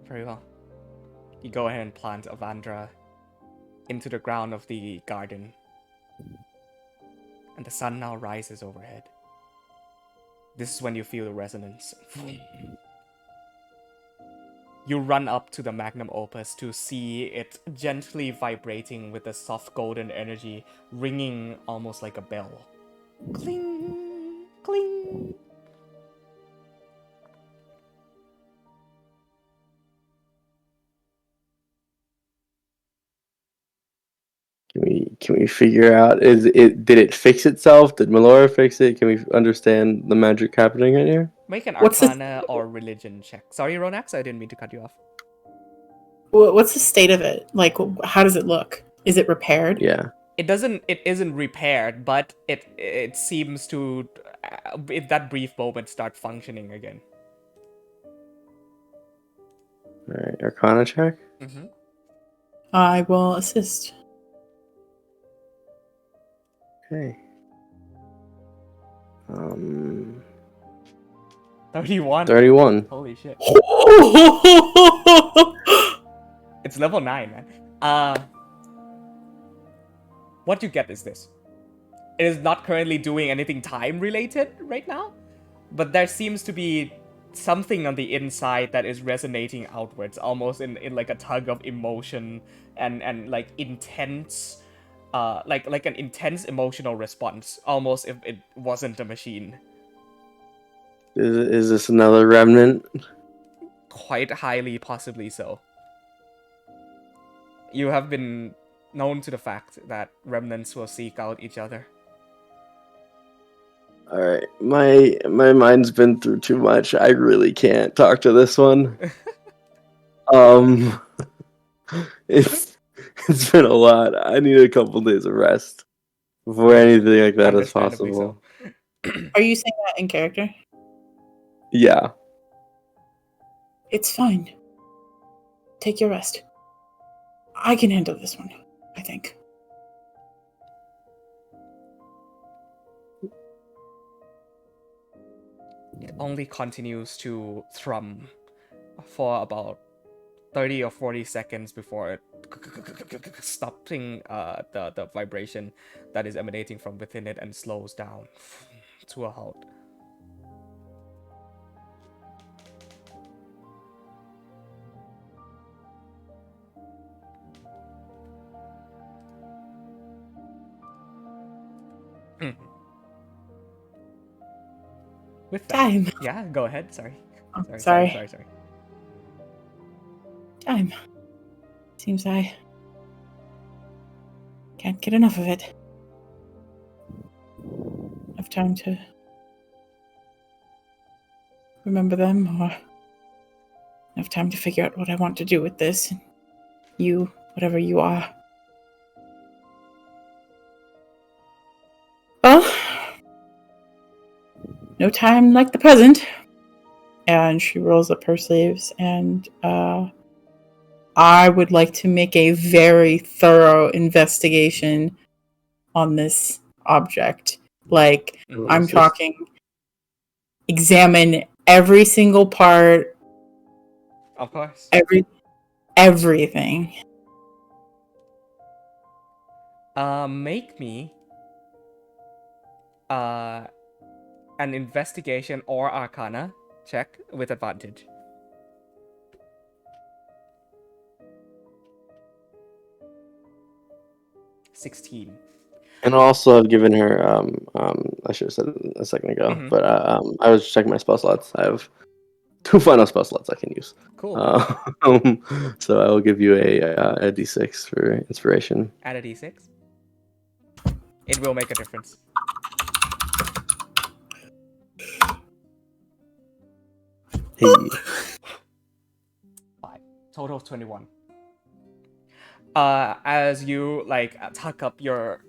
Very well. You go ahead and plant Avandra into the ground of the garden. And the sun now rises overhead. This is when you feel the resonance. You run up to the magnum opus to see it gently vibrating with a soft golden energy, ringing almost like a bell. Cling, cling. Can we figure out, did it fix itself? Did Melora fix it? Can we understand the magic happening right here? Make an What's the- Arcana or Religion check. Sorry, Ronax, I didn't mean to cut you off. What's the state of it? Like, how does it look? Is it repaired? Yeah. It isn't repaired, but it seems to, in that brief moment, start functioning again. Alright, Arcana check? Mm-hmm. I will assist. Okay. 31. 31. Holy shit. It's level 9, man. What you get is this. It is not currently doing anything time related right now, but there seems to be something on the inside that is resonating outwards, almost in like a tug of emotion and like intense, like an intense emotional response, almost if it wasn't a machine. Is this another remnant? Quite highly possibly so. You have been known to the fact that remnants will seek out each other. Alright, my mind's been through too much. I really can't talk to this one. It's been a lot. I need a couple days of rest before anything like that is Understandably possible. Are you saying that in character? Yeah. It's fine. Take your rest. I can handle this one, I think. It only continues to thrum for about 30 or 40 seconds before it stopping the vibration that is emanating from within it and slows down to a halt. With that, Time. yeah, go ahead. Sorry. Oh, Sorry. Time. Seems I can't get enough of it. Enough time to remember them, or enough time to figure out what I want to do with this. You, whatever you are. Well, no time like the present. And she rolls up her sleeves, and I would like to make a very thorough investigation on this object. Like, I'm talking, examine every single part. Of course. Everything. Make me an investigation or arcana check with advantage. $16. And also, I've given her. I should have said it a second ago, but I was checking my spell slots. I have 2 final spell slots I can use. Cool. So I will give you a d6 for inspiration. Add a d6. It will make a difference. 5. Total of 21. As you tuck up your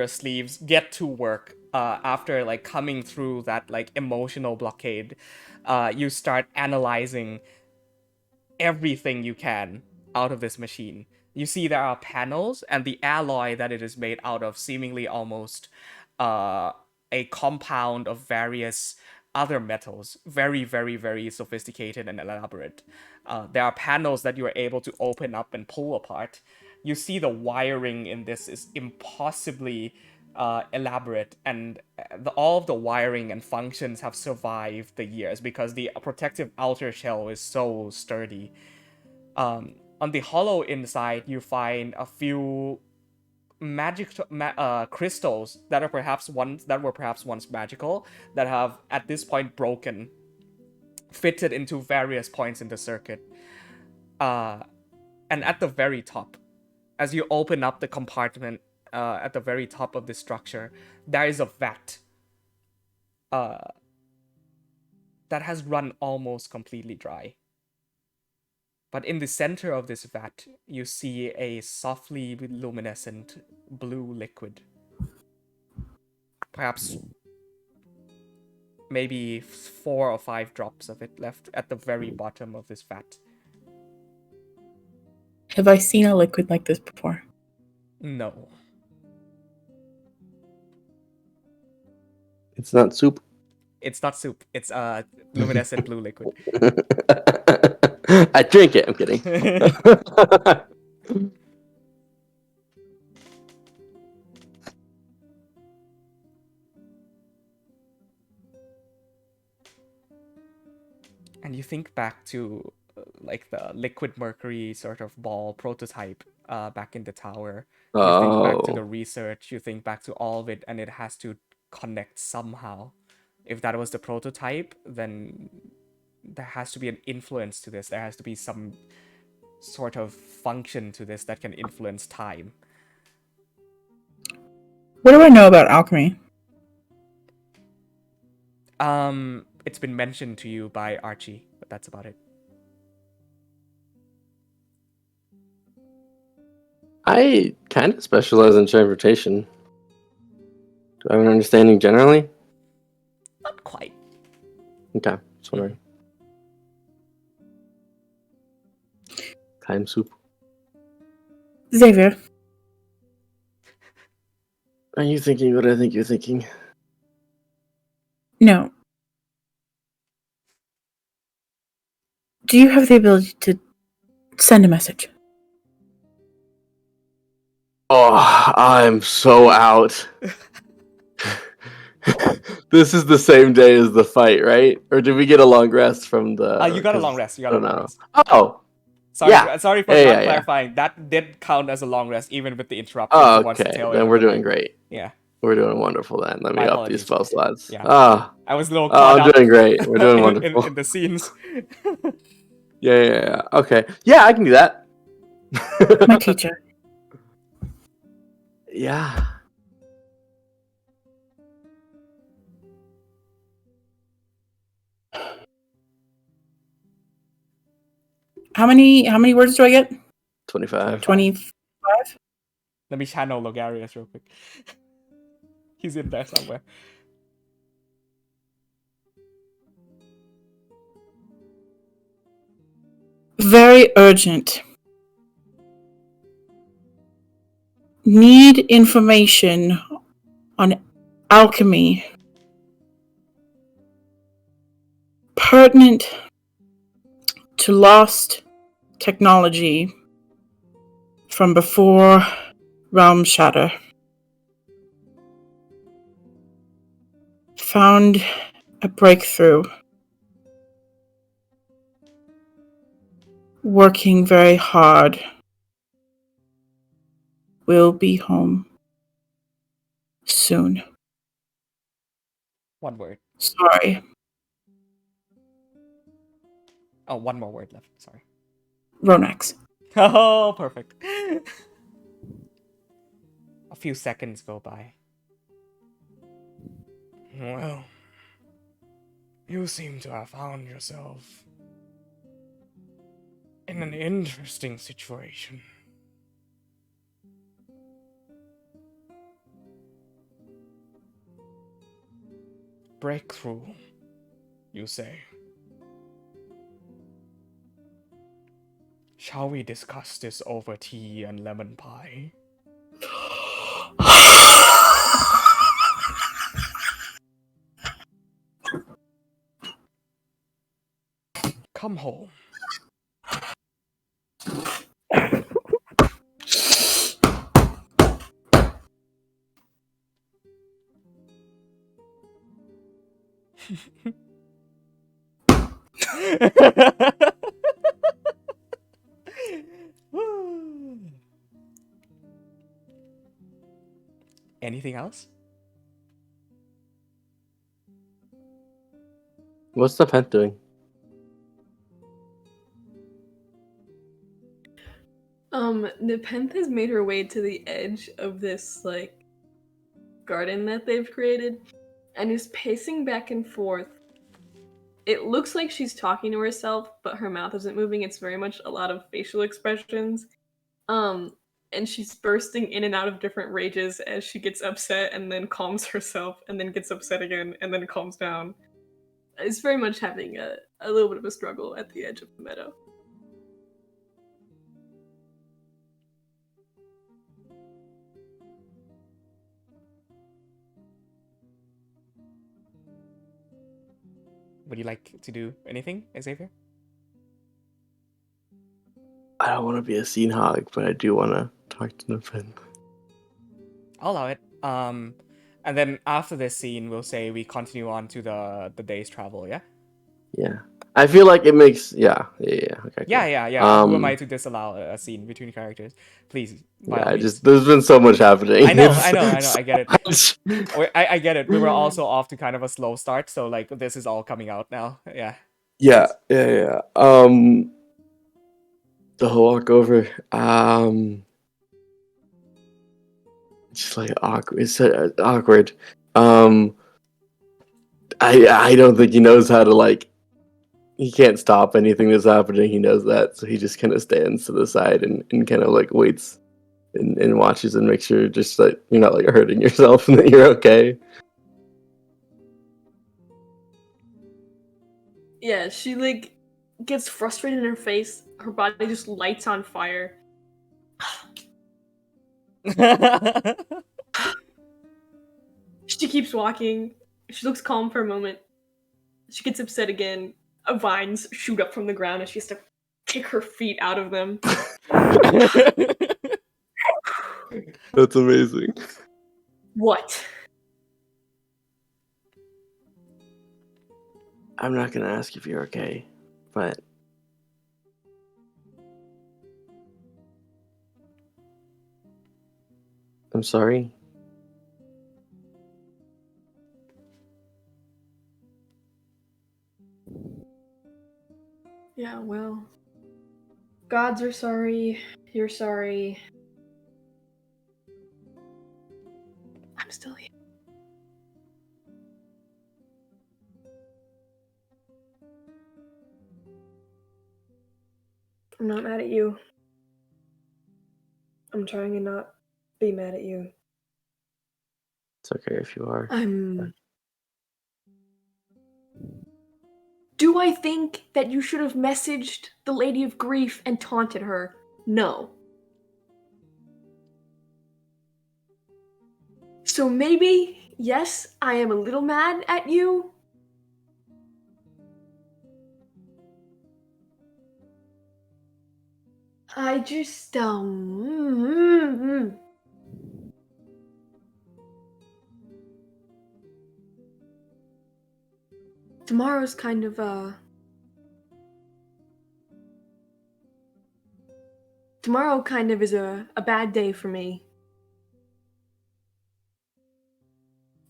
sleeves, get to work. After coming through that emotional blockade, you start analyzing everything you can out of this machine. You see there are panels, and the alloy that it is made out of seemingly almost a compound of various other metals, very, very, very sophisticated and elaborate. There are panels that you are able to open up and pull apart. You see the wiring in this is impossibly elaborate, and all of the wiring and functions have survived the years because the protective outer shell is so sturdy. On the hollow inside, you find a few crystals that were perhaps once magical that have at this point broken, fitted into various points in the circuit. And at the very top, as you open up the compartment at the very top of the structure, there is a vat that has run almost completely dry. But in the center of this vat, you see a softly luminescent blue liquid. Perhaps maybe 4 or 5 drops of it left at the very bottom of this vat. Have I seen a liquid like this before? No. It's not soup. It's not soup. It's luminescent blue liquid. I drink it. I'm kidding. And you think back to like the liquid mercury sort of ball prototype back in the tower. You think back to the research. You think back to all of it, and it has to connect somehow. If that was the prototype, then there has to be an influence to this. There has to be some sort of function to this that can influence time. What do I know about alchemy? It's been mentioned to you by Archie, but that's about it. I kind of specialize in transportation. Do I have an understanding generally? Not quite. Okay, just wondering. Time soup. Xavier, Are you thinking what I think you're thinking? no. Do you have the ability to send a message? Oh, I'm so out. This is the same day as the fight, right? Or did we get a long rest from the... You got a long rest. Oh, sorry. yeah. Sorry for not clarifying. That did count as a long rest, even with the interruption. Oh, okay. Then we're doing great. Yeah. We're doing wonderful then. Let me up these spell slots. Yeah. Ah. I was a little caught I'm up doing great. We're doing wonderful. in the scenes. Yeah. Okay. Yeah, I can do that. My teacher. Yeah. How many words do I get? 25. 25? Let me channel Logarius real quick. He's in there somewhere. Very urgent. Need information on alchemy. Pertinent to lost technology from before realm shatter. Found a breakthrough. Working very hard. Will be home soon. One word. Sorry. Oh, one more word left. Sorry. Ronax. Oh, perfect. A few seconds go by. Well, you seem to have found yourself in an interesting situation. Breakthrough, you say? Shall we discuss this over tea and lemon pie? Come home. Anything else? What's the pet doing? Nepenthe has made her way to the edge of this, like, garden that they've created, and is pacing back and forth. It looks like she's talking to herself, but her mouth isn't moving. It's very much a lot of facial expressions. And she's bursting in and out of different rages as she gets upset and then calms herself and then gets upset again and then calms down. It's very much having a little bit of a struggle at the edge of the meadow. Would you like to do anything, Xavier? I don't want to be a scene hog, but I do want to talk to Nefin. I'll allow it. And then after this scene, we'll say we continue on to the day's travel. Yeah. Yeah, I feel like it makes yeah. Okay. Cool. Yeah. Who am I to disallow a scene between characters? Please. By all means. There's been so much happening. I know. I get it. I get it. We were also off to kind of a slow start, so like this is all coming out now. Yeah. Yeah. The whole walk over, just like awkward. It's awkward. I don't think he knows how to like. He can't stop anything that's happening. He knows that, so he just kind of stands to the side and kind of like waits and watches and makes sure just that you're not like hurting yourself and that you're okay. Yeah, she like gets frustrated in her face. Her body just lights on fire. She keeps walking. She looks calm for a moment. She gets upset again. Vines shoot up from the ground and she has to kick her feet out of them. That's amazing. What? I'm not gonna ask if you're okay, but I'm sorry. Yeah, well, gods are sorry. You're sorry. I'm still here. I'm not mad at you. I'm trying to not be mad at you. It's okay if you are. Do I think that you should have messaged the Lady of Grief and taunted her? No. So maybe, yes, I am a little mad at you. I just, Tomorrow's kind of, Tomorrow kind of is a bad day for me.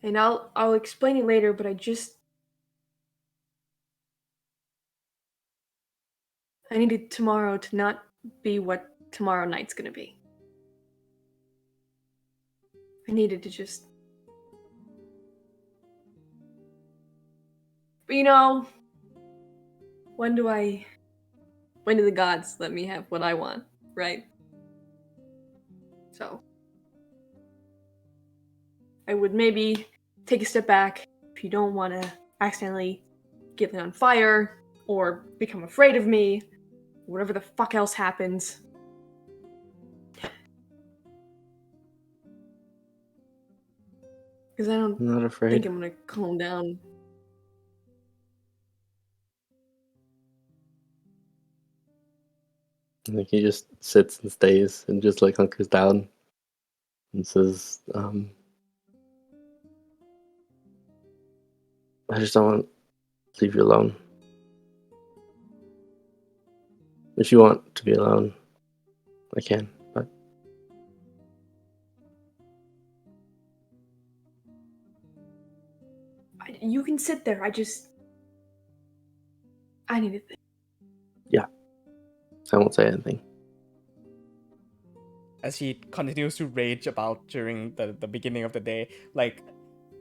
And I'll explain it later, but I needed tomorrow to not be what tomorrow night's gonna be. I needed to just... But you know, when do the gods let me have what I want, right? So, I would maybe take a step back if you don't want to accidentally get lit on fire or become afraid of me. whatever the fuck else happens. Because I don't I'm not think afraid. I'm gonna calm down. I think he just sits and stays and just like hunkers down and says, I just don't want to leave you alone. If you want to be alone, I can, but You can sit there. I need to think. I won't say anything. As he continues to rage about during the beginning of the day, like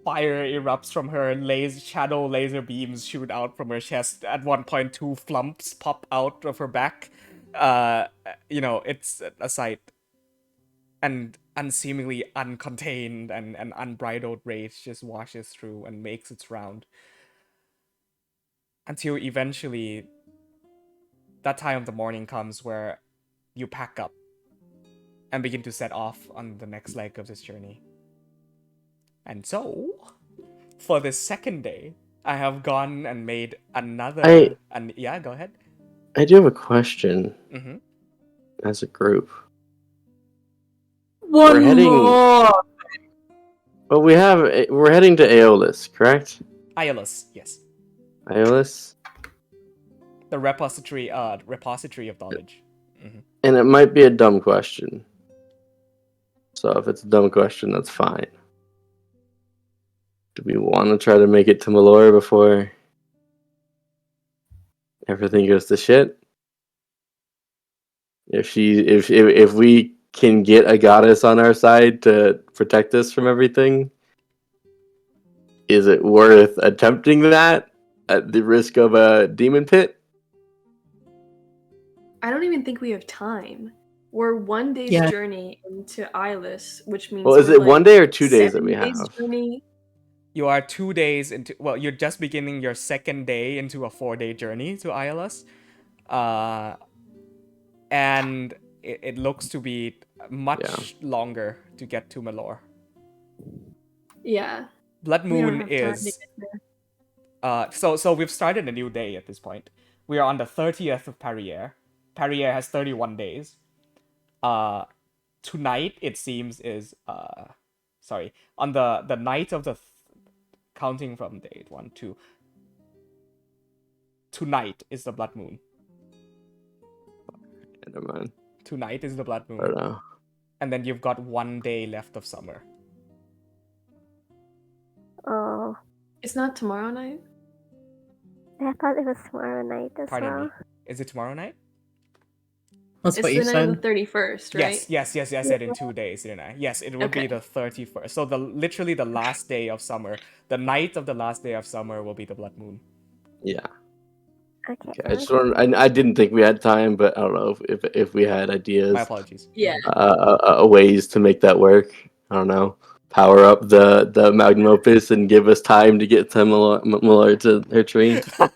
fire erupts from her, shadow laser beams shoot out from her chest. At one point, 2 flumps pop out of her back. It's a sight. And unseemingly uncontained and unbridled rage just washes through and makes its round. Until eventually, that time of the morning comes where you pack up and begin to set off on the next leg of this journey. And so, for this second day, I have gone and made another. Yeah, go ahead. I do have a question Mm-hmm. as a group. One more. Well, we're heading to Aeolus, correct? Iolus, yes. Aeolus? The repository of knowledge. Mm-hmm. And it might be a dumb question. So if it's a dumb question, that's fine. Do we want to try to make it to Malora before everything goes to shit? If we can get a goddess on our side to protect us from everything, is it worth attempting that at the risk of a demon pit? I don't even think we have time. We're 1 day's Yeah. journey into Eyeless, which means Well, is we're it 1 day or 2 days that 7 we days have? journey. You are 2 days into. Well, you're just beginning your second day into a 4-day journey to Iolus. And it looks to be much longer to get to Malor. Yeah. Blood We don't Moon have time to is. get there. So we've started a new day at this point. We are on the 30th of Perrier. Perrier has 31 days. Tonight it seems is on the night of the counting from date 1 2. Tonight is the Blood Moon. Never mind. Tonight is the Blood I Moon. don't know. And then you've got 1 day left of summer. Oh, It's not tomorrow night? I thought it was tomorrow night as Pardon well. me. Is it tomorrow night? That's It's what the you night said. of the 31st, right? Yes. I said in 2 days, didn't I? Yes, it would be Okay. the 31st. So literally the last day of summer. The night of the last day of summer will be the Blood Moon. Yeah. Okay. I just I didn't think we had time, but I don't know if we had ideas. My apologies. Yeah. Ways to make that work. I don't know. Power up the magnum opus and give us time to get to Malor to her tree. But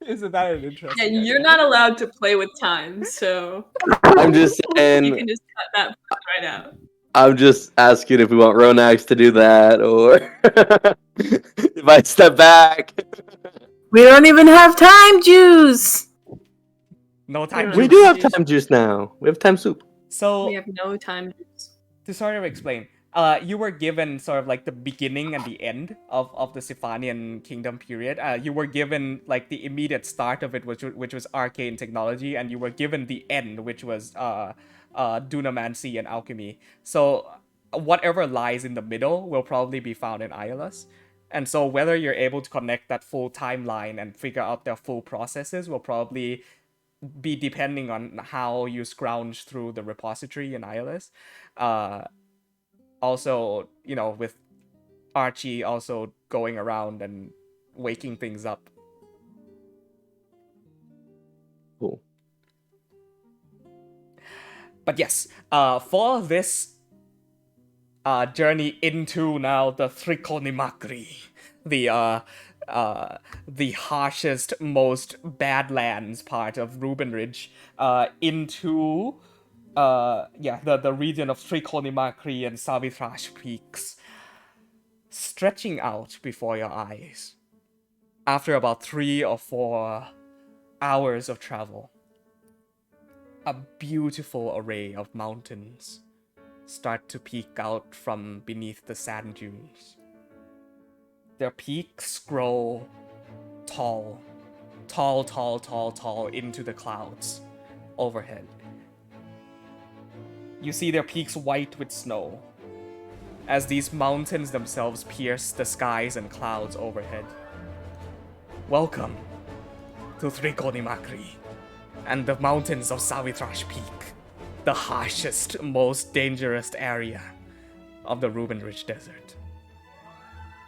Isn't that an interesting Yeah, you're idea? not allowed to play with time, so I'm just you saying. can just cut that part right out. I'm just asking if we want Ronax to do that, or if I step back. We don't even have time juice. No time. don't We know. do have time juice now. We have time soup. So We have no time. to sort of explain, you were given sort of like the beginning and the end of the Siphanian kingdom period. You were given like the immediate start of it, which was arcane technology, and you were given the end, which was dunamancy and alchemy. So whatever lies in the middle will probably be found in Iolus. And so whether you're able to connect that full timeline and figure out their full processes will probably be depending on how you scrounge through the repository in Iolus. Also, with Archie also going around and waking things up. Cool. But yes, for this journey into now the Trikonimakri, the the harshest, most badlands part of Ruben Ridge into the region of Trikonimakri and Savitrash peaks, stretching out before your eyes. After about 3 or 4 hours of travel, a beautiful array of mountains start to peek out from beneath the sand dunes. Their peaks grow tall into the clouds overhead. You see their peaks white with snow as these mountains themselves pierce the skies and clouds overhead. Welcome to Trikonimakri and the mountains of Savitrash Peak, the harshest, most dangerous area of the Ruben Ridge Desert.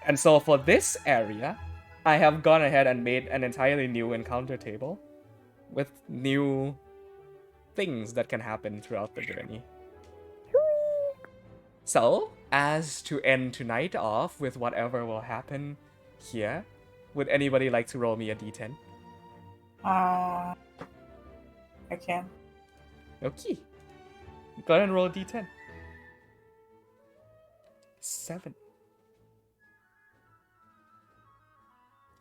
And so for this area, I have gone ahead and made an entirely new encounter table with new things that can happen throughout the journey. So, as to end tonight off with whatever will happen here, would anybody like to roll me a d10? I can. Okay. Go ahead and roll a d10. 7.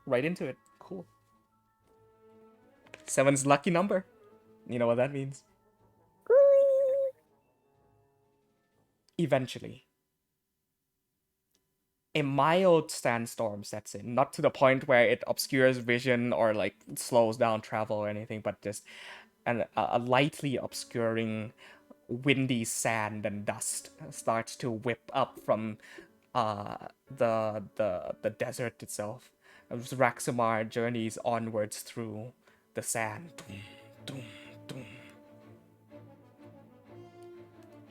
Right into it. Cool. 7's lucky number. You know what that means. Eventually, a mild sandstorm sets in. Not to the point where it obscures vision or like slows down travel or anything, but just a lightly obscuring windy sand and dust starts to whip up from the desert itself. As Raxamar journeys onwards through the sand. Doom, doom, doom.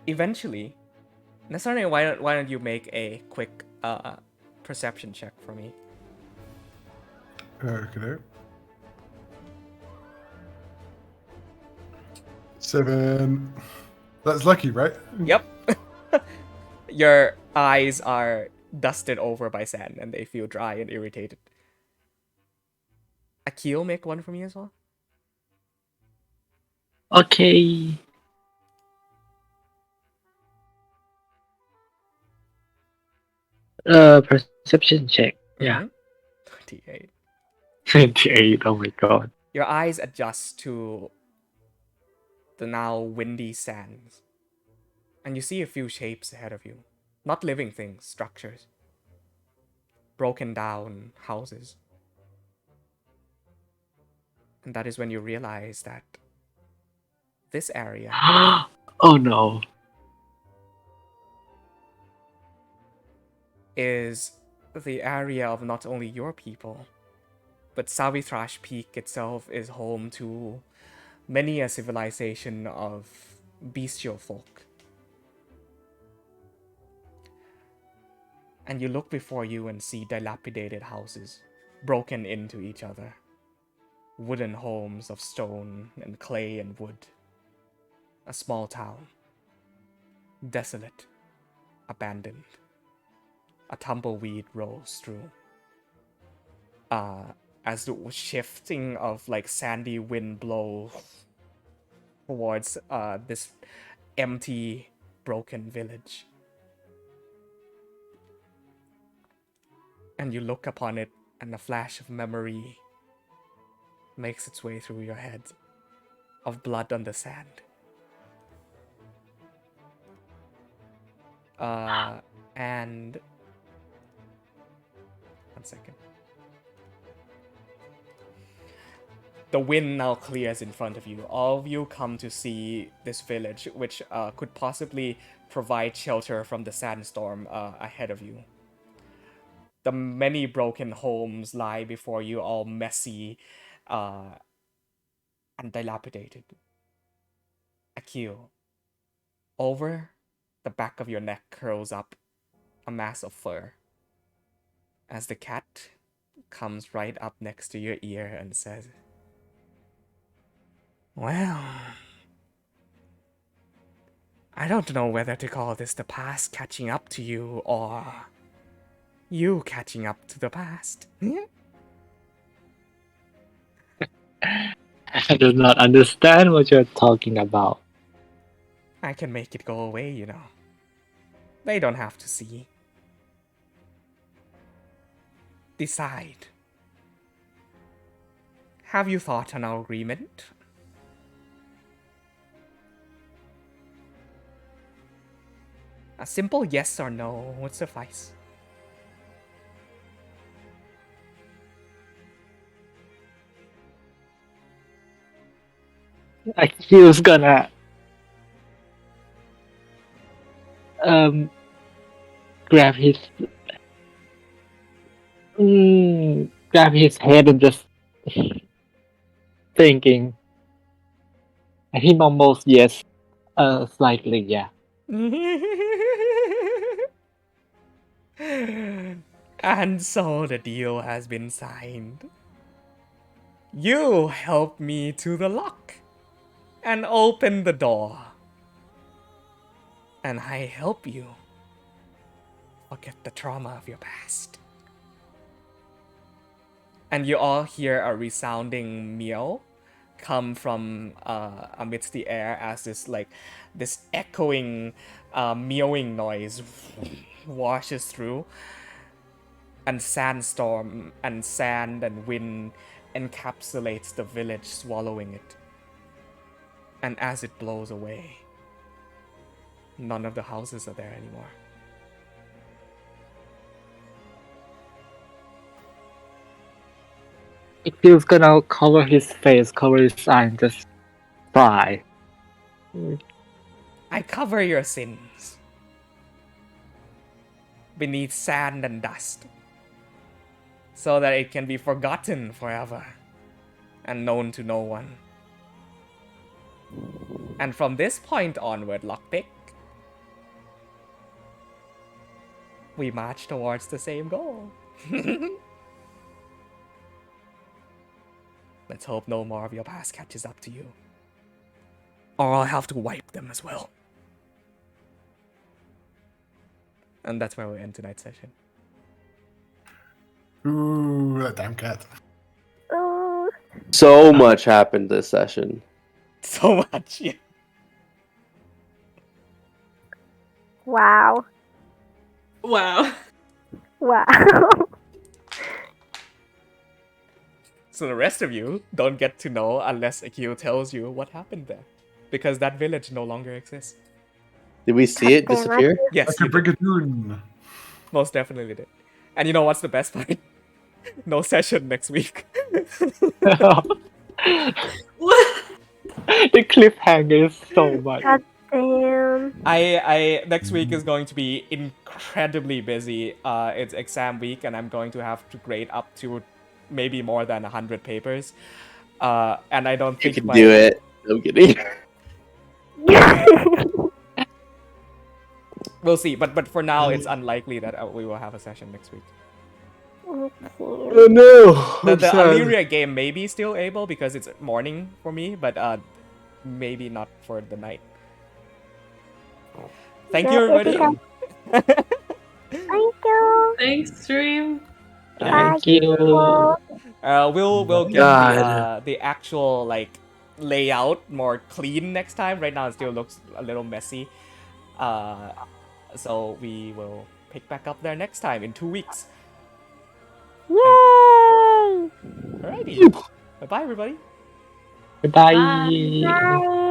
Eventually, Nasarne, why don't you make a quick perception check for me? Okay. 7. That's lucky, right? Yep. Your eyes are dusted over by sand and they feel dry and irritated. Akil, make one for me as well. Okay. Perception check. Yeah. 28. 28. Oh my god. Your eyes adjust to the now windy sands, and you see a few shapes ahead of you. Not living things, structures. Broken down houses. And that is when you realize that this area Oh no. is the area of not only your people, but Savitrash Peak itself is home to many a civilization of bestial folk. And you look before you and see dilapidated houses, broken into each other. Wooden homes of stone and clay and wood. A small town. Desolate. Abandoned. A tumbleweed rolls through. As the shifting of like sandy wind blows towards this empty, broken village. And you look upon it, and a flash of memory makes its way through your head of blood on the sand. And one second. The wind now clears in front of you. All of you come to see this village, which could possibly provide shelter from the sandstorm ahead of you. The many broken homes lie before you, all messy and dilapidated. Akil, over the back of your neck curls up a mass of fur as the cat comes right up next to your ear and says, "Well, I don't know whether to call this the past catching up to you or you catching up to the past." I do not understand what you're talking about. I can make it go away, you know. They don't have to see. Decide. Have you thought on our agreement? A simple yes or no would suffice. Like he was gonna grab his grab his head and just thinking. And he mumbles yes, slightly, yeah. And so the deal has been signed. You help me to the lock and open the door. And I help you forget the trauma of your past. And you all hear a resounding meow come from amidst the air as this echoing meowing noise washes through, and sandstorm and sand and wind encapsulates the village, swallowing it. And as it blows away, none of the houses are there anymore. If he was gonna cover his face, cover his eye, and just cry. I cover your sins beneath sand and dust, so that it can be forgotten forever and known to no one. And from this point onward, Lockpick, we march towards the same goal. Let's hope no more of your past catches up to you. Or I'll have to wipe them as well. And that's where we end tonight's session. Ooh, that damn cat. Ooh. So much happened this session. So much, yeah. Wow. Wow. Wow. So the rest of you don't get to know unless Akio tells you what happened there. Because that village no longer exists. Did we see it disappear? Yes, Like a you did. brigadoon. Most definitely did. And you know what's the best part? No session next week. What? The cliffhanger is so much. God damn. I next week is going to be incredibly busy. It's exam week, and I'm going to have to grade up to maybe more than 100 papers. And I don't You think can do it. I'm kidding. We'll see, but for now, it's unlikely that we will have a session next week. Okay. Oh no! The Illyria game may be still able because it's morning for me, but maybe not for the night. Thank you, everybody. Thank you. Thanks, stream. Thank you. We'll get the actual layout more clean next time. Right now, it still looks a little messy. So we will pick back up there next time in 2 weeks. Yay! Alrighty. Bye-bye, everybody. Bye. Bye. Bye.